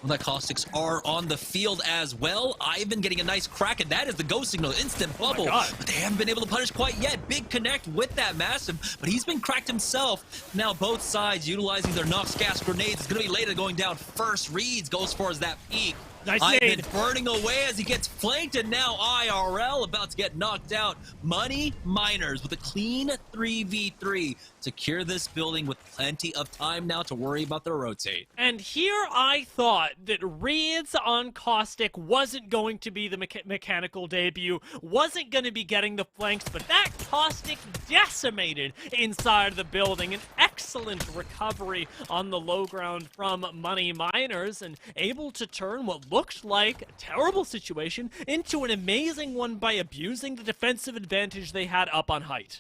Well, the Caustics are on the field as well. Ivan getting a nice crack, and that is the go signal, instant bubble. But they haven't been able to punish quite yet. Big connect with that massive, but he's been cracked himself. Now both sides utilizing their Nox gas grenades. It's going to be Leda going down first. Reeds goes for as that peak. Nice Ivan nade. burning away as he gets flanked, and now IRL about to get knocked out. Money Miners with a clean 3v3. Secure this building with plenty of time now to worry about their rotate. And here I thought that Reeds on Caustic wasn't going to be the mechanical debut, wasn't going to be getting the flanks, but that Caustic decimated inside the building. An excellent recovery on the low ground from Money Miners, and able to turn what looked like a terrible situation into an amazing one by abusing the defensive advantage they had up on height.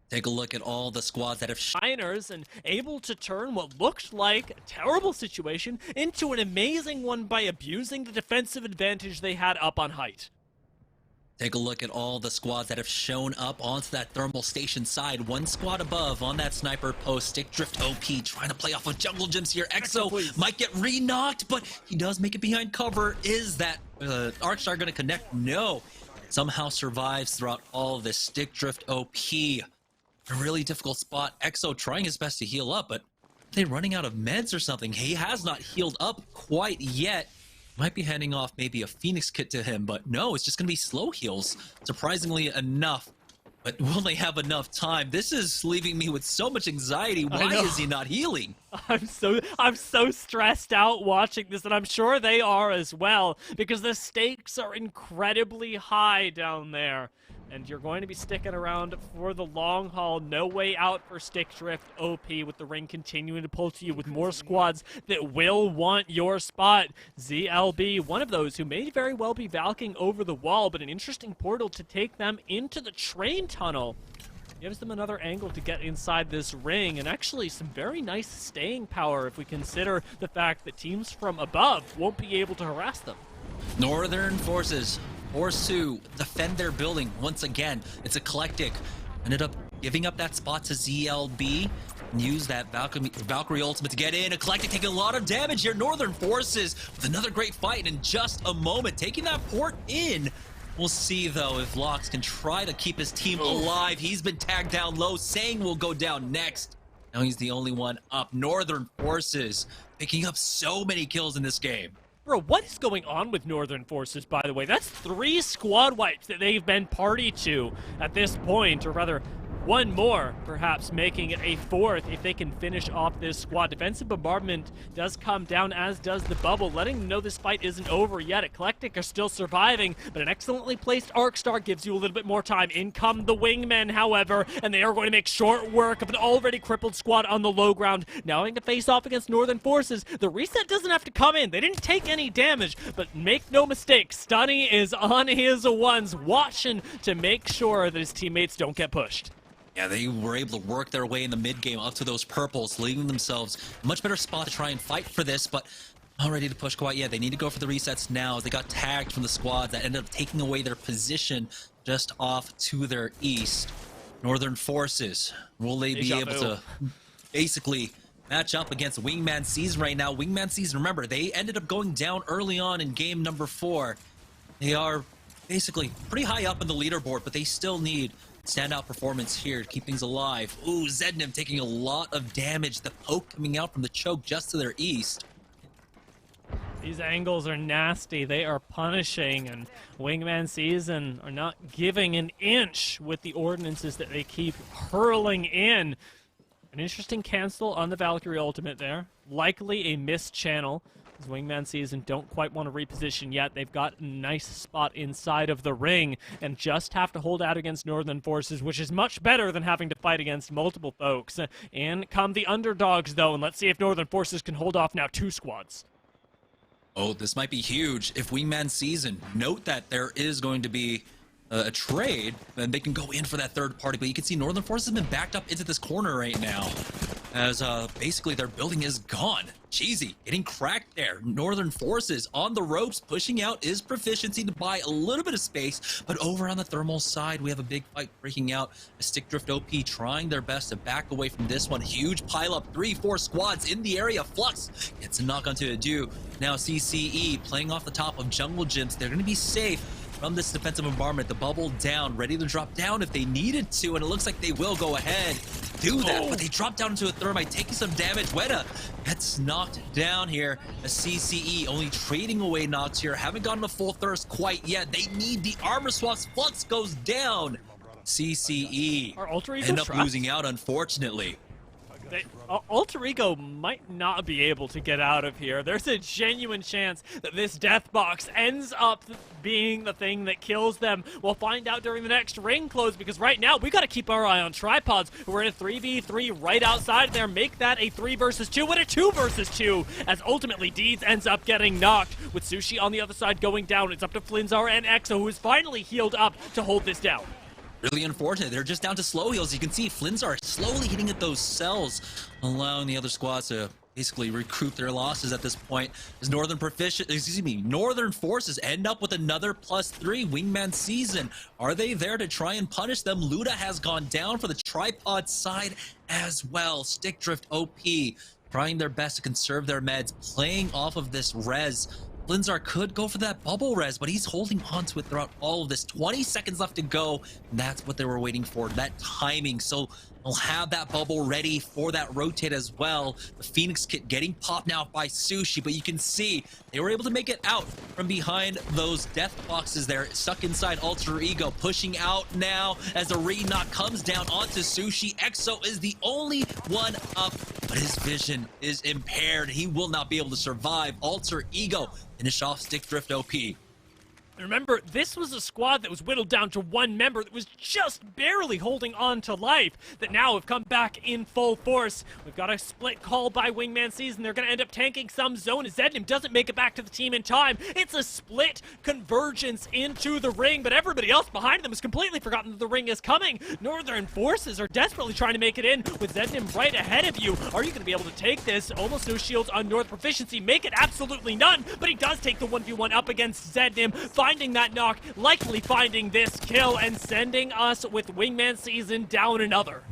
Take a look at all the squads that have Miners, and able to turn what looked like a terrible situation into an amazing one by abusing the defensive advantage they had up on height. Take a look at all the squads that have shown up onto that thermal station side. One squad above on that sniper post. Stick Drift OP trying to play off of jungle gems here. Exo might get re-knocked, but he does make it behind cover. Is that Arcstar going to connect? No. Somehow survives throughout all of this. Stick Drift OP. A really difficult spot. Exo trying his best to heal up, but are they running out of meds or something? He has not healed up quite yet. Might be handing off maybe a Phoenix kit to him, but no, it's just going to be slow heals, surprisingly enough. But will they have enough time? This is leaving me with so much anxiety. Why is he not healing? I'm so stressed out watching this, and I'm sure they are as well, because the stakes are incredibly high down there. And you're going to be sticking around for the long haul. No way out for Stick Drift OP, with the ring continuing to pull to you with more squads that will want your spot. ZLB, one of those who may very well be valking over the wall, but an interesting portal to take them into the train tunnel. Gives them another angle to get inside this ring, and actually some very nice staying power if we consider the fact that teams from above won't be able to harass them. Northern Forces forced to defend their building once again. It's Eclectic. Ended up giving up that spot to ZLB and use that Valkyrie ultimate to get in. Eclectic taking a lot of damage here. Northern Forces with another great fight in just a moment. Taking that port in. We'll see, though, if Lox can try to keep his team alive. He's been tagged down low. Sang will go down next. Now he's the only one up. Northern Forces picking up so many kills in this game. Bro, what is going on with Northern Forces, by the way? That's 3 squad wipes that they've been party to at this point, or rather, one more, perhaps making it a 4th if they can finish off this squad. Defensive bombardment does come down, as does the bubble, letting them know this fight isn't over yet. Eclectic are still surviving, but an excellently placed Arcstar gives you a little bit more time. In come the wingmen, however, and they are going to make short work of an already crippled squad on the low ground. Now having to face off against Northern Forces, the reset doesn't have to come in. They didn't take any damage, but make no mistake, Stunny is on his ones, watching to make sure that his teammates don't get pushed. Yeah, they were able to work their way in the mid-game up to those purples, leaving themselves a much better spot to try and fight for this, but not ready to push quite yet. They need to go for the resets now, as they got tagged from the squads that ended up taking away their position just off to their east. Northern Forces, will they be able to basically match up against Wingman Season right now? Wingman Season, remember, they ended up going down early on in game number 4. They are basically pretty high up in the leaderboard, but they still need standout performance here to keep things alive. Ooh, Zednim taking a lot of damage. The poke coming out from the choke just to their east. These angles are nasty. They are punishing, and Wingman Season are not giving an inch with the ordinances that they keep hurling in. An interesting cancel on the Valkyrie ultimate there. Likely a missed channel. As Wingman Season don't quite want to reposition yet. They've got a nice spot inside of the ring and just have to hold out against Northern Forces, which is much better than having to fight against multiple folks. And come the underdogs, though, and let's see if Northern Forces can hold off now 2 squads. Oh, this might be huge. If Wingman Season, note that there is going to be a trade, then they can go in for that third party. But you can see Northern Forces have been backed up into this corner right now, as basically their building is gone. Cheesy getting cracked there. Northern Forces on the ropes, pushing out is Proficiency to buy a little bit of space, but over on the thermal side, we have a big fight breaking out. A Stick Drift OP trying their best to back away from this one. Huge pile up, 3-4 squads in the area. Flux gets a knock onto Adu. Now CCE playing off the top of Jungle Gyms. They're going to be safe from this defensive bombardment. The bubble down, ready to drop down if they needed to, and it looks like they will go ahead do that, but they drop down into a thermite, taking some damage. Weta gets knocked down here. A CCE only trading away knocks here, haven't gotten a full thirst quite yet. They need the armor swaps. Flux goes down. CCE end up losing out, unfortunately. Alter Ego might not be able to get out of here. There's a genuine chance that this death box ends up being the thing that kills them. We'll find out during the next ring close, because right now we got to keep our eye on tripods. We're in a 3v3 right outside there. Make that a 3 versus 2 and a 2 versus 2, as ultimately Deeds ends up getting knocked. With Sushi on the other side going down, it's up to Flinzar and Exo, who is finally healed up to hold this down. Really unfortunate. They're just down to slow heals. You can see Flinzar slowly hitting at those cells, allowing the other squads to basically recoup their losses at this point. As Northern Forces end up with another +3 Wingman season. Are they there to try and punish them? Luda has gone down for the tripod side as well. Stick Drift OP trying their best to conserve their meds, playing off of this res. Flinzar could go for that bubble res, but he's holding on to it throughout all of this. 20 seconds left to go, and that's what they were waiting for, that timing. So they'll have that bubble ready for that rotate as well. The Phoenix kit getting popped now by Sushi, but you can see they were able to make it out from behind those death boxes there, stuck inside Alter Ego, pushing out now as the re-knock comes down onto Sushi. Exo is the only one up, but his vision is impaired. He will not be able to survive. Alter Ego finish off Stick Drift OP. Remember, this was a squad that was whittled down to one member that was just barely holding on to life, that now have come back in full force. We've got a split call by Wingman Season. They're going to end up tanking some zone as Zednim doesn't make it back to the team in time. It's a split convergence into the ring, but everybody else behind them has completely forgotten that the ring is coming. Northern Forces are desperately trying to make it in with Zednim right ahead of you. Are you going to be able to take this? Almost no shields on North Proficiency. Make it absolutely none, but he does take the 1v1 up against Zednim, finding that knock, likely finding this kill, and sending us with Wingman Season down another.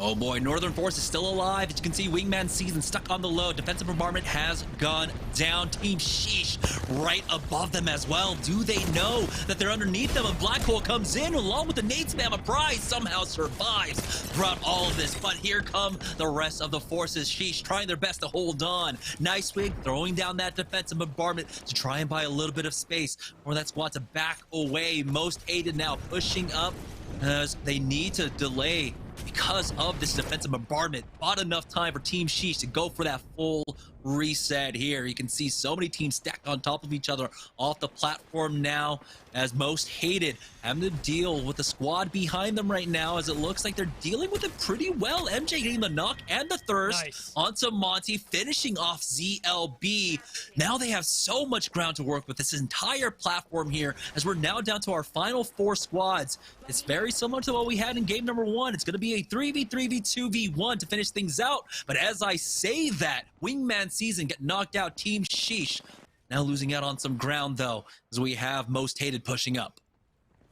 Oh boy, Northern Force is still alive. As you can see, Wingman Season stuck on the low. Defensive bombardment has gone down. Team Sheesh right above them as well. Do they know that they're underneath them? And Black Hole comes in along with the nade spam. A prize somehow survives throughout all of this. But here come the rest of the forces. Sheesh trying their best to hold on. Nice Wig throwing down that defensive bombardment to try and buy a little bit of space for that squad to back away. Most hated now pushing up as they need to delay because of this defensive bombardment. Bought enough time for Team Sheesh to go for that full reset here. You can see so many teams stacked on top of each other off the platform now, as Most Hated having to deal with the squad behind them right now, as it looks like they're dealing with it pretty well. MJ getting the knock and the thirst onto Monty, finishing off ZLB. Now they have so much ground to work with this entire platform here, as we're now down to our final 4 squads. It's very similar to what we had in game number 1. It's going to be a 3v3v2v1 to finish things out. But as I say that, Wingman Season get knocked out. Team Sheesh now losing out on some ground, though, as we have Most Hated pushing up.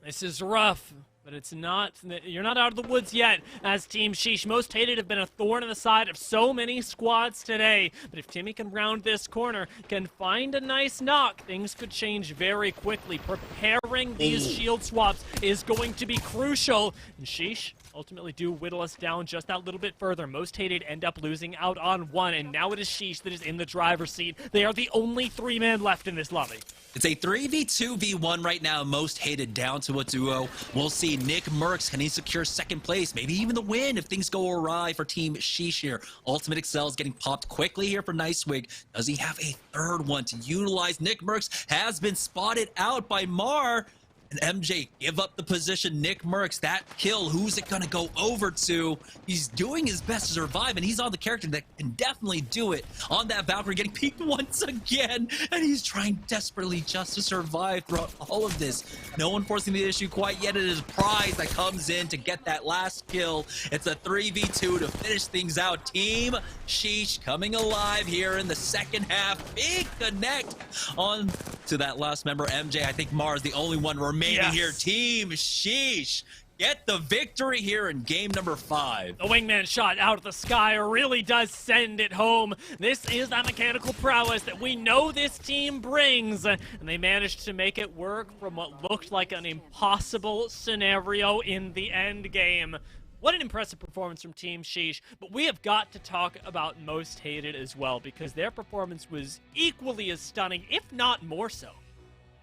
This is rough, but it's not, you're not out of the woods yet, as Team Sheesh. Most Hated have been a thorn in the side of so many squads today, but if Timmy can round this corner, can find a nice knock, things could change very quickly. Preparing these shield swaps is going to be crucial, and Sheesh ultimately do whittle us down just that little bit further. Most Hated end up losing out on 1, and now it is Sheesh that is in the driver's seat. They are the only 3 men left in this lobby. It's a 3v2v1 right now. Most Hated down to a duo. We'll see Nick Merckx, can he secure second place? Maybe even the win if things go awry for Team Sheesh here. Ultimate Excel is getting popped quickly here for Nicewig. Does he have a third one to utilize? Nick Merckx has been spotted out by Mar. And MJ give up the position. Nick Merckx, that kill, who's it gonna go over to? He's doing his best to survive, and he's on the character that can definitely do it. On that Valkyrie, getting peeked once again, and he's trying desperately just to survive throughout all of this. No one forcing the issue quite yet. It is Prize that comes in to get that last kill. It's a 3v2 to finish things out. Team Sheesh coming alive here in the second half. Big connect on to that last member, MJ. I think Mars the only one remaining here. Team Sheesh get the victory here in game number 5. The wingman shot out of the sky really does send it home. This is that mechanical prowess that we know this team brings, and they managed to make it work from what looked like an impossible scenario in the end game. What an impressive performance from Team Sheesh, but we have got to talk about Most Hated as well, because their performance was equally as stunning, if not more so.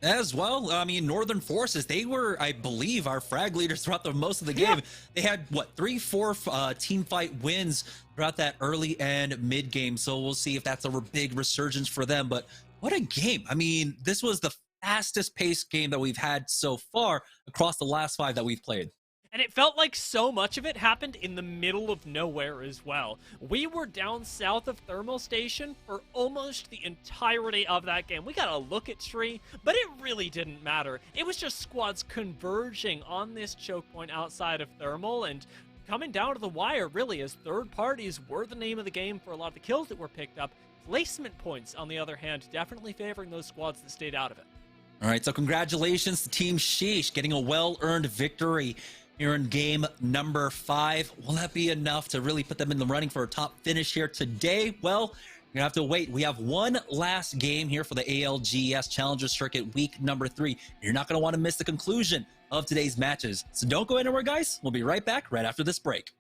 As well, I mean, Northern Forces, they were, I believe, our frag leaders throughout the most of the game. They had, what, 3-4 team fight wins throughout that early and mid game, so we'll see if that's a big resurgence for them. But what a game. I mean, this was the fastest paced game that we've had so far across the last 5 that we've played. And it felt like so much of it happened in the middle of nowhere as well. We were down south of Thermal Station for almost the entirety of that game. We got a look at tree, but it really didn't matter. It was just squads converging on this choke point outside of Thermal and coming down to the wire, really, as third parties were the name of the game for a lot of the kills that were picked up. Placement points, on the other hand, definitely favoring those squads that stayed out of it. All right, so congratulations to Team Sheesh getting a well-earned victory here in game number 5. Will that be enough to really put them in the running for a top finish here today? Well, you're gonna have to wait. We have one last game here for the ALGS Challenger Circuit week number 3. You're not gonna want to miss the conclusion of today's matches. So don't go anywhere, guys. We'll be right back right after this break.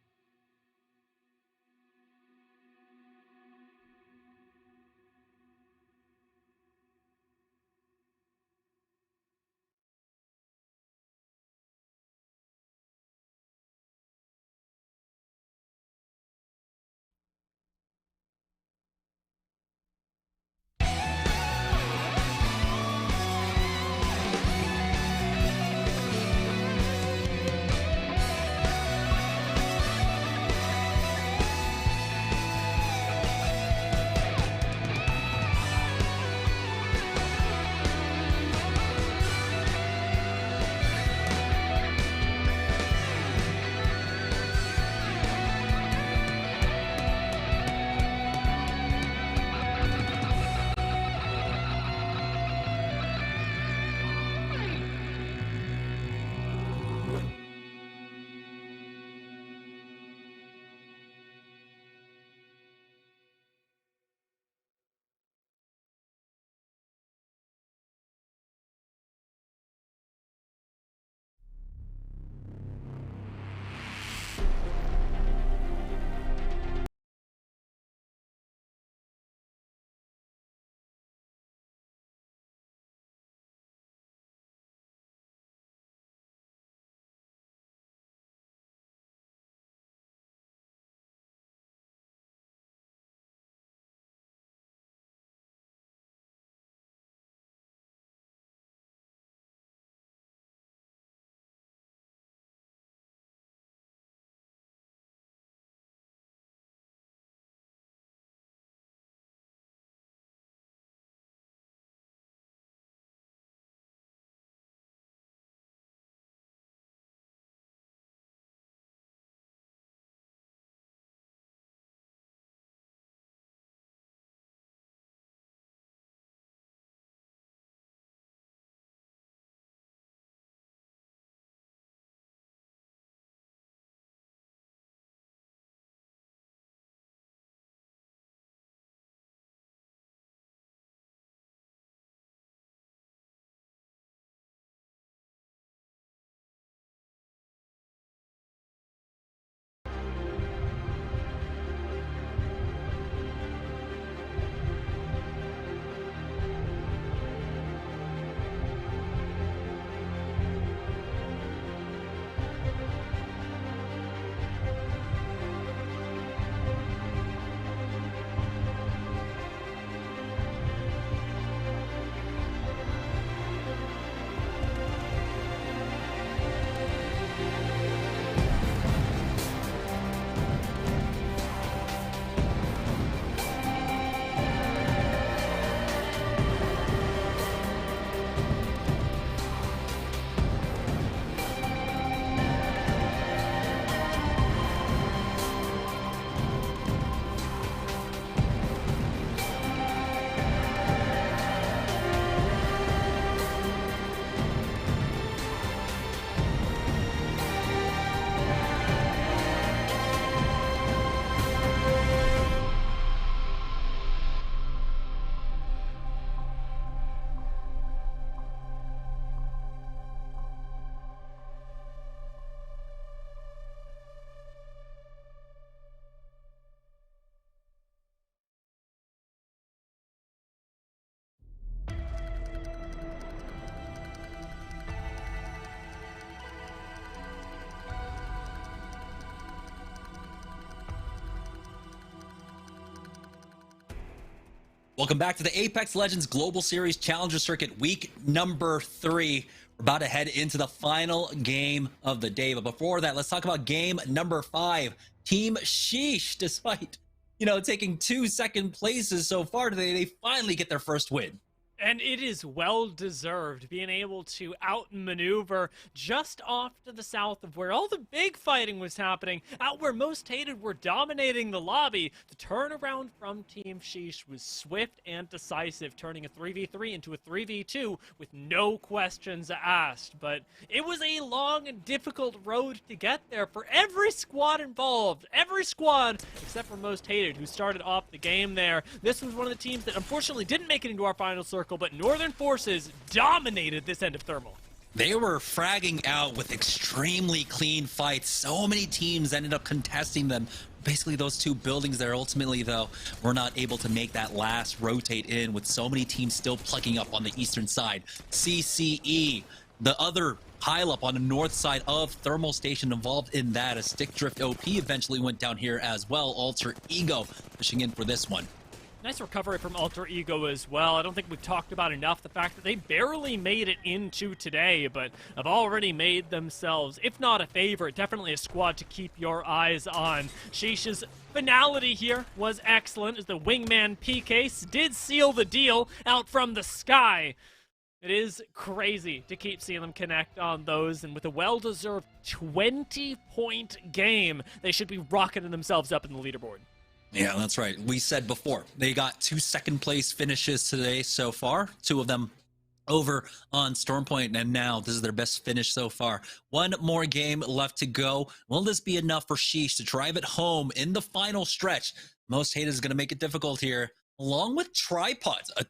Welcome back to the Apex Legends Global Series Challenger Circuit, week number 3. We're about to head into the final game of the day. But before that, let's talk about game number 5. Team Sheesh, despite, taking 2 second places so far today, they finally get their first win. And it is well-deserved, being able to outmaneuver just off to the south of where all the big fighting was happening, out where Most Hated were dominating the lobby. The turnaround from Team Sheesh was swift and decisive, turning a 3v3 into a 3v2 with no questions asked. But it was a long and difficult road to get there for every squad involved. Every squad except for Most Hated, who started off the game there. This was one of the teams that unfortunately didn't make it into our final circle, but Northern Forces dominated this end of Thermal. They were fragging out with extremely clean fights. So many teams ended up contesting them. Basically, those 2 buildings there ultimately, though, were not able to make that last rotate in, with so many teams still plugging up on the eastern side. CCE, the other pileup on the north side of Thermal Station, involved in that. A Stick Drift OP eventually went down here as well. Alter Ego pushing in for this one. Nice recovery from Alter Ego as well. I don't think we've talked about enough the fact that they barely made it into today, but have already made themselves, if not a favorite, definitely a squad to keep your eyes on. Sheesh's finality here was excellent, as the Wingman PK did seal the deal out from the sky. It is crazy to keep seeing them connect on those, and with a well-deserved 20-point game, they should be rocketing themselves up in the leaderboard. Yeah, that's right. We said before, they got 2 second-place finishes today so far, 2 of them over on Stormpoint, and now this is their best finish so far. 1 more game left to go. Will this be enough for Sheesh to drive it home in the final stretch? Most Hated is going to make it difficult here, along with Tripods, a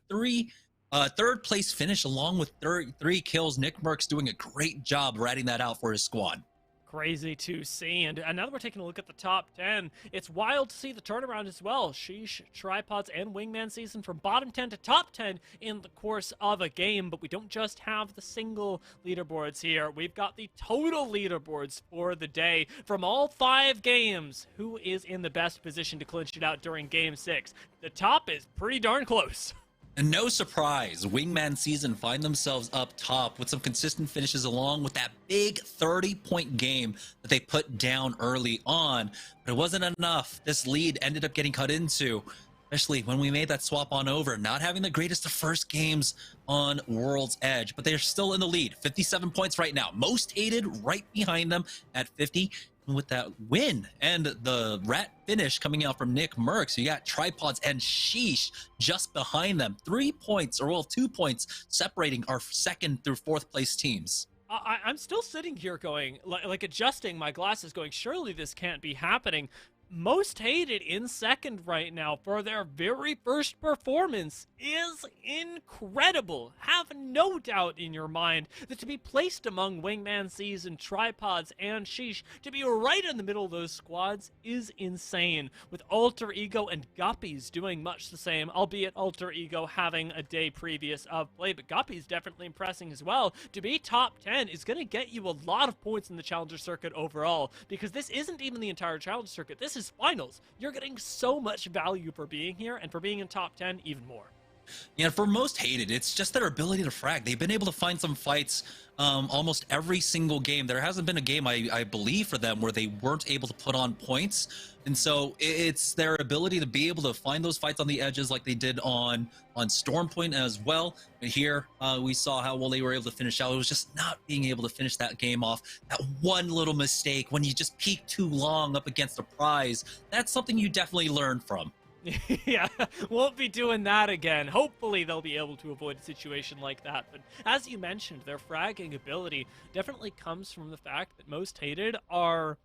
3rd-place finish along with 3 kills. Nick Merckx doing a great job ratting that out for his squad. Crazy to see. And now that we're taking a look at the top 10, it's wild to see the turnaround as well. Sheesh, Tripods, and Wingman season from bottom 10 to top 10 in the course of a game. But we don't just have the single leaderboards here. We've got the total leaderboards for the day from all 5 games. Who is in the best position to clinch it out during Game 6? The top is pretty darn close. And no surprise, Wingman season find themselves up top with some consistent finishes, along with that big 30-point game that they put down early on. But it wasn't enough. This lead ended up getting cut into, especially when we made that swap on over, not having the greatest of first games on World's Edge. But they're still in the lead, 57 points right now. Most Hated right behind them at 50. With that win and the rat finish coming out from Nick Merckx, you got Tripods and Sheesh just behind them. 3 points, or well, 2 points separating our 2nd through 4th place teams. I'm still sitting here going, like adjusting my glasses, going, surely this can't be happening. Most Hated in 2nd right now for their very first performance is incredible. Have no doubt in your mind that to be placed among Wingman season, Tripods, and Sheesh, to be right in the middle of those squads is insane. With Alter Ego and Guppies doing much the same, albeit Alter Ego having a day previous of play, but Guppies definitely impressing as well. To be top 10 is going to get you a lot of points in the Challenger Circuit overall, because this isn't even the entire Challenger Circuit. This is finals. You're getting so much value for being here, and for being in top 10 even more. Yeah, for Most Hated, it's just their ability to frag. They've been able to find some fights almost every single game. There hasn't been a game, I believe, for them where they weren't able to put on points. And so it's their ability to be able to find those fights on the edges like they did on Stormpoint as well. And here we saw how well they were able to finish out. It was just not being able to finish that game off. That one little mistake when you just peek too long up against a prize. That's something you definitely learn from. Yeah, won't be doing that again. Hopefully they'll be able to avoid a situation like that. But as you mentioned, their fragging ability definitely comes from the fact that Most Hated are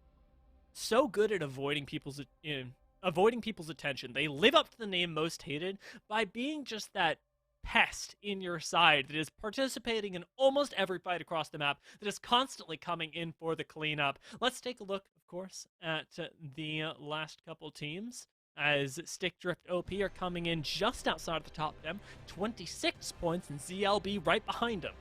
so good at avoiding people's attention. They live up to the name Most Hated by being just that pest in your side that is participating in almost every fight across the map, that is constantly coming in for the cleanup. Let's take a look, of course, at the last couple teams, as Stick Drift OP are coming in just outside of the top 10, 26 points, and ZLB right behind them.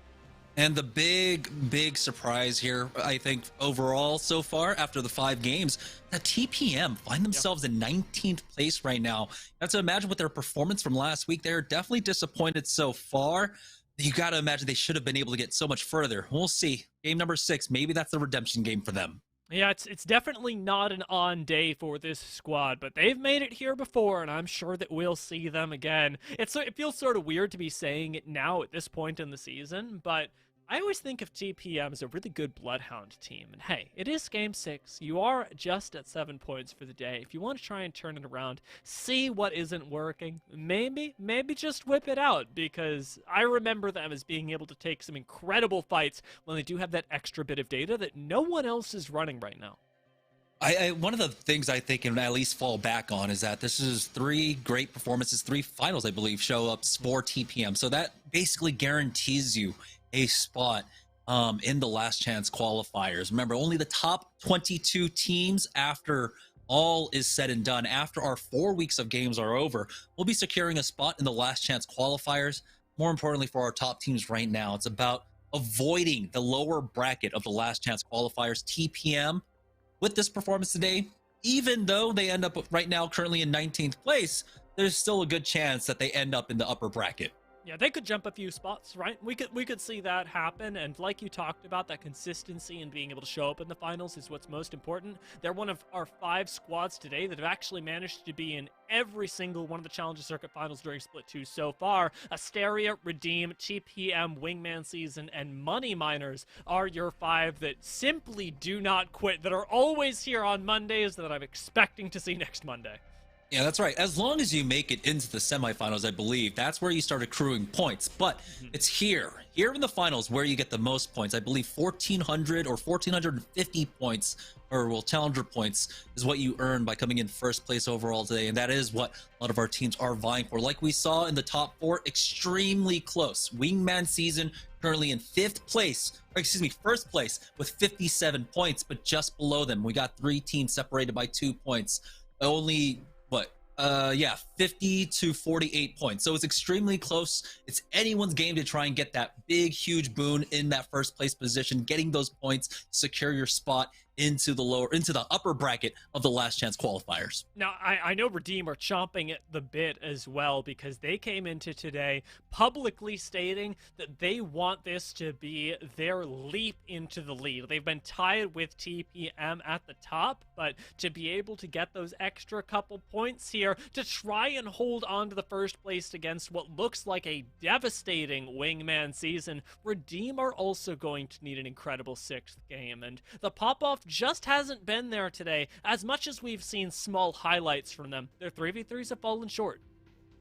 And the big surprise here, I think, overall so far after the 5 games, that TPM find themselves in 19th place right now. You have to imagine with their performance from last week, they're definitely disappointed so far. You got to imagine they should have been able to get so much further. We'll see. Game number 6, maybe that's the redemption game for them. Yeah, it's definitely not an on day for this squad, but they've made it here before, and I'm sure that we'll see them again. It feels sort of weird to be saying it now at this point in the season, but I always think of TPM as a really good Bloodhound team. And hey, it is Game 6. You are just at 7 points for the day. If you want to try and turn it around, see what isn't working, maybe just whip it out, because I remember them as being able to take some incredible fights when they do have that extra bit of data that no one else is running right now. One of the things I think can at least fall back on is that this is 3 great performances, 3 finals, I believe, show up for TPM. So that basically guarantees you a spot in the last chance qualifiers. Remember, only the top 22 teams, after all is said and done, after our 4 weeks of games are over, will be securing a spot in the last chance qualifiers. More importantly, for our top teams right now, it's about avoiding the lower bracket of the last chance qualifiers. TPM, with this performance today, even though they end up right now currently in 19th place, there's still a good chance that they end up in the upper bracket. Yeah, they could jump a few spots, right? We could see that happen, and like you talked about, that consistency and being able to show up in the finals is what's most important. They're one of our 5 squads today that have actually managed to be in every single one of the Challenger Circuit finals during Split 2 so far. Asteria, Redeem, TPM, Wingman Season, and Money Miners are your 5 that simply do not quit, that are always here on Mondays, that I'm expecting to see next Monday. Yeah, that's right. As long as you make it into the semifinals, I believe, that's where you start accruing points. But it's here in the finals where you get the most points. I believe 1,400 or 1,450 points, or well, challenger points, is what you earn by coming in first place overall today. And that is what a lot of our teams are vying for. Like we saw in the top 4, extremely close. Wingman Season currently in 5th place, or excuse me, 1st place with 57 points, but just below them, we got 3 teams separated by 2 points. Only 50 to 48 points. So it's extremely close. It's anyone's game to try and get that big, huge boon in that first place position, getting those points, secure your spot into the upper bracket of the last chance qualifiers. Now, I know Redeem are chomping at the bit as well, because they came into today publicly stating that they want this to be their leap into the lead. They've been tied with TPM at the top, but to be able to get those extra couple points here to try and hold on to the first place against what looks like a devastating Wingman Season, Redeem are also going to need an incredible 6th game, and the pop-off just hasn't been there today. As much as we've seen small highlights from them, their 3v3s have fallen short.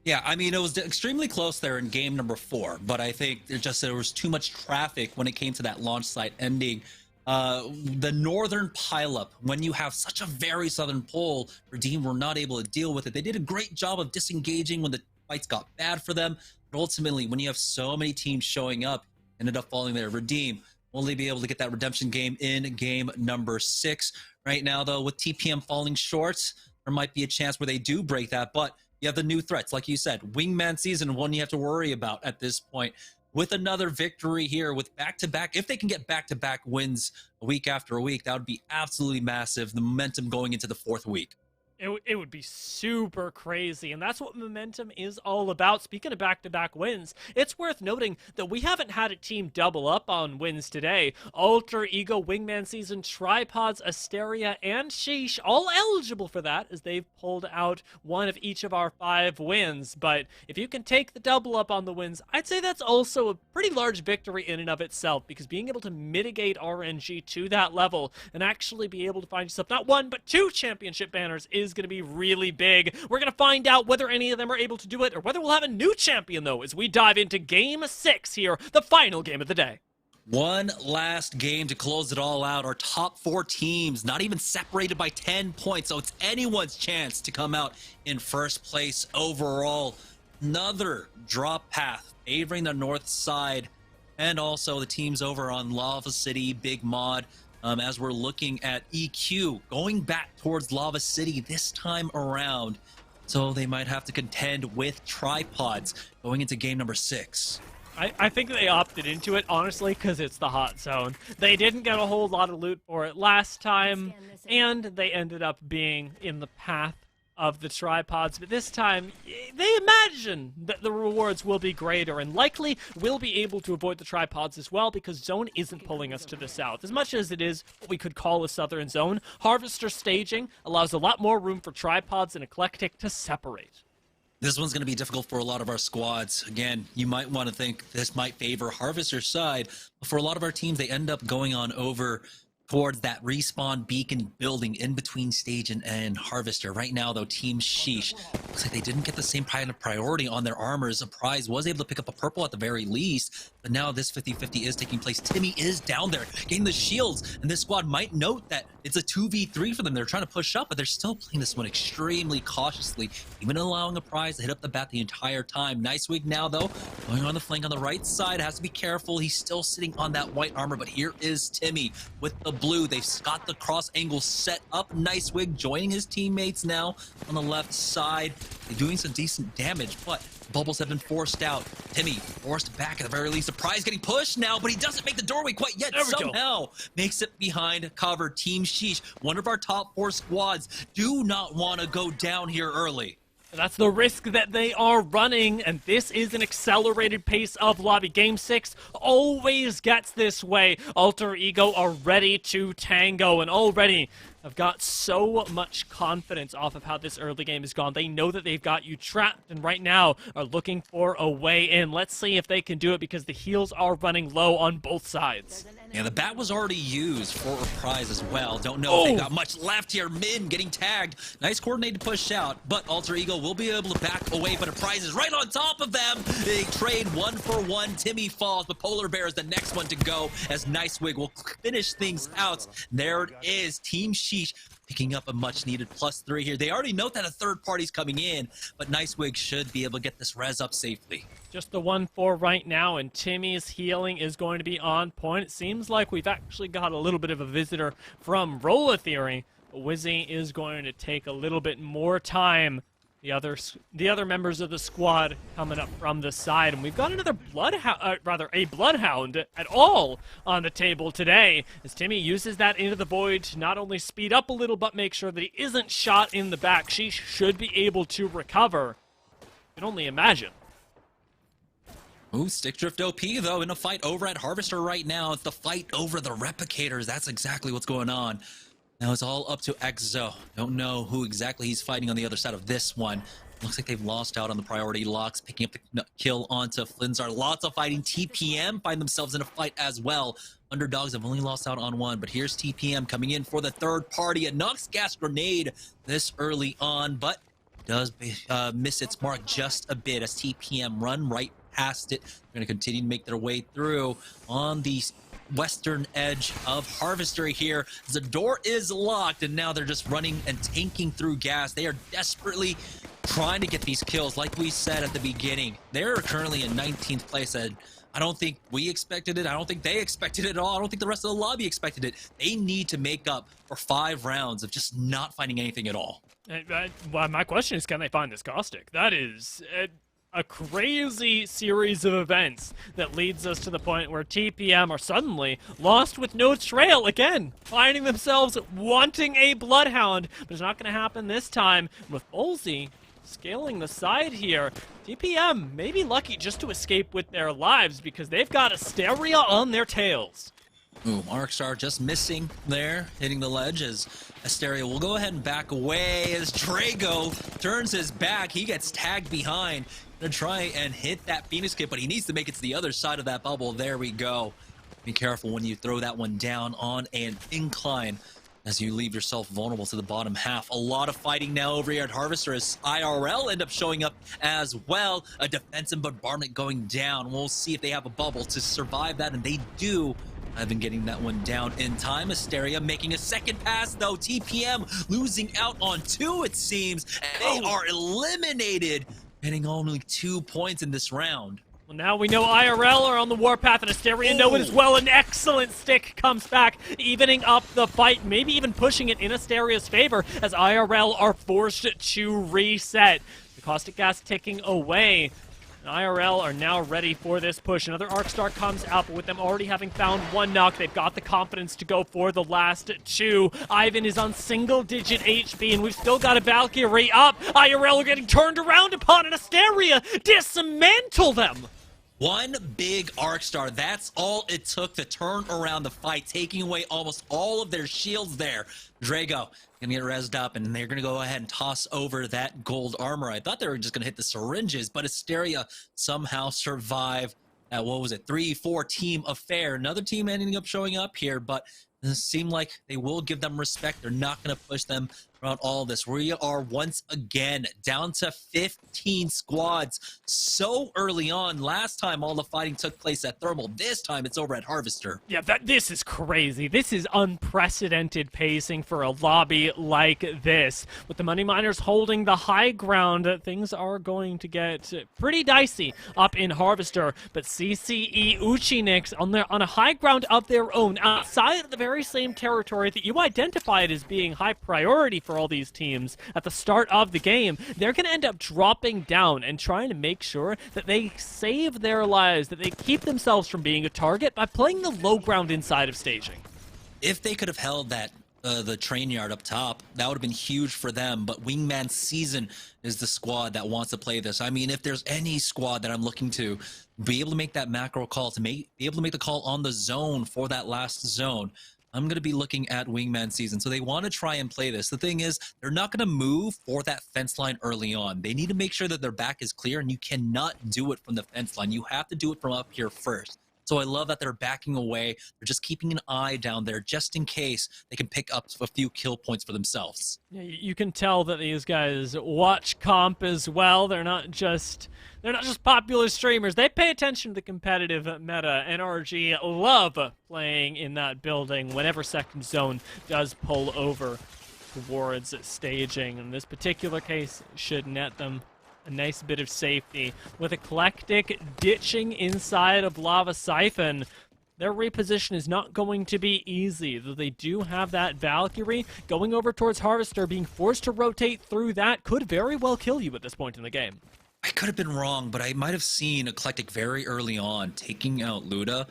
Yeah, I mean, it was extremely close there in game number 4, but I think there was too much traffic when it came to that launch site ending. The northern pileup, when you have such a very southern pole, Redeem were not able to deal with it. They did a great job of disengaging when the fights got bad for them, but ultimately, when you have so many teams showing up, ended up falling there. Redeem only be able to get that redemption game in game number 6. Right now, though, with TPM falling short, there might be a chance where they do break that, but you have the new threats. Like you said, Wingman Season, one you have to worry about at this point. With another victory here, with back-to-back, if they can get back-to-back wins week after week, that would be absolutely massive. The momentum going into the 4th week. It would be super crazy, and that's what momentum is all about. Speaking of back-to-back wins, it's worth noting that we haven't had a team double up on wins today. Alter Ego, Wingman Season, Tripods, Asteria, and Sheesh, all eligible for that, as they've pulled out one of each of our 5 wins. But if you can take the double up on the wins, I'd say that's also a pretty large victory in and of itself, because being able to mitigate RNG to that level and actually be able to find yourself not 1, but 2 championship banners is going to be really big. We're going to find out whether any of them are able to do it, or whether we'll have a new champion, though, as we dive into Game 6 here, the final game of the day. One last game to close it all out. Our top 4 teams, not even separated by 10 points, so it's anyone's chance to come out in first place overall. Another drop path favoring the north side, and also the teams over on Lava City, Big Mod. As we're looking at EQ going back towards Lava City this time around. So they might have to contend with Tripods going into game number 6. I think they opted into it, honestly, because it's the hot zone. They didn't get a whole lot of loot for it last time, and they ended up being in the path of the tripods. But this time, they imagine that the rewards will be greater, and likely will be able to avoid the tripods as well, because zone isn't pulling us to the south. As much as it is what we could call a southern zone, Harvester staging allows a lot more room for tripods and Eclectic to separate. This one's going to be difficult for a lot of our squads. Again, you might want to think this might favor Harvester's side, but for a lot of our teams, they end up going on over towards that respawn beacon building in between Stage and Harvester. Right now, though, Team Sheesh looks like they didn't get the same kind of priority on their armors. Prize was able to pick up a purple at the very least, but now this 50-50 is taking place. Timmy is down there getting the shields, and this squad might note that it's a 2v3 for them. They're trying to push up, but they're still playing this one extremely cautiously, even allowing a Prize to hit up the bat the entire time. Nicewig now, though, going on the flank on the right side. Has to be careful. He's still sitting on that white armor, but here is Timmy with the blue. They've got the cross angle set up. Nicewig joining his teammates now on the left side. They're doing some decent damage, but bubbles have been forced out. Timmy forced back at the very least. The Prize getting pushed now, but he doesn't make the doorway quite yet. Somehow makes it behind cover. Team Sheesh, one of our top 4 squads, do not want to go down here early. That's the risk that they are running, and this is an accelerated pace of lobby. Game 6 always gets this way. Alter Ego are ready to tango, and already have got so much confidence off of how this early game has gone. They know that they've got you trapped, and right now are looking for a way in. Let's see if they can do it, because the heals are running low on both sides. Yeah, the bat was already used for a Prize as well. Don't know if they got much left here. Min getting tagged. Nice coordinated push out, but Alter Ego will be able to back away, but a Prize is right on top of them. They trade 1-for-1. Timmy falls, but Polar Bear is the next one to go, as Nicewig will finish things out. There it is. Team Sheesh picking up a much-needed +3 here. They already note that a third party's coming in, but Nicewig should be able to get this res up safely. Just the 1-4 right now, and Timmy's healing is going to be on point. It seems like we've actually got a little bit of a visitor from Rolla Theory. Wizzy is going to take a little bit more time. The other members of the squad coming up from the side, and we've got another a Bloodhound at all on the table today, as Timmy uses that into the void to not only speed up a little, but make sure that he isn't shot in the back. She should be able to recover. You can only imagine. Ooh, Stick Drift OP, though, in a fight over at Harvester right now. It's the fight over the Replicators. That's exactly what's going on. Now it's all up to Exo. Don't know who exactly he's fighting on the other side of this one. Looks like they've lost out on the priority locks, picking up the kill onto Flinzar. Lots of fighting. TPM find themselves in a fight as well. Underdogs have only lost out on one, but here's TPM coming in for the third party. A Nox gas grenade this early on, but does miss its mark just a bit as TPM run right past it. They're going to continue to make their way through on the western edge of Harvester here. The door is locked, and now they're just running and tanking through gas. They are desperately trying to get these kills. Like we said at the beginning, they're currently in 19th place, and I don't think we expected it. I don't think they expected it at all. I don't think the rest of the lobby expected it. They need to make up for 5 rounds of just not finding anything at all. Well, my question is, can they find this caustic? That is a crazy series of events that leads us to the point where TPM are suddenly lost with no trail again, finding themselves wanting a Bloodhound, but it's not going to happen this time. With Olsey scaling the side here, TPM may be lucky just to escape with their lives, because they've got Asteria on their tails. Ooh, Arcstar just missing there, hitting the ledge as Asteria will go ahead and back away as Drago turns his back. He gets tagged behind. Gonna try and hit that Phoenix kit, but he needs to make it to the other side of that bubble. There we go. Be careful when you throw that one down on an incline, as you leave yourself vulnerable to the bottom half. A lot of fighting now over here at Harvester as IRL end up showing up as well. A defensive bombardment going down. We'll see if they have a bubble to survive that, and they do. I've been getting that one down in time. Asteria making a second pass, though. TPM losing out on 2, it seems. And they are eliminated, getting only 2 points in this round. Well, now we know IRL are on the warpath, and Asteria know it as well. An excellent stick comes back, evening up the fight, maybe even pushing it in Asteria's favor, as IRL are forced to reset. The caustic gas ticking away. IRL are now ready for this push. Another Arcstar comes out, but with them already having found one knock, they've got the confidence to go for the last two. Ivan is on single-digit HP, and we've still got a Valkyrie up. IRL are getting turned around upon, and Asteria dismantle them. One big Arcstar, that's all it took to turn around the fight, taking away almost all of their shields there. Drago gonna get rezzed up, and they're gonna go ahead and toss over that gold armor. I thought they were just gonna hit the syringes, but Asteria somehow survived that, what was it, 3-4 team affair. Another team ending up showing up here, but it seemed like they will give them respect. They're not gonna push them around all this. We are once again down to 15 squads so early on. Last time all the fighting took place at Thermal. This time it's over at Harvester. Yeah, this is crazy. This is unprecedented pacing for a lobby like this. With the Money Miners holding the high ground, things are going to get pretty dicey up in Harvester. But CCE Uchinix on a high ground of their own, outside of the very same territory that you identified as being high priority for all these teams at the start of the game, they're going to end up dropping down and trying to make sure that they save their lives, that they keep themselves from being a target by playing the low ground inside of staging. If they could have held that the train yard up top, that would have been huge for them. But Wingman Season is the squad that wants to play this. I mean, if there's any squad that I'm looking to be able to make that macro call, to be able to make the call on the zone for that last zone, I'm going to be looking at Wingman Season. So they want to try and play this. The thing is, they're not going to move for that fence line early on. They need to make sure that their back is clear, and you cannot do it from the fence line. You have to do it from up here first. So I love that they're backing away. They're just keeping an eye down there just in case they can pick up a few kill points for themselves. Yeah, you can tell that these guys watch comp as well. They're not just popular streamers. They pay attention to the competitive meta. NRG love playing in that building whenever second zone does pull over towards staging. In this particular case, should net them a nice bit of safety. With Eclectic ditching inside of Lava Siphon, their reposition is not going to be easy, though they do have that Valkyrie. Going over towards Harvester, being forced to rotate through that could very well kill you at this point in the game. I could have been wrong, but I might have seen Eclectic very early on taking out Luda.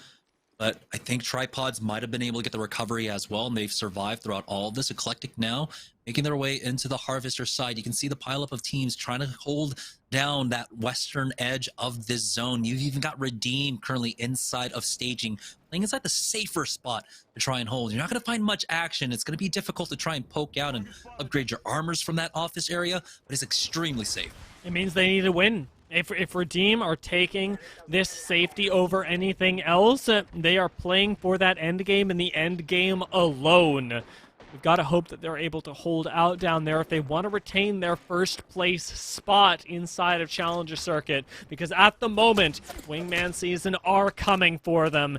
But I think Tripods might have been able to get the recovery as well, and they've survived throughout all of this. Eclectic now making their way into the Harvester side. You can see the pileup of teams trying to hold down that western edge of this zone. You've even got Redeem currently inside of staging, playing inside the safer spot to try and hold. You're not going to find much action. It's going to be difficult to try and poke out and upgrade your armors from that office area, but it's extremely safe. It means they need to win. If Redeem are taking this safety over anything else, they are playing for that end game and the end game alone. We've got to hope that they're able to hold out down there if they want to retain their first place spot inside of Challenger Circuit, because at the moment, Wingman Season are coming for them.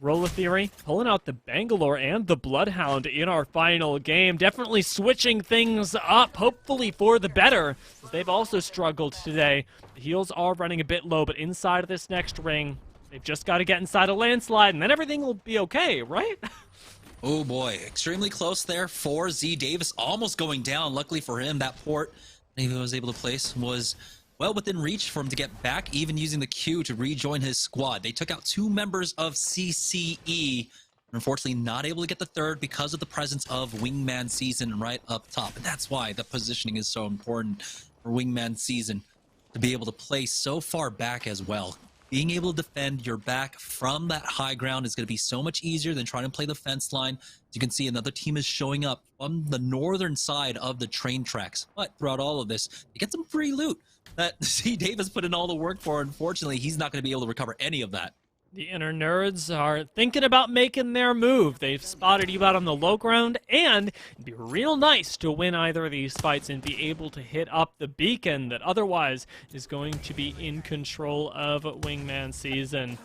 Roller Theory pulling out the Bangalore and the Bloodhound in our final game. Definitely switching things up, hopefully for the better, as they've also struggled today. The heals are running a bit low, but inside of this next ring, they've just got to get inside a landslide, and then everything will be okay, right? Oh boy, extremely close there for Z Davis, almost going down. Luckily for him, that port that he was able to place was well within reach for him to get back, even using the Q to rejoin his squad. They took out 2 members of CCE, unfortunately not able to get the third because of the presence of Wingman Season right up top. And that's why the positioning is so important for Wingman Season, to be able to play so far back as well. Being able to defend your back from that high ground is going to be so much easier than trying to play the fence line. As you can see, another team is showing up from the northern side of the train tracks. But throughout all of this, they get some free loot that C. Davis put in all the work for. Unfortunately, he's not going to be able to recover any of that. The inner nerds are thinking about making their move. They've spotted you out on the low ground, and it'd be real nice to win either of these fights and be able to hit up the beacon that otherwise is going to be in control of Wingman Season.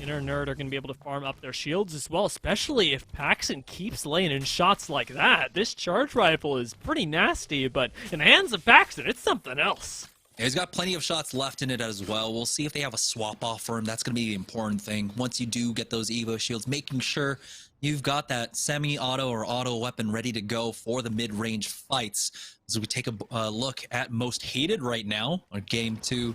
Inner Nerd are going to be able to farm up their shields as well, especially if Paxson keeps laying in shots like that. This charge rifle is pretty nasty, but in the hands of Paxson, it's something else. He's got plenty of shots left in it as well. We'll see if they have a swap off for him. That's going to be the important thing. Once you do get those Evo shields, making sure you've got that semi-auto or auto weapon ready to go for the mid-range fights. As we take a look at most hated right now, or game 5,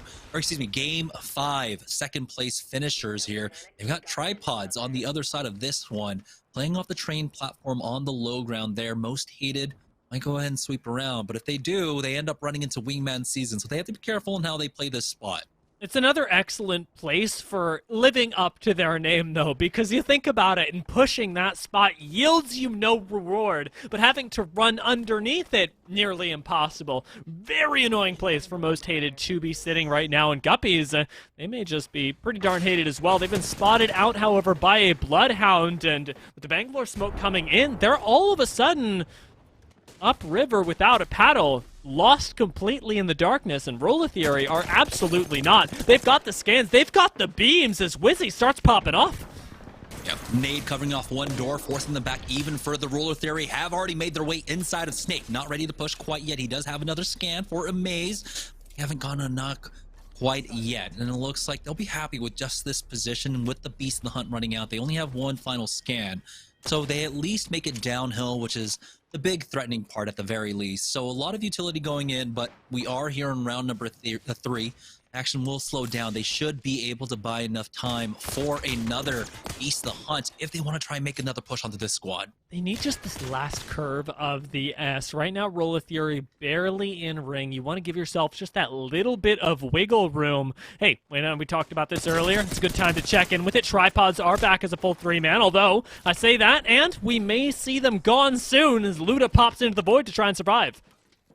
second place finishers here. They've got tripods on the other side of this one, playing off the train platform on the low ground there. Most hated might go ahead and sweep around, but if they do, they end up running into wingman season, so they have to be careful in how they play this spot. It's another excellent place for living up to their name, though, because you think about it, and pushing that spot yields you no reward, but having to run underneath it, nearly impossible. Very annoying place for most hated to be sitting right now, and Guppies, they may just be pretty darn hated as well. They've been spotted out, however, by a Bloodhound, and with the Bangalore smoke coming in, they're all of a sudden upriver without a paddle, lost completely in the darkness, and Roller Theory are absolutely not. They've got the scans, they've got the beams as Wizzy starts popping off. Yep, Nade covering off one door, forcing them back even further. Roller Theory have already made their way inside of Snake. Not ready to push quite yet. He does have another scan for Amaze. They haven't gone a knock quite yet, and it looks like they'll be happy with just this position, and with the Beast in the Hunt running out, they only have one final scan. So they at least make it downhill, which is the big threatening part at the very least. So a lot of utility going in, but we are here in round number 3. Action will slow down. They should be able to buy enough time for another Beast the Hunt if they want to try and make another push onto this squad. They need just this last curve of the S. Right now, Roller Theory barely in ring. You want to give yourself just that little bit of wiggle room. Hey, we talked about this earlier. It's a good time to check in with it. Tripods are back as a full 3-man, although I say that, and we may see them gone soon as Luda pops into the void to try and survive.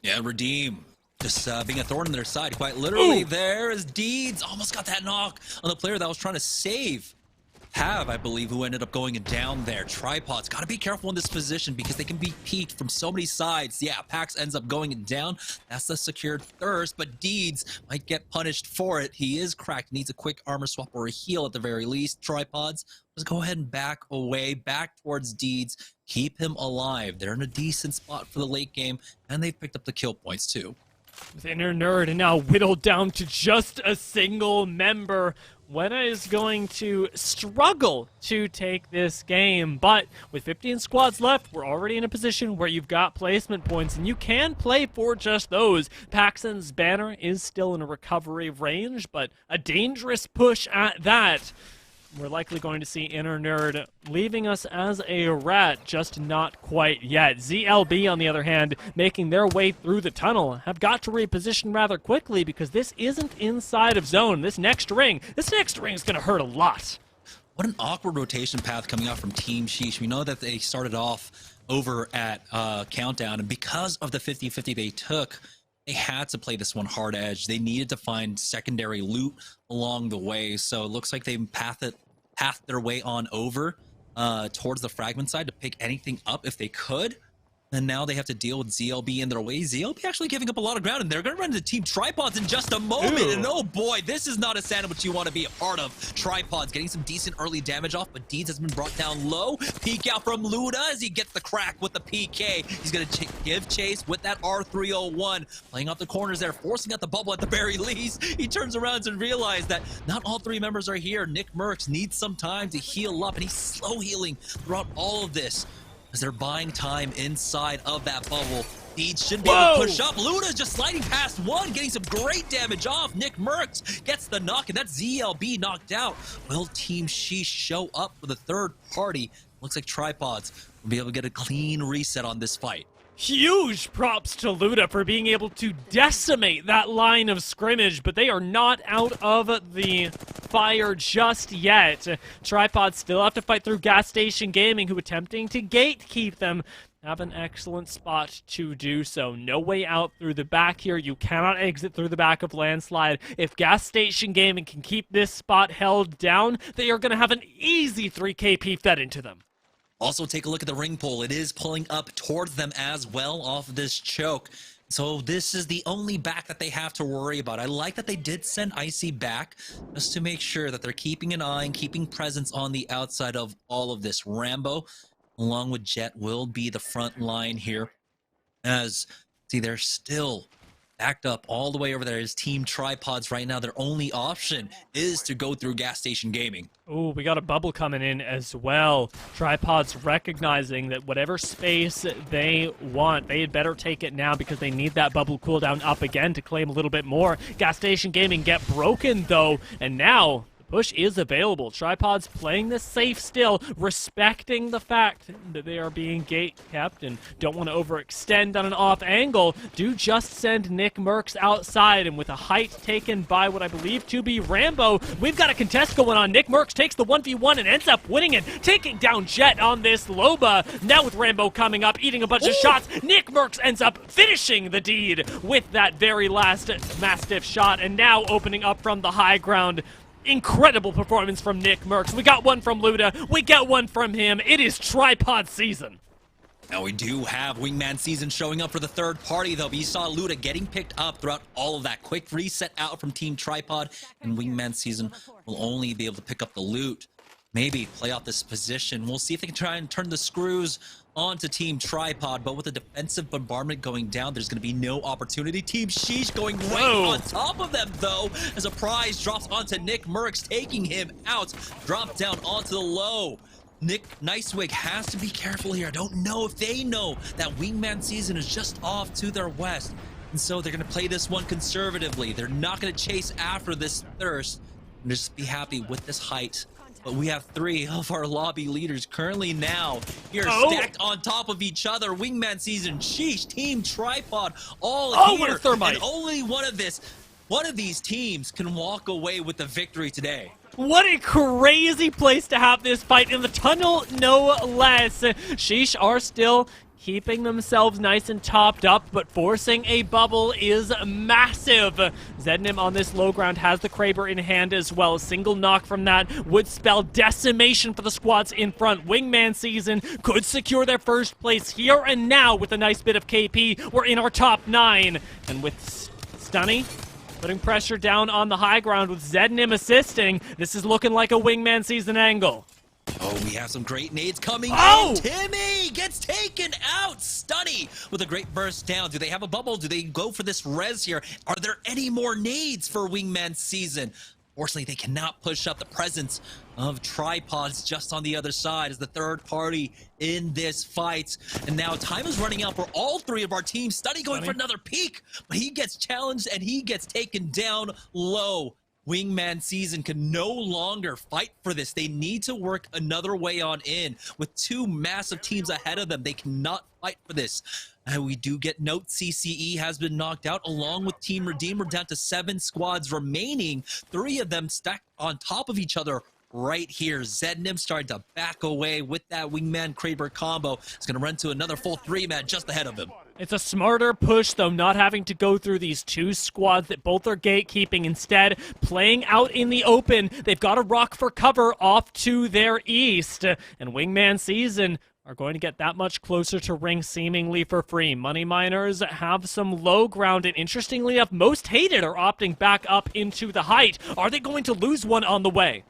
Yeah, Redeem. Just being a thorn on their side, quite literally. Ooh. There is Deeds. Almost got that knock on the player that was trying to save. I believe, who ended up going down there. Tripods, got to be careful in this position because they can be peeked from so many sides. Yeah, Pax ends up going down. That's the secured thirst, but Deeds might get punished for it. He is cracked, needs a quick armor swap or a heal at the very least. Tripods, let's go ahead and back away, back towards Deeds. Keep him alive. They're in a decent spot for the late game, and they've picked up the kill points too. With Inner Nerd and now whittled down to just a single member, Weta is going to struggle to take this game, but with 15 squads left, we're already in a position where you've got placement points, and you can play for just those. Paxton's banner is still in a recovery range, but a dangerous push at that. We're likely going to see Inner Nerd leaving us as a rat, just not quite yet. ZLB, on the other hand, making their way through the tunnel, have got to reposition rather quickly because this isn't inside of zone. This next ring is going to hurt a lot. What an awkward rotation path coming out from Team Sheesh. We know that they started off over at Countdown, and because of the 50-50 they took, they had to play this one hard edge. They needed to find secondary loot along the way, so it looks like they pathed their way on over towards the fragment side to pick anything up if they could. And now they have to deal with ZLB in their way. ZLB actually giving up a lot of ground, and they're going to run into Team Tripods in just a moment. Ew. And oh boy, this is not a sandwich you want to be a part of. Tripods getting some decent early damage off, but Deeds has been brought down low. Peek out from Luda as he gets the crack with the PK. He's going to give chase with that R301. Playing off the corners there, forcing out the bubble at the very least. He turns around and realizes that not all 3 members are here. Nick Merckx needs some time to heal up, and he's slow healing throughout all of this, as they're buying time inside of that bubble. Deeds should be able to push up. Luda's just sliding past one, getting some great damage off. Nick Merckx gets the knock, and that's ZLB knocked out. Will Team Sheesh show up for the third party? Looks like Tripods will be able to get a clean reset on this fight. Huge props to Luda for being able to decimate that line of scrimmage, but they are not out of the fire just yet. Tripods still have to fight through Gas Station Gaming, who attempting to gatekeep them. Have an excellent spot to do so. No way out through the back here. You cannot exit through the back of Landslide. If Gas Station Gaming can keep this spot held down, they are going to have an easy 3KP fed into them. Also, take a look at the ring pull. It is pulling up towards them as well off of this choke. So this is the only back that they have to worry about. I like that they did send Icy back just to make sure that they're keeping an eye and keeping presence on the outside of all of this. Rambo, along with Jet, will be the front line here. As, see, they're still backed up all the way over there is Team Tripods right now. Their only option is to go through Gas Station Gaming. Ooh, we got a bubble coming in as well. Tripods recognizing that whatever space they want, they had better take it now because they need that bubble cooldown up again to claim a little bit more. Gas Station Gaming get broken though, and now push is available. Tripods playing this safe still, respecting the fact that they are being gate kept and don't want to overextend on an off angle. Do just send Nick Mercs outside, and with a height taken by what I believe to be Rambo, we've got a contest going on. Nick Mercs takes the 1v1 and ends up winning it, taking down Jet on this Loba. Now with Rambo coming up, eating a bunch of shots, Nick Mercs ends up finishing the deed with that very last Mastiff shot, and now opening up from the high ground. Incredible performance from Nick Mercs. We got one from Luda. We get one from him. It is Tripod season. Now we do have Wingman Season showing up for the third party, though. We saw Luda getting picked up throughout all of that quick reset out from Team Tripod, and Wingman Season will only be able to pick up the loot. Maybe play out this position. We'll see if they can try and turn the screws onto Team Tripod, but with the defensive bombardment going down, there's going to be no opportunity. Team Sheesh going right on top of them, though, as a prize drops onto Nick Mercs, taking him out. Drop down onto the low. Nick Nicewig has to be careful here. I don't know if they know that Wingman Season is just off to their west, and so they're going to play this one conservatively. They're not going to chase after this thirst and just be happy with this height. But we have three of our lobby leaders currently now here stacked on top of each other. Wingman Season, Sheesh, Team Tripod, all here. What a thermite. And only one of these teams can walk away with the victory today. What a crazy place to have this fight in the tunnel, no less. Sheesh are still keeping themselves nice and topped up, but forcing a bubble is massive. Zednim on this low ground has the Kraber in hand as well. A single knock from that would spell decimation for the squads in front. Wingman Season could secure their first place here and now with a nice bit of KP. We're in our top 9. And with Stunny putting pressure down on the high ground with Zednim assisting, this is looking like a Wingman Season angle. Oh, we have some great nades coming in. Timmy gets taken out. Stunny with a great burst down. Do they have a bubble? Do they go for this res here? Are there any more nades for Wingman Season? Fortunately, they cannot push up the presence of Tripods just on the other side as the third party in this fight. And now time is running out for all three of our teams. Stunny going for another peek, but he gets challenged and he gets taken down low. Wingman Season can no longer fight for this. They need to work another way on in. With two massive teams ahead of them, they cannot fight for this. And we do get note CCE has been knocked out along with Team Redeemer, down to 7 squads remaining. 3 of them stacked on top of each other right here. Zednim starting to back away with that Wingman Kraber combo. It's going to run to another full 3-man just ahead of him. It's a smarter push, though, not having to go through these 2 squads that both are gatekeeping. Instead, playing out in the open. They've got a rock for cover off to their east. And Wingman Season are going to get that much closer to ring seemingly for free. Money Miners have some low ground, and interestingly enough, most hated are opting back up into the height. Are they going to lose one on the way?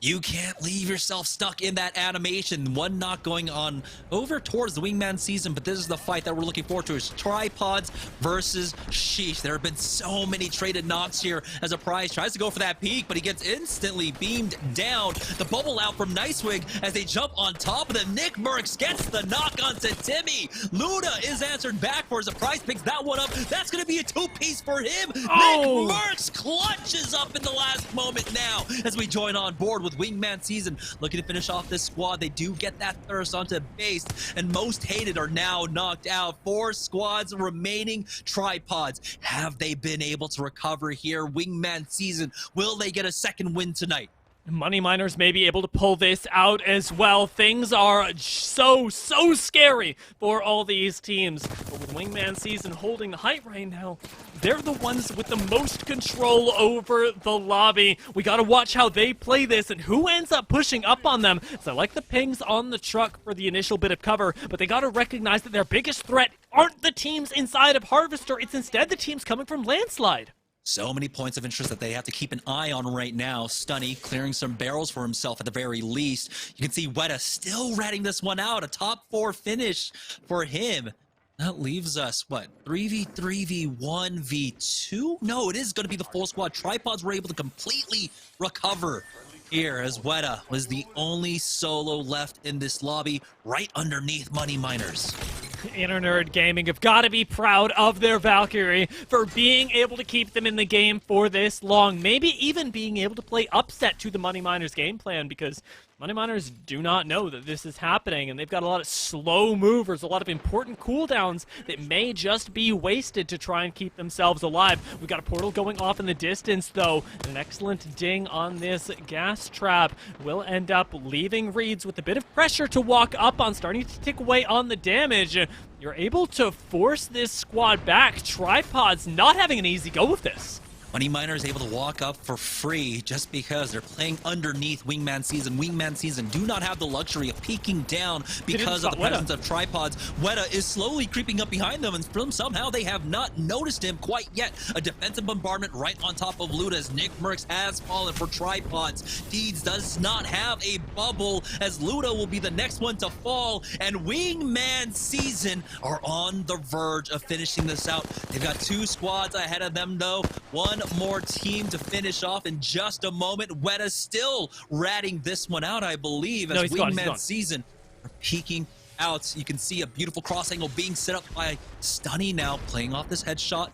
You can't leave yourself stuck in that animation. One knock going on over towards the Wingman Season, but this is the fight that we're looking forward to, is Tripods versus Sheesh. There have been so many traded knocks here as a prize tries to go for that peak, but he gets instantly beamed down. The bubble out from Nicewig as they jump on top of them. Nick Mercs gets the knock onto Timmy. Luda is answered back for his prize, picks that one up. That's going to be a 2-piece for him. Nick Mercs clutches up in the last moment now as we join on board with Wingman Season looking to finish off this squad. They do get that thirst onto base, and most hated are now knocked out. 4 squads remaining. Tripods, have they been able to recover here? Wingman Season, will they get a second win tonight? Money Miners may be able to pull this out as well. Things are so scary for all these teams. But with Wingman Season holding the height right now, they're the ones with the most control over the lobby. We gotta watch how they play this and who ends up pushing up on them. So I like the pings on the truck for the initial bit of cover, but they gotta recognize that their biggest threat aren't the teams inside of Harvester. It's instead the teams coming from Landslide. So many points of interest that they have to keep an eye on right now. Stunny clearing some barrels for himself at the very least. You can see Weta still ratting this one out. A top 4 finish for him. That leaves us, what, 3v3v1v2? No, it is going to be the full squad. Tripods were able to completely recover here as Weta was the only solo left in this lobby right underneath Money Miners. Inner Nerd Gaming have got to be proud of their Valkyrie for being able to keep them in the game for this long. Maybe even being able to play upset to the Money Miners game plan, because Money Miners do not know that this is happening, and they've got a lot of slow movers, a lot of important cooldowns that may just be wasted to try and keep themselves alive. We've got a portal going off in the distance, though. An excellent ding on this gas trap will end up leaving Reeds with a bit of pressure to walk up on, starting to tick away on the damage. You're able to force this squad back. Tripods not having an easy go with this. Money Miner is able to walk up for free just because they're playing underneath Wingman Season. Wingman Season do not have the luxury of peeking down because of the presence of Tripods. Weta is slowly creeping up behind them, and somehow they have not noticed him quite yet. A defensive bombardment right on top of Luda as Nick Merckx has fallen for Tripods. Deeds does not have a bubble as Luda will be the next one to fall, and Wingman Season are on the verge of finishing this out. They've got 2 squads ahead of them, though. One more team to finish off in just a moment. Weta still ratting this one out, I believe, as Wingman Season are peeking out. You can see a beautiful cross angle being set up by Stunny now, playing off this headshot.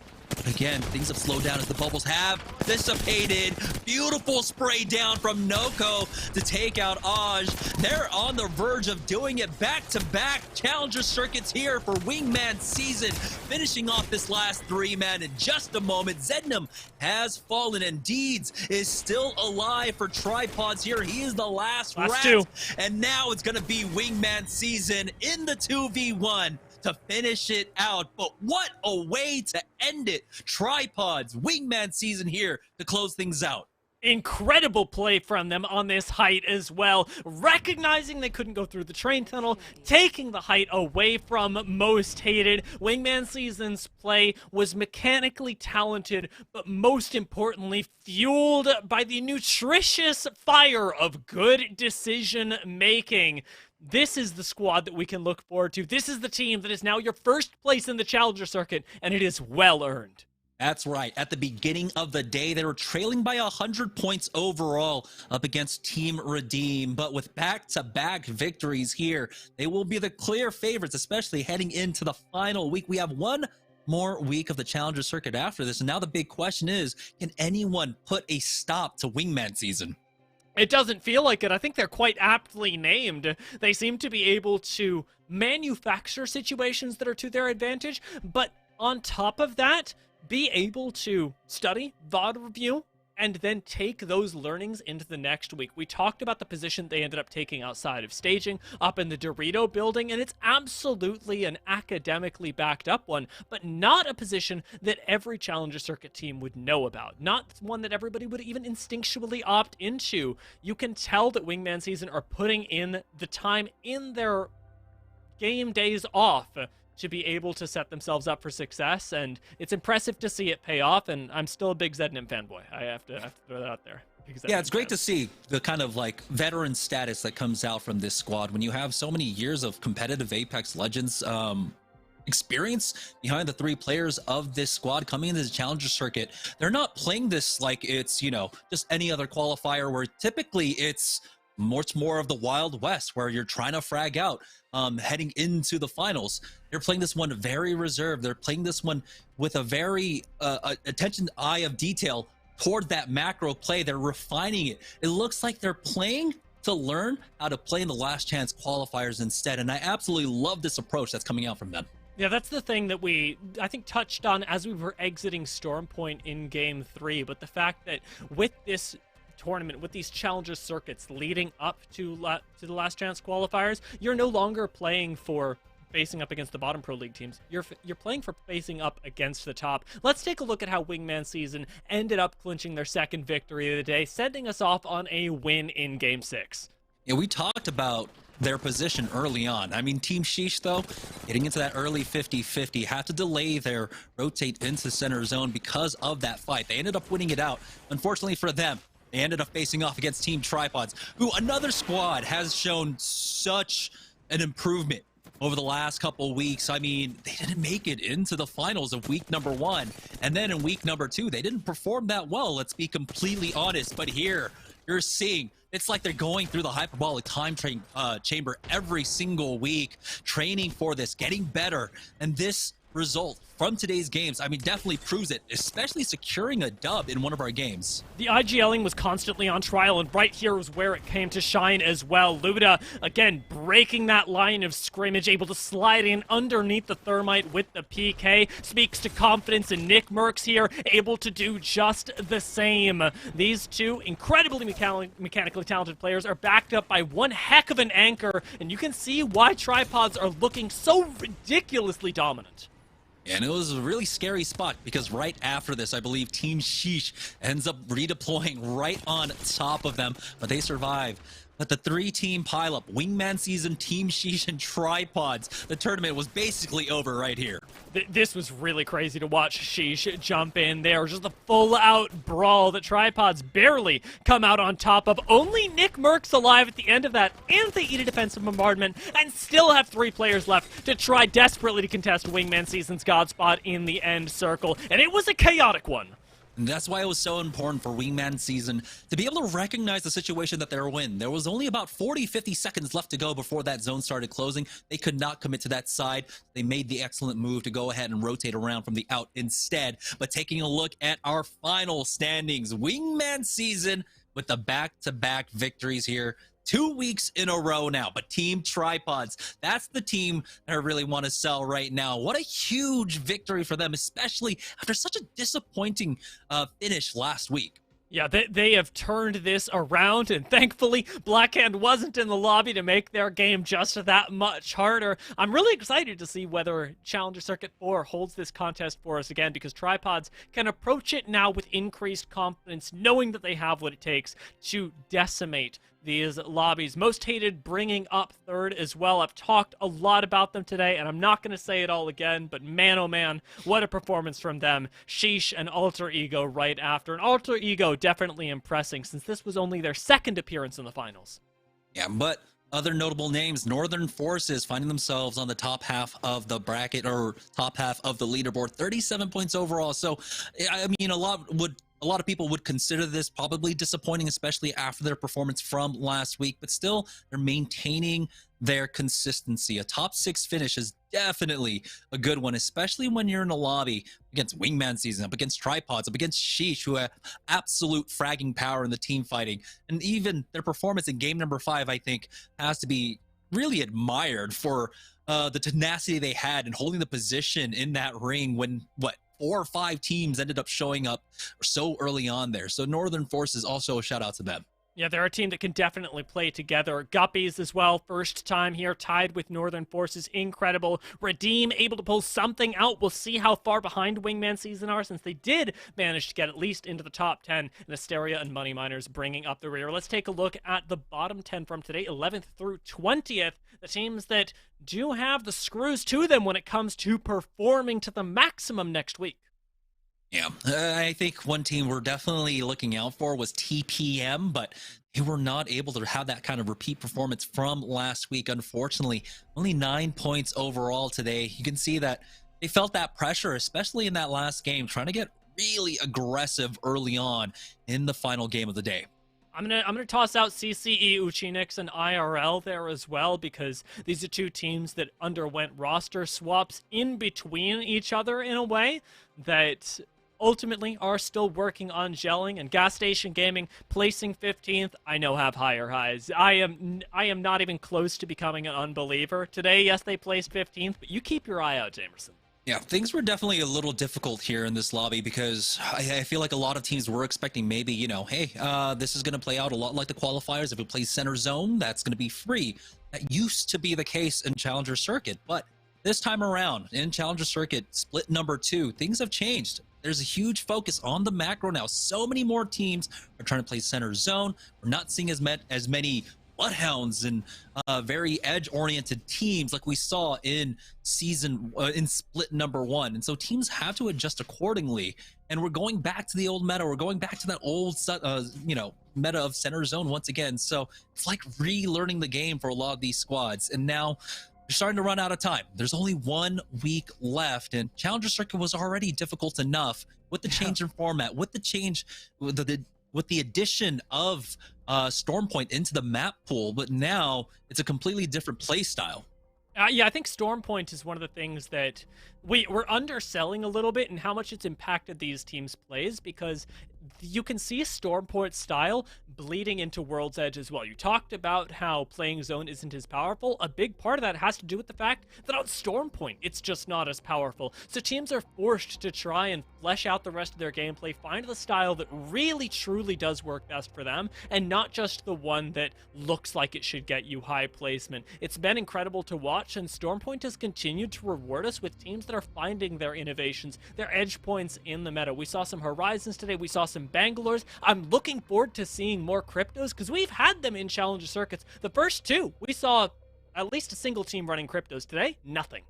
Again, things have slowed down as the bubbles have dissipated. Beautiful spray down from Noko to take out Aj. They're on the verge of doing it back-to-back challenger circuits here for Wingman Season. Finishing off this last 3-man in just a moment. Zednam has fallen and Deeds is still alive for Tripods here. He is the last rat. 2. And now it's going to be Wingman Season in the 2v1. To finish it out, but what a way to end it. Tripods, Wingman Season here to close things out. Incredible play from them on this height as well. Recognizing they couldn't go through the train tunnel, taking the height away from Most Hated. Wingman Season's play was mechanically talented, but most importantly, fueled by the nutritious fire of good decision making. This is the squad that we can look forward to. This is the team that is now your first place in the Challenger Circuit, and it is well earned. That's right. At the beginning of the day, they were trailing by 100 points overall up against Team Redeem. But with back-to-back victories here, they will be the clear favorites, especially heading into the final week. We have one more week of the Challenger Circuit after this. And now the big question is, can anyone put a stop to Wingman Season? It doesn't feel like it. I think they're quite aptly named. They seem to be able to manufacture situations that are to their advantage, but on top of that, be able to study, VOD review, and then take those learnings into the next week. We talked about the position they ended up taking outside of staging, up in the Dorito building, and it's absolutely an academically backed up one, but not a position that every Challenger Circuit team would know about. Not one that everybody would even instinctually opt into. You can tell that Wingman Season are putting in the time in their game days off to be able to set themselves up for success, and it's impressive to see it pay off, and I'm still a big Zednam fanboy. I have to throw that out there. Yeah, it's great to see the kind of like veteran status that comes out from this squad when you have so many years of competitive Apex Legends experience behind the 3 players of this squad coming into the Challenger Circuit. They're not playing this like it's, you know, just any other qualifier where typically it's much more of the Wild West where you're trying to frag out heading into the finals. They're playing this one very reserved. They're playing this one with a very attention eye of detail toward that macro play. They're refining it. It looks like they're playing to learn how to play in the last chance qualifiers instead. And I absolutely love this approach that's coming out from them. Yeah, that's the thing that I think, touched on as we were exiting Storm Point in Game 3, but the fact that with this tournament, with these Challenger Circuits leading up to the last chance qualifiers, you're no longer playing for facing up against the bottom pro league teams. You're playing for facing up against the top. Let's take a look at how Wingman Season ended up clinching their second victory of the day, sending us off on a win in Game 6. Yeah, we talked about their position early on. I mean, Team Sheesh, though, getting into that early 50-50, had to delay their rotate into center zone because of that fight. They ended up winning it out. Unfortunately for them, they ended up facing off against Team Tripods, who another squad has shown such an improvement over the last couple weeks. I mean, they didn't make it into the finals of week number 1. And then in week number 2, they didn't perform that well, let's be completely honest. But here, you're seeing it's like they're going through the hyperbolic time chamber every single week, training for this, getting better. And this result from today's games, I mean, definitely proves it, especially securing a dub in one of our games. The IGLing was constantly on trial, and right here was where it came to shine as well. Luda, again, breaking that line of scrimmage, able to slide in underneath the Thermite with the PK. Speaks to confidence in Nick Merckx here, able to do just the same. These two incredibly mechanically talented players are backed up by one heck of an anchor, and you can see why tripods are looking so ridiculously dominant. And it was a really scary spot because right after this, I believe Team Sheesh ends up redeploying right on top of them, but they survive. But the 3-team pileup, Wingman Season, Team Sheesh, and Tripods, the tournament was basically over right here. This was really crazy to watch Sheesh jump in there. Just a full-out brawl that Tripods barely come out on top of. Only Nick Merckx alive at the end of that, and they eat a defensive bombardment, and still have 3 players left to try desperately to contest Wingman Season's God spot in the end circle. And it was a chaotic one. And that's why it was so important for Wingman Season to be able to recognize the situation that they were in. There was only about 40-50 seconds left to go before that zone started closing. They could not commit to that side. They made the excellent move to go ahead and rotate around from the out instead. But taking a look at our final standings, Wingman Season with the back-to-back victories here. 2 weeks in a row now, but Team Tripods, that's the team that I really want to sell right now. What a huge victory for them, especially after such a disappointing finish last week. Yeah, they have turned this around, and thankfully, Blackhand wasn't in the lobby to make their game just that much harder. I'm really excited to see whether Challenger Circuit 4 holds this contest for us again, because Tripods can approach it now with increased confidence, knowing that they have what it takes to decimate these lobbies. Most hated bringing up third as well. I've talked a lot about them today, and I'm not going to say it all again, but man, oh man, what a performance from them. Sheesh and Alter Ego right after. And Alter Ego definitely impressing, since this was only their second appearance in the finals. Yeah, but other notable names, Northern Forces finding themselves on the top half of the bracket, or top half of the leaderboard, 37 points overall. So, I mean, a lot of people would consider this probably disappointing, especially after their performance from last week, but still they're maintaining their consistency. A top 6 finish is definitely a good one, especially when you're in a lobby against Wingman Season, up against Tripods, up against Sheesh, who have absolute fragging power in the team fighting. And even their performance in game number 5, I think, has to be really admired for the tenacity they had in holding the position in that ring when, 4 or 5 teams ended up showing up so early on there. So Northern Forces, also a shout out to them. Yeah, they're a team that can definitely play together. Guppies as well, first time here, tied with Northern Forces. Incredible. Redeem able to pull something out. We'll see how far behind Wingman Season are, since they did manage to get at least into the top 10. And Asteria and Money Miners bringing up the rear. Let's take a look at the bottom 10 from today, 11th through 20th. The teams that do have the screws to them when it comes to performing to the maximum next week. Yeah, I think one team we're definitely looking out for was TPM, but they were not able to have that kind of repeat performance from last week, unfortunately. Only 9 points overall today. You can see that they felt that pressure, especially in that last game, trying to get really aggressive early on in the final game of the day. I'm gonna toss out CCE, Uchinix, and IRL there as well, because these are 2 teams that underwent roster swaps in between each other in a way that ultimately are still working on gelling. And Gas Station Gaming placing 15th, I know have higher highs. I am not even close to becoming an unbeliever. Today, yes, they placed 15th, but you keep your eye out, Jamerson. Yeah, things were definitely a little difficult here in this lobby, because I feel like a lot of teams were expecting maybe, hey, this is going to play out a lot like the qualifiers. If it plays center zone, that's going to be free. That used to be the case in Challenger Circuit, but this time around in Challenger Circuit, split number 2, things have changed. There's a huge focus on the macro now. So many more teams are trying to play center zone. We're not seeing as many bloodhounds and very edge-oriented teams like we saw in in split number 1. And so teams have to adjust accordingly. And we're going back to the old meta. We're going back to that old meta of center zone once again. So it's like relearning the game for a lot of these squads. And now You're starting to run out of time. There's only 1 week left, and Challenger Circuit was already difficult enough with the change in format, with the change, with the addition of Stormpoint into the map pool, but now it's a completely different play style. Yeah, I think Stormpoint is one of the things that we're underselling a little bit in how much it's impacted these teams' plays, because you can see Stormpoint style bleeding into World's Edge as well. You talked about how playing zone isn't as powerful. A big part of that has to do with the fact that on Stormpoint, it's just not as powerful. So teams are forced to try and flesh out the rest of their gameplay, find the style that really, truly does work best for them, and not just the one that looks like it should get you high placement. It's been incredible to watch, and Stormpoint has continued to reward us with teams that are finding their innovations, their edge points in the meta. We saw some Horizons today, we saw some Bangalores. I'm looking forward to seeing more Cryptos, because we've had them in Challenger Circuits. The first 2, we saw at least a single team running Cryptos. Today, nothing.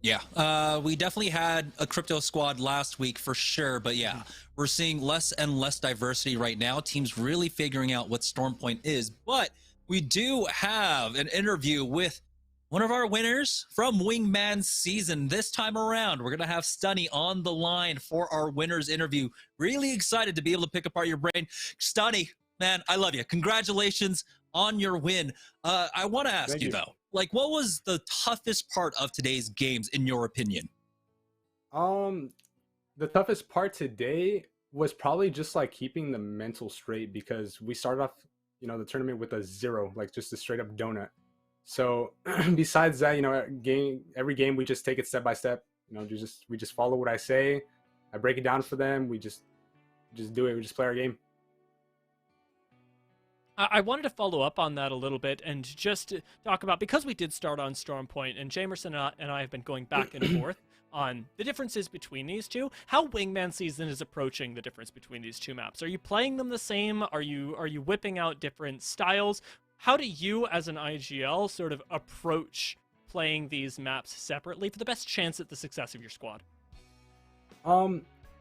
Yeah, we definitely had a crypto squad last week for sure, but yeah, we're seeing less and less diversity right now. Teams really figuring out what Stormpoint is, but we do have an interview with one of our winners from Wingman season. This time around, we're going to have Stunny on the line for our winners interview. Really excited to be able to pick apart your brain. Stunny, man, I love you. Congratulations on your win. I want to ask you though, like, what was the toughest part of today's games in your opinion? The toughest part today was probably just like keeping the mental straight, because we started off, the tournament with a 0, like just a straight up donut. So besides that, every game we just take it step by step. We just follow what I say. I break it down for them. We just do it. We just play our game. I wanted to follow up on that a little bit and just talk about, because we did start on Stormpoint, and Jamerson and I have been going back and forth on the differences between these two, how Wingman Season is approaching the difference between these two maps. Are you playing them the same? Are you whipping out different styles? How do you, as an IGL, sort of approach playing these maps separately for the best chance at the success of your squad?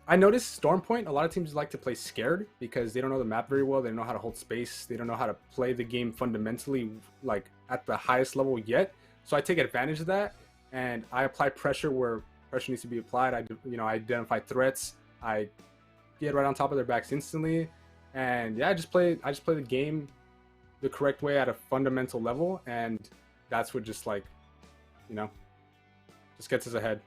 I noticed Stormpoint, a lot of teams like to play scared because they don't know the map very well. They don't know how to hold space. They don't know how to play the game fundamentally, like at the highest level yet. So I take advantage of that, and I apply pressure where pressure needs to be applied. I identify threats. I get right on top of their backs instantly, and yeah, I just play the game the correct way at a fundamental level, and that's what just just gets us ahead.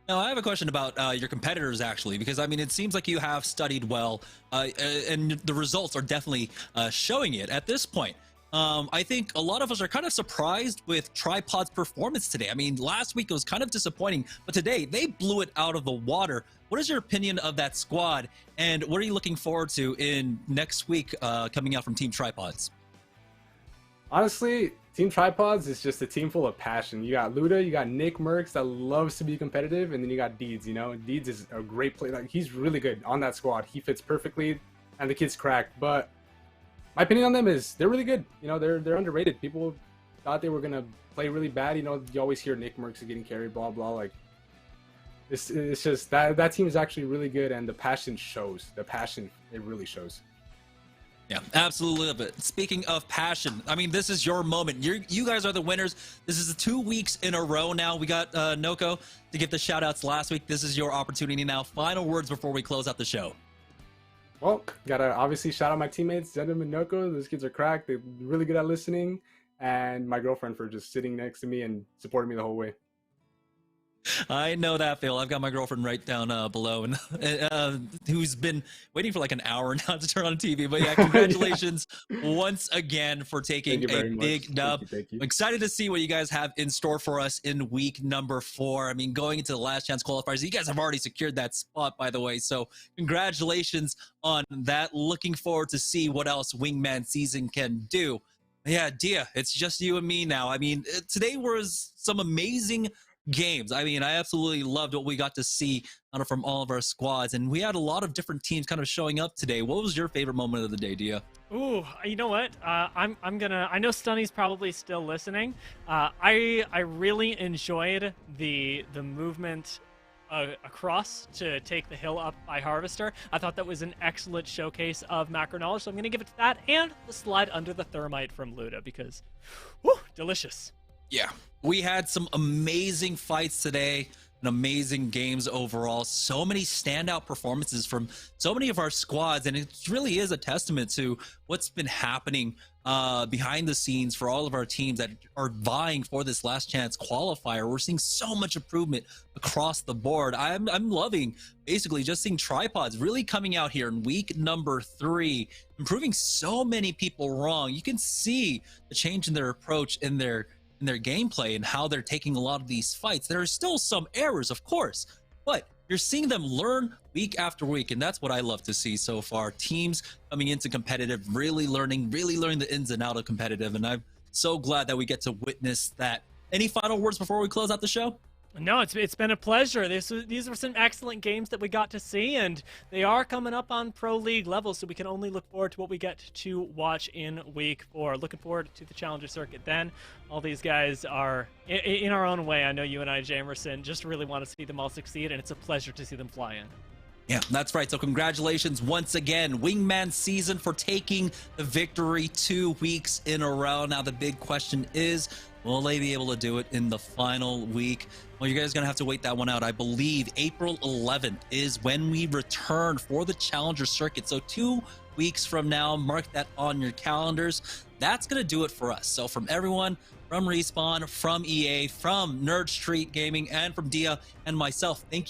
Now, I have a question about your competitors, actually, because, I mean, it seems like you have studied well, and the results are definitely showing it at this point. I think a lot of us are kind of surprised with Tripod's performance today. I mean, last week it was kind of disappointing, but today they blew it out of the water. What is your opinion of that squad, and what are you looking forward to in next week coming out from Team Tripods? Honestly, Team Tripods is just a team full of passion. You got Luda, you got Nick Merckx that loves to be competitive, and then you got Deeds. Deeds is a great player. Like, he's really good on that squad. He fits perfectly, and the kid's cracked. But my opinion on them is they're really good. They're underrated. People thought they were gonna play really bad. You always hear Nick Merckx is getting carried, blah blah. Like, it's just that team is actually really good, and the passion shows. The passion, it really shows. Yeah, absolutely love it. Speaking of passion, I mean, this is your moment. You guys are the winners. This is 2 weeks in a row now. We got Noko to give the shout outs last week. This is your opportunity now. Final words before we close out the show. Well, gotta obviously shout out my teammates, Zendam and Noko. Those kids are cracked. They're really good at listening. And my girlfriend for just sitting next to me and supporting me the whole way. I know that, Phil. I've got my girlfriend right down below, and who's been waiting for like an hour now to turn on TV. But yeah, congratulations once again for taking a big dub. Thank you. I'm excited to see what you guys have in store for us in week number 4. I mean, going into the last chance qualifiers, you guys have already secured that spot, by the way. So congratulations on that. Looking forward to see what else Wingman season can do. Yeah, Dia, it's just you and me now. I mean, today was some amazing games. I mean, I absolutely loved what we got to see from all of our squads, and we had a lot of different teams kind of showing up today. What was your favorite moment of the day, Dia? Ooh, you know what? I know Stunny's probably still listening. I really enjoyed the movement across to take the hill up by Harvester. I thought that was an excellent showcase of macro knowledge, so I'm going to give it to that and the slide under the thermite from Luda, because, whew, delicious. Yeah, we had some amazing fights today and amazing games overall. So many standout performances from so many of our squads, and it really is a testament to what's been happening behind the scenes for all of our teams that are vying for this last chance qualifier. We're seeing so much improvement across the board. I'm loving basically just seeing tripods really coming out here in week number 3, improving so many people wrong. You can see the change in their approach in their gameplay and how they're taking a lot of these fights. There are still some errors, of course, but you're seeing them learn week after week, and that's what I love to see so far. Teams coming into competitive, really learning the ins and outs of competitive, and I'm so glad that we get to witness that. Any final words before we close out the show? No, it's been a pleasure. These were some excellent games that we got to see, and they are coming up on Pro League level, so we can only look forward to what we get to watch in week 4. Looking forward to the Challenger Circuit then. All these guys are, in our own way, I know you and I, Jamerson, just really want to see them all succeed, and it's a pleasure to see them fly in. Yeah, that's right. So congratulations once again, Wingman Season, for taking the victory 2 weeks in a row. Now the big question is, will they be able to do it in the final week? Well, you guys are going to have to wait that one out. I believe April 11th is when we return for the Challenger Circuit. So 2 weeks from now, mark that on your calendars. That's going to do it for us. So from everyone, from Respawn, from EA, from Nerd Street Gaming, and from Dia and myself, thank you.